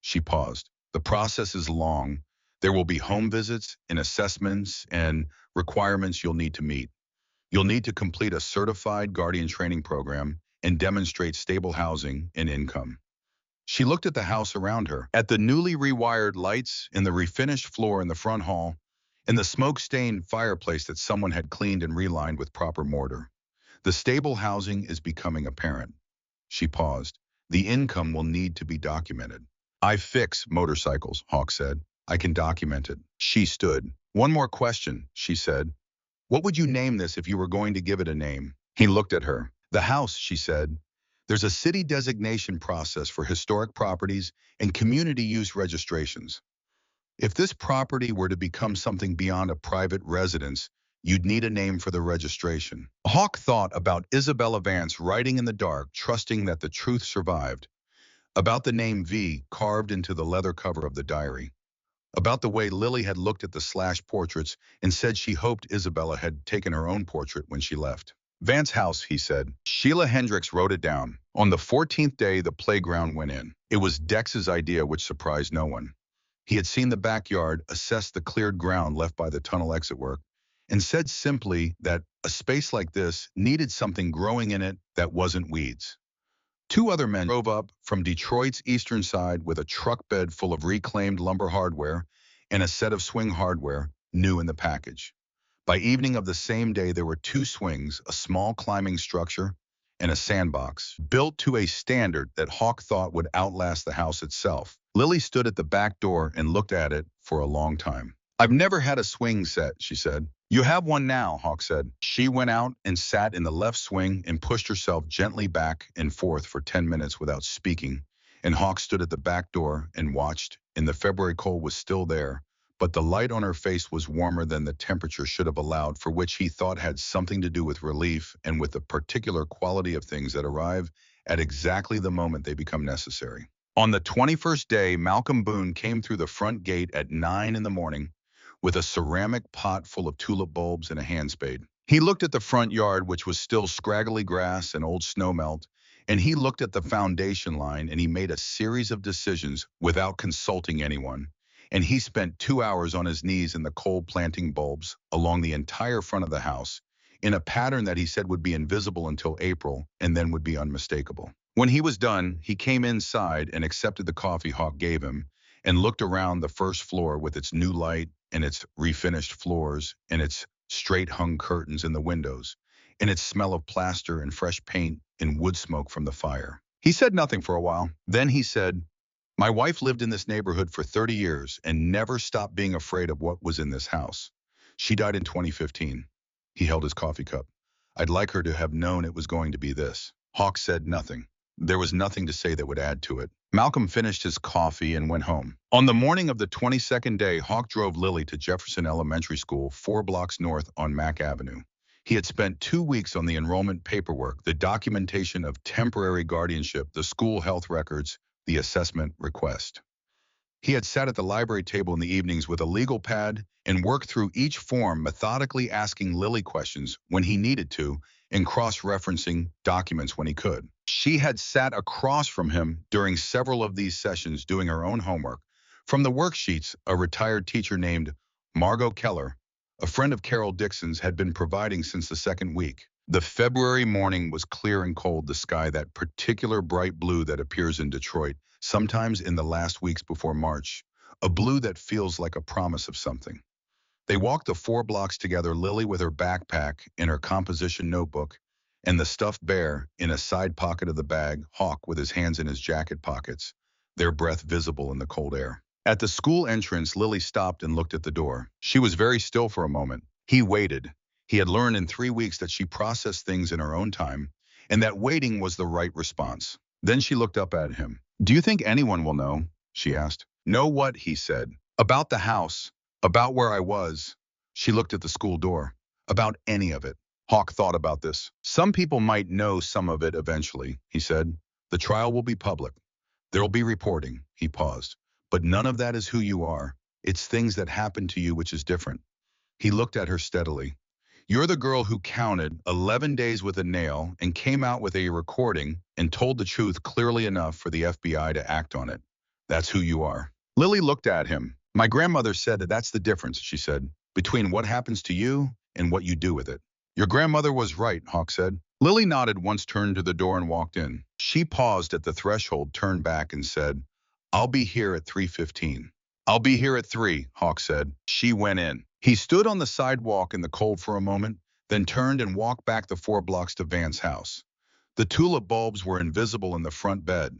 She paused. The process is long. There will be home visits and assessments and requirements you'll need to meet. You'll need to complete a certified guardian training program and demonstrate stable housing and income. She looked at the house around her, at the newly rewired lights and the refinished floor in the front hall, and the smoke-stained fireplace that someone had cleaned and relined with proper mortar. The stable housing is becoming apparent. She paused. The income will need to be documented. I fix motorcycles, Hawk said. I can document it. She stood. One more question, she said. What would you name this if you were going to give it a name? He looked at her. The house, she said. There's a city designation process for historic properties and community use registrations. If this property were to become something beyond a private residence, you'd need a name for the registration. Hawk thought about Isabella Vance writing in the dark, trusting that the truth survived. About the name V carved into the leather cover of the diary. About the way Lily had looked at the slash portraits and said she hoped Isabella had taken her own portrait when she left. Vance House, he said. Sheila Hendricks wrote it down. On the 14th day, the playground went in. It was Dex's idea, which surprised no one. He had seen the backyard, assessed the cleared ground left by the tunnel exit work, and said simply that a space like this needed something growing in it that wasn't weeds. Two other men drove up from Detroit's eastern side with a truck bed full of reclaimed lumber hardware and a set of swing hardware, new in the package. By evening of the same day, there were two swings, a small climbing structure, and a sandbox, built to a standard that Hawk thought would outlast the house itself. Lily stood at the back door and looked at it for a long time. I've never had a swing set, she said. You have one now, Hawk said. She went out and sat in the left swing and pushed herself gently back and forth for 10 minutes without speaking, and Hawk stood at the back door and watched, and the February cold was still there, but the light on her face was warmer than the temperature should have allowed, for which he thought had something to do with relief and with the particular quality of things that arrive at exactly the moment they become necessary. On the 21st day, Malcolm Boone came through the front gate at 9 in the morning with a ceramic pot full of tulip bulbs and a hand spade. He looked at the front yard, which was still scraggly grass and old snowmelt, and he looked at the foundation line, and he made a series of decisions without consulting anyone. And he spent 2 hours on his knees in the cold planting bulbs along the entire front of the house in a pattern that he said would be invisible until April and then would be unmistakable. When he was done, he came inside and accepted the coffee Hawk gave him and looked around the first floor with its new light and its refinished floors and its straight-hung curtains in the windows and its smell of plaster and fresh paint and wood smoke from the fire. He said nothing for a while. Then he said, my wife lived in this neighborhood for 30 years and never stopped being afraid of what was in this house. She died in 2015. He held his coffee cup. I'd like her to have known it was going to be this. Hawk said nothing. There was nothing to say that would add to it. Malcolm finished his coffee and went home. On the morning of the 22nd day, Hawk drove Lily to Jefferson Elementary School, 4 blocks north on Mack Avenue. He had spent 2 weeks on the enrollment paperwork, the documentation of temporary guardianship, the school health records, the assessment request. He had sat at the library table in the evenings with a legal pad and worked through each form, methodically asking Lily questions when he needed to and cross-referencing documents when he could. She had sat across from him during several of these sessions doing her own homework. From the worksheets, a retired teacher named Margot Keller, a friend of Carol Dixon's, had been providing since the second week. The February morning was clear and cold, the sky that particular bright blue that appears in Detroit, sometimes in the last weeks before March, a blue that feels like a promise of something. They walked the 4 blocks together, Lily with her backpack in her composition notebook, and the stuffed bear in a side pocket of the bag, Hawk with his hands in his jacket pockets, their breath visible in the cold air. At the school entrance, Lily stopped and looked at the door. She was very still for a moment. He waited. He had learned in 3 weeks that she processed things in her own time, and that waiting was the right response. Then she looked up at him. Do you think anyone will know? She asked. Know what? He said. About the house. About where I was. She looked at the school door. About any of it. Hawk thought about this. Some people might know some of it eventually, he said. The trial will be public. There'll be reporting. He paused. But none of that is who you are. It's things that happen to you, which is different. He looked at her steadily. You're the girl who counted 11 days with a nail and came out with a recording and told the truth clearly enough for the FBI to act on it. That's who you are. Lily looked at him. My grandmother said that that's the difference, she said, between what happens to you and what you do with it. Your grandmother was right, Hawk said. Lily nodded, once turned to the door and walked in. She paused at the threshold, turned back and said, I'll be here at 3:15. I'll be here at 3, Hawk said. She went in. He stood on the sidewalk in the cold for a moment, then turned and walked back the 4 blocks to Vance's house. The tulip bulbs were invisible in the front bed.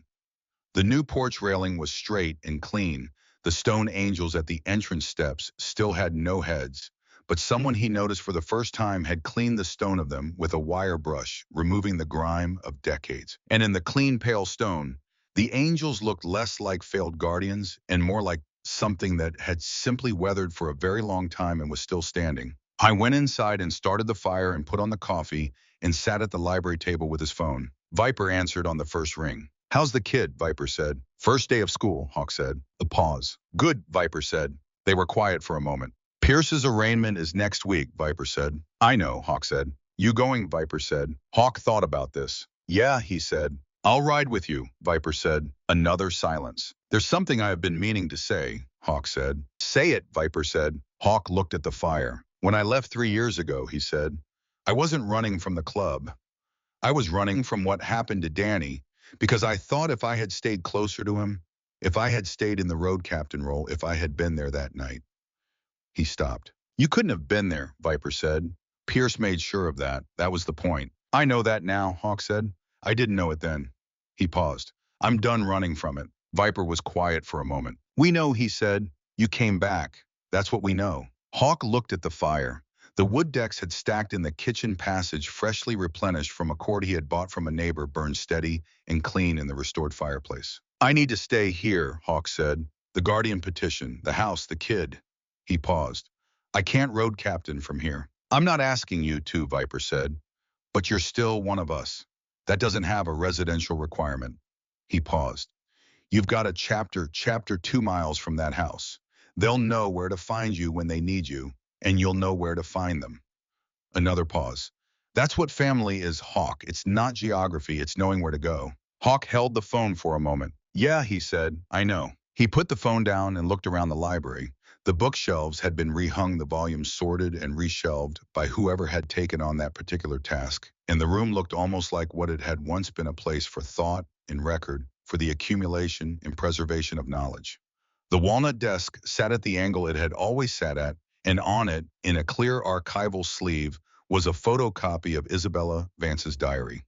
The new porch railing was straight and clean. The stone angels at the entrance steps still had no heads, but someone he noticed for the first time had cleaned the stone of them with a wire brush, removing the grime of decades. And in the clean, pale stone, the angels looked less like failed guardians and more like something that had simply weathered for a very long time and was still standing. I went inside and started the fire and put on the coffee and sat at the library table with his phone. Viper answered on the first ring. "How's the kid?" Viper said. "First day of school," Hawk said. A pause. "Good," Viper said. They were quiet for a moment. "Pierce's arraignment is next week," Viper said. "I know," Hawk said. "You going?" Viper said. Hawk thought about this. "Yeah," he said. "I'll ride with you," Viper said. Another silence. "There's something I have been meaning to say," Hawk said. "Say it," Viper said. Hawk looked at the fire. "When I left 3 years ago," he said, "I wasn't running from the club. I was running from what happened to Danny, because I thought if I had stayed closer to him, if I had stayed in the road captain role, if I had been there that night." He stopped. "You couldn't have been there," Viper said. "Pierce made sure of that. That was the point." "I know that now," Hawk said. "I didn't know it then." He paused. "I'm done running from it." Viper was quiet for a moment. "We know," he said. "You came back. That's what we know." Hawk looked at the fire. The wood decks had stacked in the kitchen passage, freshly replenished from a cord he had bought from a neighbor, burned steady and clean in the restored fireplace. "I need to stay here," Hawk said. "The guardian petition, the house, the kid." He paused. "I can't road captain from here." "I'm not asking you to," Viper said. "But you're still one of us. That doesn't have a residential requirement." He paused. "You've got a chapter 2 miles from that house. They'll know where to find you when they need you, and you'll know where to find them." Another pause. "That's what family is, Hawk. It's not geography, it's knowing where to go." Hawk held the phone for a moment. "Yeah," he said, "I know." He put the phone down and looked around the library. The bookshelves had been rehung, the volumes sorted and reshelved by whoever had taken on that particular task, and the room looked almost like what it had once been, a place for thought and record, for the accumulation and preservation of knowledge. The walnut desk sat at the angle it had always sat at, and on it, in a clear archival sleeve, was a photocopy of Isabella Vance's diary.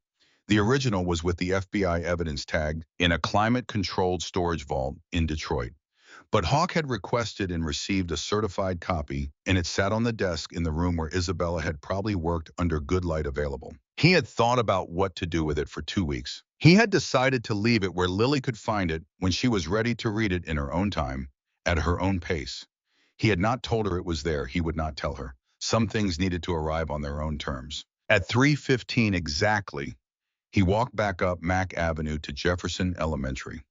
The original was with the FBI evidence tag in a climate-controlled storage vault in Detroit. But Hawk had requested and received a certified copy, and it sat on the desk in the room where Isabella had probably worked under good light available. He had thought about what to do with it for 2 weeks. He had decided to leave it where Lily could find it when she was ready to read it in her own time, at her own pace. He had not told her it was there. He would not tell her. Some things needed to arrive on their own terms. At 3:15 exactly, he walked back up Mack Avenue to Jefferson Elementary.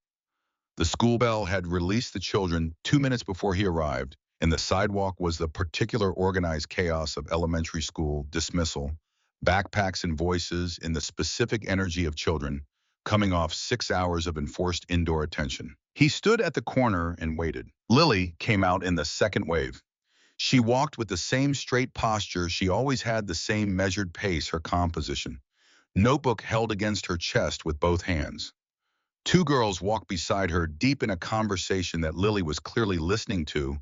The school bell had released the children 2 minutes before he arrived, and the sidewalk was the particular organized chaos of elementary school dismissal, backpacks and voices in the specific energy of children, coming off 6 hours of enforced indoor attention. He stood at the corner and waited. Lily came out in the second wave. She walked with the same straight posture she always had, the same measured pace, her composition. Notebook held against her chest with both hands. Two girls walked beside her, deep in a conversation that Lily was clearly listening to,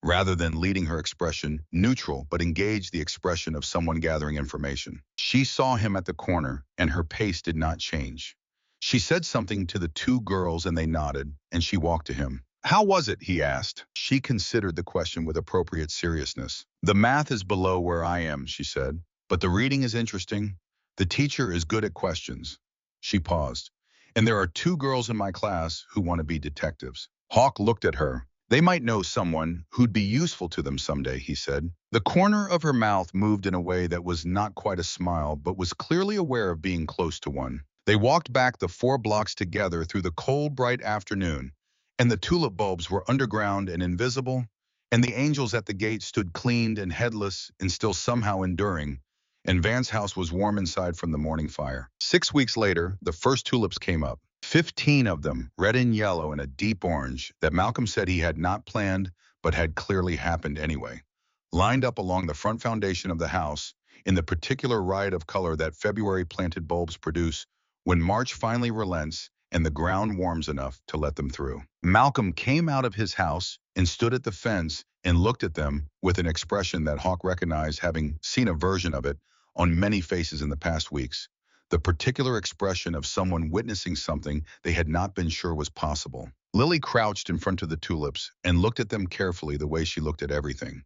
rather than leading her expression, neutral but engaged, the expression of someone gathering information. She saw him at the corner, and her pace did not change. She said something to the two girls, and they nodded, and she walked to him. "How was it?" he asked. She considered the question with appropriate seriousness. "The math is below where I am," she said, "but the reading is interesting. The teacher is good at questions." She paused. "And there are two girls in my class who want to be detectives." Hawk looked at her. "They might know someone who'd be useful to them someday," he said. The corner of her mouth moved in a way that was not quite a smile, but was clearly aware of being close to one. They walked back the 4 blocks together through the cold, bright afternoon, and the tulip bulbs were underground and invisible, and the angels at the gate stood cleaned and headless and still somehow enduring, and Van's house was warm inside from the morning fire. 6 weeks later, the first tulips came up. 15 of them, red and yellow and a deep orange, that Malcolm said he had not planned but had clearly happened anyway, lined up along the front foundation of the house in the particular riot of color that February planted bulbs produce when March finally relents and the ground warms enough to let them through. Malcolm came out of his house and stood at the fence and looked at them with an expression that Hawk recognized, having seen a version of it on many faces in the past weeks, the particular expression of someone witnessing something they had not been sure was possible. Lily crouched in front of the tulips and looked at them carefully the way she looked at everything.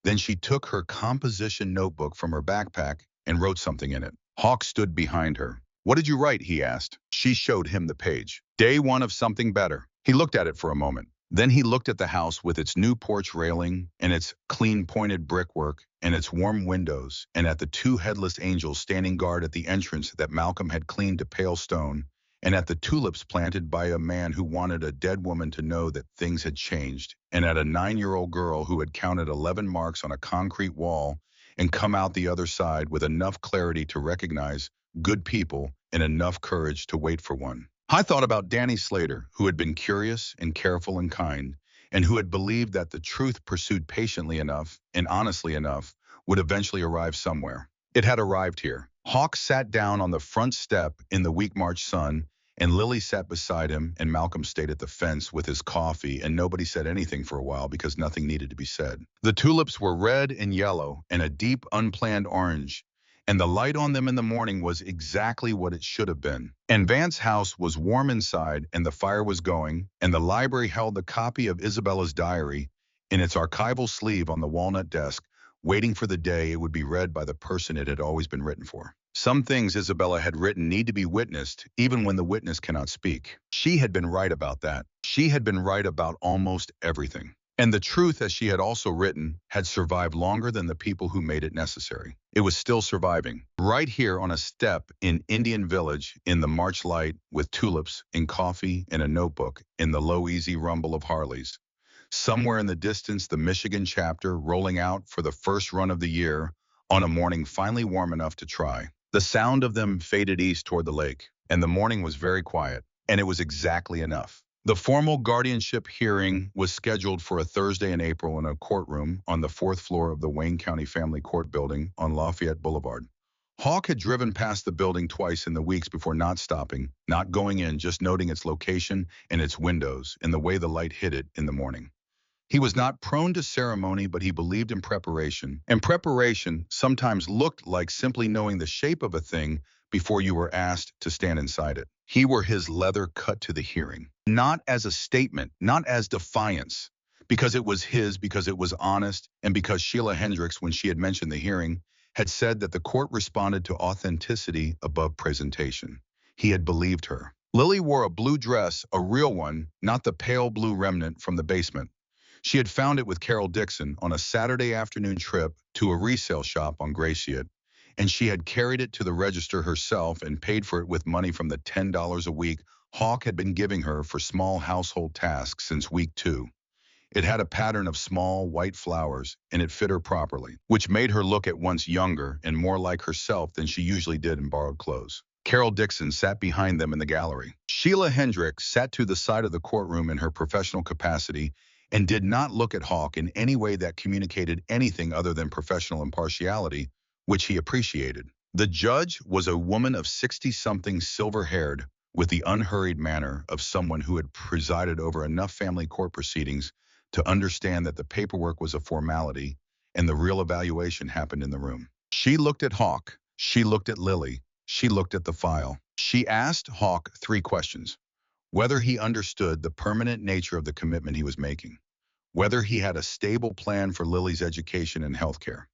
Then she took her composition notebook from her backpack and wrote something in it. Hawk stood behind her. "What did you write?" he asked. She showed him the page. "Day one of something better." He looked at it for a moment. Then he looked at the house with its new porch railing and its clean pointed brickwork and its warm windows, and at the two headless angels standing guard at the entrance that Malcolm had cleaned to pale stone, and at the tulips planted by a man who wanted a dead woman to know that things had changed, and at a 9-year-old girl who had counted 11 marks on a concrete wall and come out the other side with enough clarity to recognize good people and enough courage to wait for one. I thought about Danny Slater, who had been curious and careful and kind, and who had believed that the truth pursued patiently enough and honestly enough would eventually arrive somewhere. It had arrived here. Hawk sat down on the front step in the weak March sun, and Lily sat beside him, and Malcolm stayed at the fence with his coffee, and nobody said anything for a while because nothing needed to be said. The tulips were red and yellow and a deep, unplanned orange, and the light on them in the morning was exactly what it should have been. And Vance's house was warm inside, and the fire was going, and the library held the copy of Isabella's diary in its archival sleeve on the walnut desk, waiting for the day it would be read by the person it had always been written for. Some things Isabella had written need to be witnessed, even when the witness cannot speak. She had been right about that. She had been right about almost everything. And the truth, as she had also written, had survived longer than the people who made it necessary. It was still surviving. Right here on a step in Indian Village, in the March light, with tulips and coffee and a notebook, in the low, easy rumble of Harleys. Somewhere in the distance, the Michigan chapter rolling out for the first run of the year on a morning finally warm enough to try. The sound of them faded east toward the lake, and the morning was very quiet, and it was exactly enough. The formal guardianship hearing was scheduled for a Thursday in April in a courtroom on the fourth floor of the Wayne County Family Court building on Lafayette Boulevard. Hawk had driven past the building twice in the weeks before, not stopping, not going in, just noting its location and its windows and the way the light hit it in the morning. He was not prone to ceremony, but he believed in preparation. And preparation sometimes looked like simply knowing the shape of a thing before you were asked to stand inside it. He wore his leather cut to the hearing, not as a statement, not as defiance, because it was his, because it was honest, and because Sheila Hendricks, when she had mentioned the hearing, had said that the court responded to authenticity above presentation. He had believed her. Lily wore a blue dress, a real one, not the pale blue remnant from the basement. She had found it with Carol Dixon on a Saturday afternoon trip to a resale shop on Gratiot, and she had carried it to the register herself and paid for it with money from the $10 a week Hawk had been giving her for small household tasks since week 2. It had a pattern of small, white flowers, and it fit her properly, which made her look at once younger and more like herself than she usually did in borrowed clothes. Carol Dixon sat behind them in the gallery. Sheila Hendricks sat to the side of the courtroom in her professional capacity and did not look at Hawk in any way that communicated anything other than professional impartiality, which he appreciated. The judge was a woman of 60-something, silver-haired, with the unhurried manner of someone who had presided over enough family court proceedings to understand that the paperwork was a formality and the real evaluation happened in the room. She looked at Hawk. She looked at Lily. She looked at the file. She asked Hawk 3 questions. Whether he understood the permanent nature of the commitment he was making, whether he had a stable plan for Lily's education and healthcare,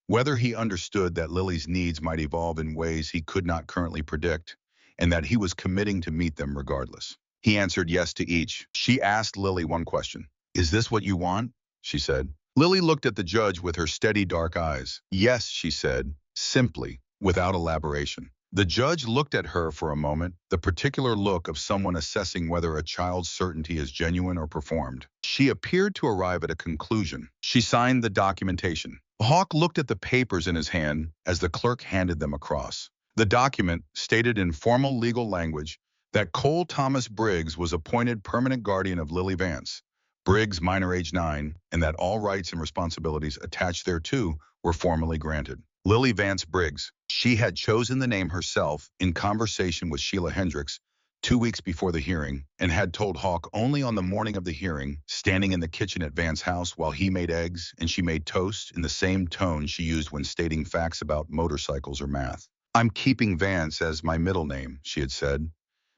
whether he understood that Lily's needs might evolve in ways he could not currently predict, and that he was committing to meet them regardless. He answered yes to each. She asked Lily 1 question. "Is this what you want?" she said. Lily looked at the judge with her steady dark eyes. "Yes," she said, simply, without elaboration. The judge looked at her for a moment, the particular look of someone assessing whether a child's certainty is genuine or performed. She appeared to arrive at a conclusion. She signed the documentation. Hawk looked at the papers in his hand as the clerk handed them across. The document stated in formal legal language that Cole Thomas Briggs was appointed permanent guardian of Lily Vance, Briggs minor age 9, and that all rights and responsibilities attached thereto were formally granted. Lily Vance Briggs. She had chosen the name herself in conversation with Sheila Hendricks 2 weeks before the hearing, and had told Hawk only on the morning of the hearing, standing in the kitchen at Vance's house while he made eggs and she made toast in the same tone she used when stating facts about motorcycles or math. "I'm keeping Vance as my middle name," she had said,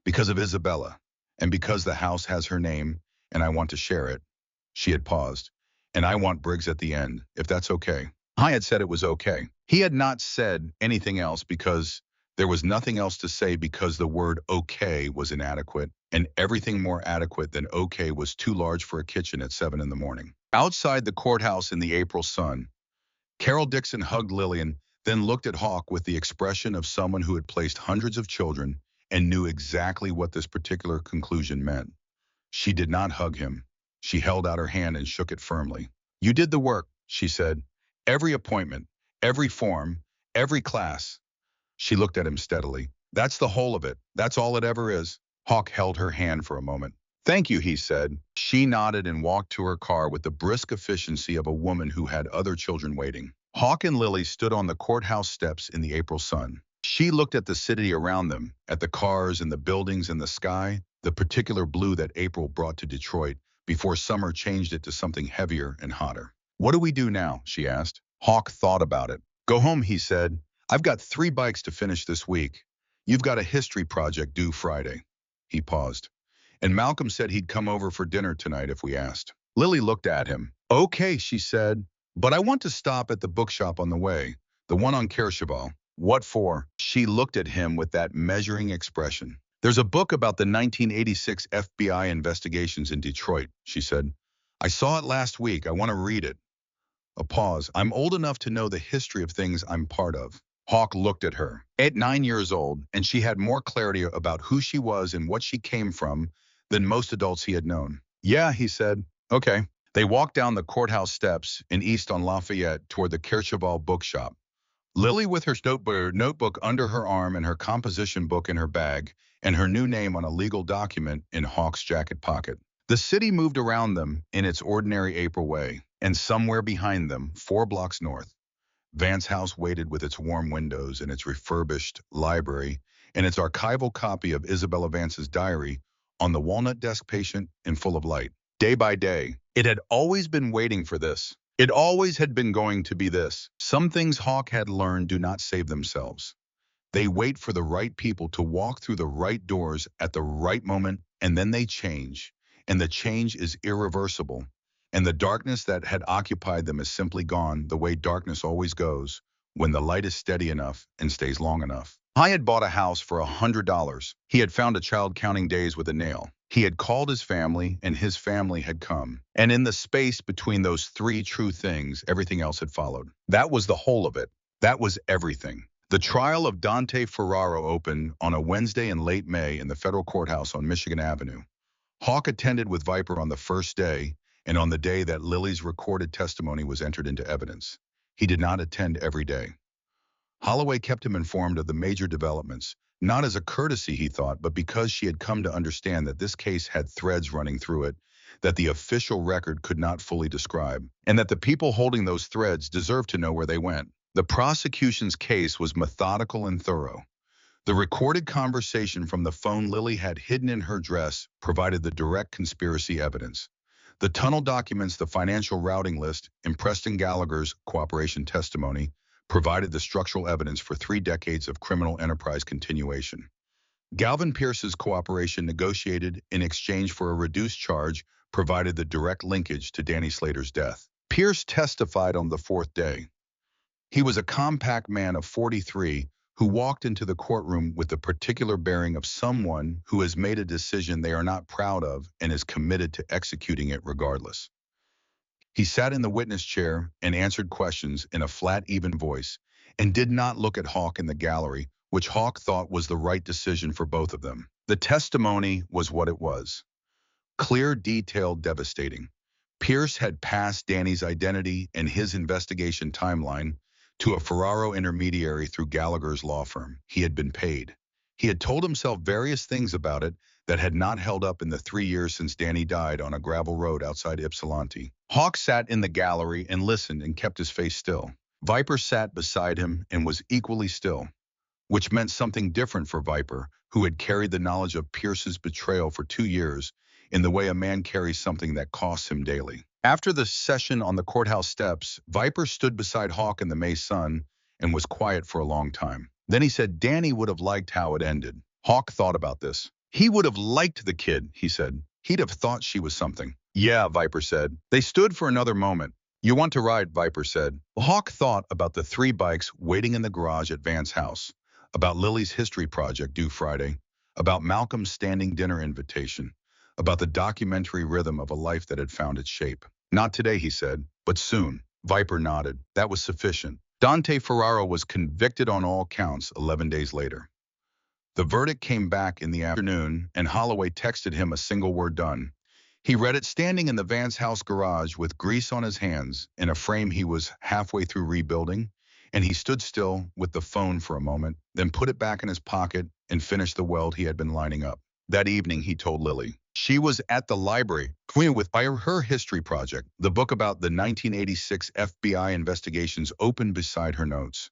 "because of Isabella. And because the house has her name, and I want to share it, she had paused. And I want Briggs at the end, if that's okay. I had said it was okay. He had not said anything else because there was nothing else to say because the word okay was inadequate, and everything more adequate than okay was too large for a kitchen at 7 in the morning. Outside the courthouse in the April sun, Carol Dixon hugged Lillian, then looked at Hawk with the expression of someone who had placed hundreds of children and knew exactly what this particular conclusion meant. She did not hug him. She held out her hand and shook it firmly. You did the work, she said. Every appointment, every form, every class. She looked at him steadily. That's the whole of it. That's all it ever is. Hawk held her hand for a moment. Thank you, he said. She nodded and walked to her car with the brisk efficiency of a woman who had other children waiting. Hawk and Lily stood on the courthouse steps in the April sun. She looked at the city around them, at the cars and the buildings and the sky, the particular blue that April brought to Detroit before summer changed it to something heavier and hotter. What do we do now? She asked. Hawk thought about it. Go home, he said. I've got 3 bikes to finish this week. You've got a history project due Friday. He paused. And Malcolm said he'd come over for dinner tonight if we asked. Lily looked at him. Okay, she said, but I want to stop at the bookshop on the way, the one on Kercheval. What for? She looked at him with that measuring expression. There's a book about the 1986 FBI investigations in Detroit, she said. I saw it last week. I want to read it. A pause. I'm old enough to know the history of things I'm part of. Hawk looked at her. At 9 years old, and she had more clarity about who she was and what she came from than most adults he had known. Yeah, he said. Okay. They walked down the courthouse steps in East on Lafayette toward the Kercheval bookshop. Lily with her notebook under her arm and her composition book in her bag, and her new name on a legal document in Hawk's jacket pocket. The city moved around them in its ordinary April way, and somewhere behind them, 4 blocks north, Vance House waited with its warm windows and its refurbished library and its archival copy of Isabella Vance's diary on the walnut desk patient and full of light. Day by day, it had always been waiting for this. It always had been going to be this. Some things Hawk had learned do not save themselves. They wait for the right people to walk through the right doors at the right moment, and then they change. And the change is irreversible. And the darkness that had occupied them is simply gone the way darkness always goes when the light is steady enough and stays long enough. I had bought a house for $100. He had found a child counting days with a nail. He had called his family, and his family had come. And in the space between those 3 true things, everything else had followed. That was the whole of it. That was everything. The trial of Dante Ferraro opened on a Wednesday in late May in the federal courthouse on Michigan Avenue. Hawk attended with Viper on the first day, and on the day that Lily's recorded testimony was entered into evidence. He did not attend every day. Holloway kept him informed of the major developments, not as a courtesy, he thought, but because she had come to understand that this case had threads running through it that the official record could not fully describe, and that the people holding those threads deserved to know where they went. The prosecution's case was methodical and thorough. The recorded conversation from the phone Lily had hidden in her dress provided the direct conspiracy evidence. The tunnel documents, the financial routing list, and Preston Gallagher's cooperation testimony provided the structural evidence for 3 decades of criminal enterprise continuation. Galvin Pierce's cooperation negotiated in exchange for a reduced charge provided the direct linkage to Danny Slater's death. Pierce testified on the 4th day. He was a compact man of 43 who walked into the courtroom with the particular bearing of someone who has made a decision they are not proud of and is committed to executing it regardless. He sat in the witness chair and answered questions in a flat, even voice, and did not look at Hawk in the gallery, which Hawk thought was the right decision for both of them. The testimony was what it was. Clear, detailed, devastating. Pierce had passed Danny's identity and his investigation timeline to a Ferraro intermediary through Gallagher's law firm. He had been paid. He had told himself various things about it that had not held up in the 3 years since Danny died on a gravel road outside Ypsilanti. Hawk sat in the gallery and listened and kept his face still. Viper sat beside him and was equally still, which meant something different for Viper, who had carried the knowledge of Pierce's betrayal for 2 years in the way a man carries something that costs him daily. After the session on the courthouse steps, Viper stood beside Hawk in the May sun and was quiet for a long time. Then he said Danny would have liked how it ended. Hawk thought about this. He would have liked the kid, he said. He'd have thought she was something. Yeah, Viper said. They stood for another moment. You want to ride, Viper said. Hawk thought about the 3 bikes waiting in the garage at Van's house, about Lily's history project due Friday, about Malcolm's standing dinner invitation, about the documentary rhythm of a life that had found its shape. Not today, he said, but soon. Viper nodded. That was sufficient. Dante Ferraro was convicted on all counts 11 days later. The verdict came back in the afternoon, and Holloway texted him a single word: done. He read it standing in the Vance house garage with grease on his hands in a frame he was halfway through rebuilding, and he stood still with the phone for a moment, then put it back in his pocket and finished the weld he had been lining up. That evening, he told Lily. She was at the library, cleaning with her history project. The book about the 1986 FBI investigations opened beside her notes.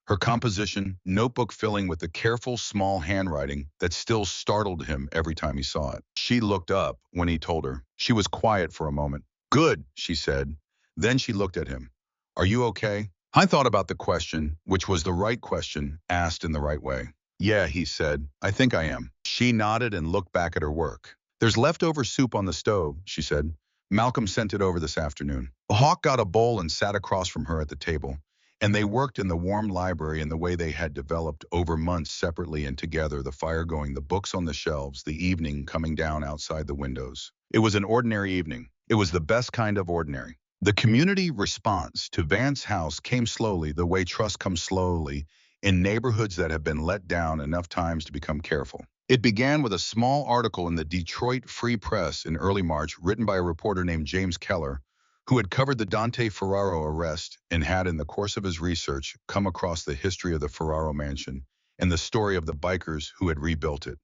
Her composition, notebook filling with the careful, small handwriting that still startled him every time he saw it. She looked up when he told her. She was quiet for a moment. Good, she said. Then she looked at him. Are you okay? I thought about the question, which was the right question, asked in the right way. Yeah, he said. I think I am. She nodded and looked back at her work. There's leftover soup on the stove, she said. Malcolm sent it over this afternoon. Hawk got a bowl and sat across from her at the table, and they worked in the warm library in the way they had developed over months separately and together, the fire going, the books on the shelves, the evening coming down outside the windows. It was an ordinary evening. It was the best kind of ordinary. The community response to Vance House came slowly, the way trust comes slowly in neighborhoods that have been let down enough times to become careful. It began with a small article in the Detroit Free Press in early March, written by a reporter named James Keller, who had covered the Dante Ferraro arrest and had, in the course of his research, come across the history of the Ferraro mansion and the story of the bikers who had rebuilt it.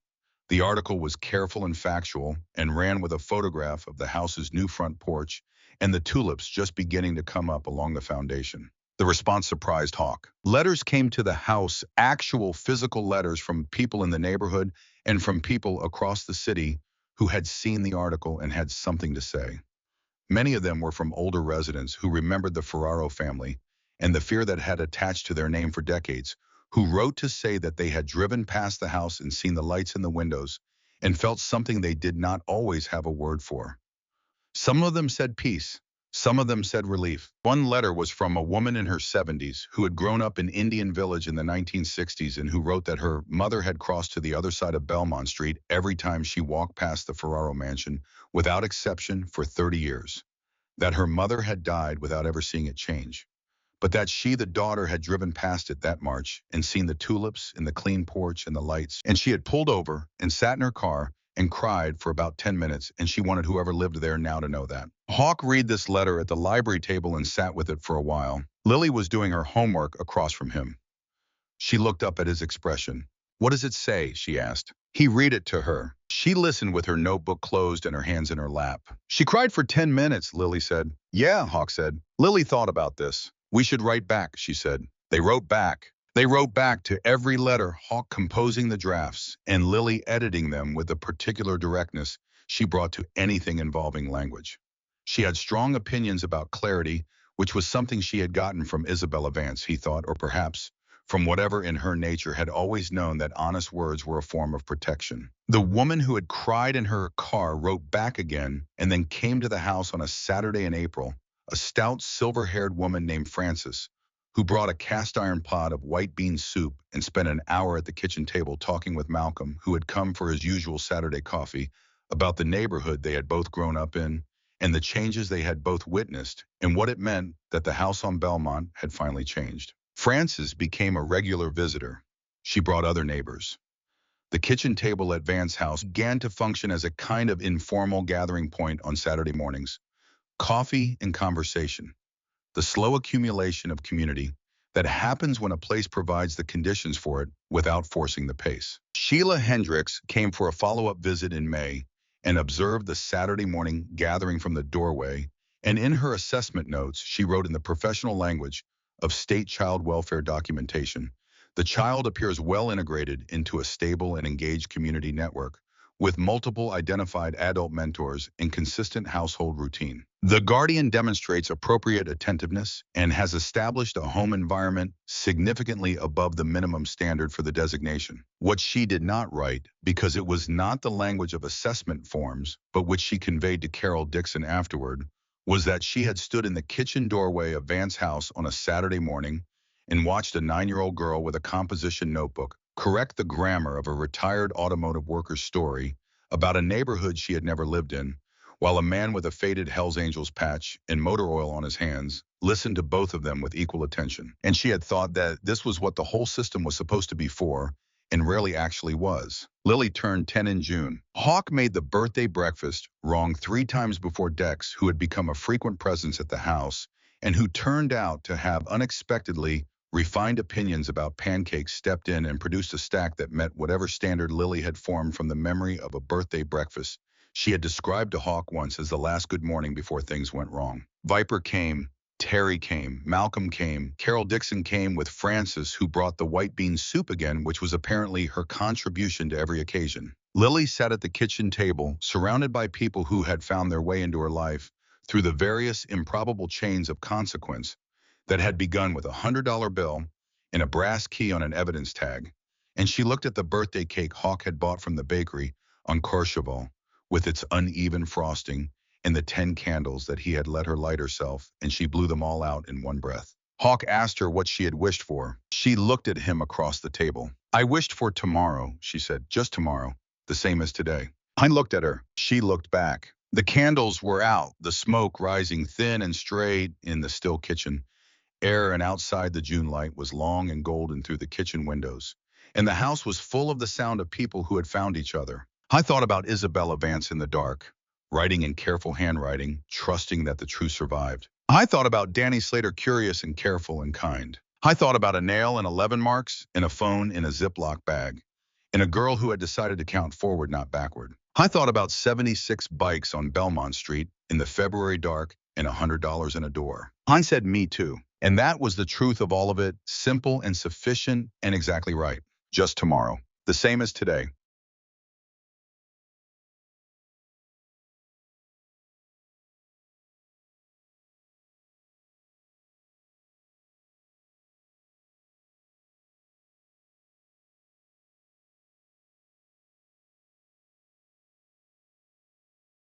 The article was careful and factual and ran with a photograph of the house's new front porch and the tulips just beginning to come up along the foundation. The response surprised Hawk. Letters came to the house, actual physical letters from people in the neighborhood and from people across the city who had seen the article and had something to say. Many of them were from older residents who remembered the Ferraro family and the fear that had attached to their name for decades, who wrote to say that they had driven past the house and seen the lights in the windows and felt something they did not always have a word for. Some of them said peace. Some of them said relief. One letter was from a woman in her 70s who had grown up in Indian Village in the 1960s and who wrote that her mother had crossed to the other side of Belmont Street every time she walked past the Ferraro mansion, without exception, for 30 years. That her mother had died without ever seeing it change, but that she, the daughter, had driven past it that March and seen the tulips and the clean porch and the lights, and she had pulled over and sat in her car and cried for about 10 minutes, and she wanted whoever lived there now to know that. Hawk read this letter at the library table and sat with it for a while. Lily was doing her homework across from him. She looked up at his expression. What does it say? She asked. He read it to her. She listened with her notebook closed and her hands in her lap. She cried for 10 minutes, Lily said. Yeah, Hawk said. Lily thought about this. We should write back, she said. They wrote back. They wrote back to every letter, Hawk composing the drafts and Lily editing them with the particular directness she brought to anything involving language. She had strong opinions about clarity, which was something she had gotten from Isabella Vance, he thought, or perhaps from whatever in her nature had always known that honest words were a form of protection. The woman who had cried in her car wrote back again and then came to the house on a Saturday in April, a stout, silver-haired woman named Frances, who brought a cast-iron pot of white bean soup and spent an hour at the kitchen table talking with Malcolm, who had come for his usual Saturday coffee, about the neighborhood they had both grown up in and the changes they had both witnessed and what it meant that the house on Belmont had finally changed. Frances became a regular visitor. She brought other neighbors. The kitchen table at Van's house began to function as a kind of informal gathering point on Saturday mornings. Coffee and conversation, the slow accumulation of community that happens when a place provides the conditions for it without forcing the pace. Sheila Hendricks came for a follow-up visit in May and observed the Saturday morning gathering from the doorway, and in her assessment notes, she wrote in the professional language of state child welfare documentation, the child appears well integrated into a stable and engaged community network, with multiple identified adult mentors and consistent household routine. The guardian demonstrates appropriate attentiveness and has established a home environment significantly above the minimum standard for the designation. What she did not write, because it was not the language of assessment forms, but which she conveyed to Carol Dixon afterward, was that she had stood in the kitchen doorway of Van's house on a Saturday morning and watched a 9-year-old girl with a composition notebook correct the grammar of a retired automotive worker's story about a neighborhood she had never lived in, while a man with a faded Hells Angels patch and motor oil on his hands listened to both of them with equal attention. And she had thought that this was what the whole system was supposed to be for, and rarely actually was. Lily turned 10 in June. Hawk made the birthday breakfast wrong 3 times before Dex, who had become a frequent presence at the house, and who turned out to have unexpectedly refined opinions about pancakes, stepped in and produced a stack that met whatever standard Lily had formed from the memory of a birthday breakfast she had described to Hawk once as the last good morning before things went wrong. Viper came, Terry came, Malcolm came, Carol Dixon came with Frances, who brought the white bean soup again, which was apparently her contribution to every occasion. Lily sat at the kitchen table, surrounded by people who had found their way into her life through the various improbable chains of consequence that had begun with $100 bill and a brass key on an evidence tag. And she looked at the birthday cake Hawk had bought from the bakery on Courchevel, with its uneven frosting and the 10 candles that he had let her light herself, and she blew them all out in one breath. Hawk asked her what she had wished for. She looked at him across the table. "I wished for tomorrow," she said, "just tomorrow, the same as today." I looked at her. She looked back. The candles were out, the smoke rising thin and straight in the still kitchen. Air and outside the June light was long and golden through the kitchen windows, and the house was full of the sound of people who had found each other. I thought about Isabella Vance in the dark, writing in careful handwriting, trusting that the truth survived. I thought about Danny Slater, curious and careful and kind. I thought about a nail and 11 marks and a phone in a Ziploc bag, and a girl who had decided to count forward, not backward. I thought about 76 bikes on Belmont Street in the February dark and $100 in a door. I said, "Me too." And that was the truth of all of it, simple and sufficient and exactly right. Just tomorrow, the same as today.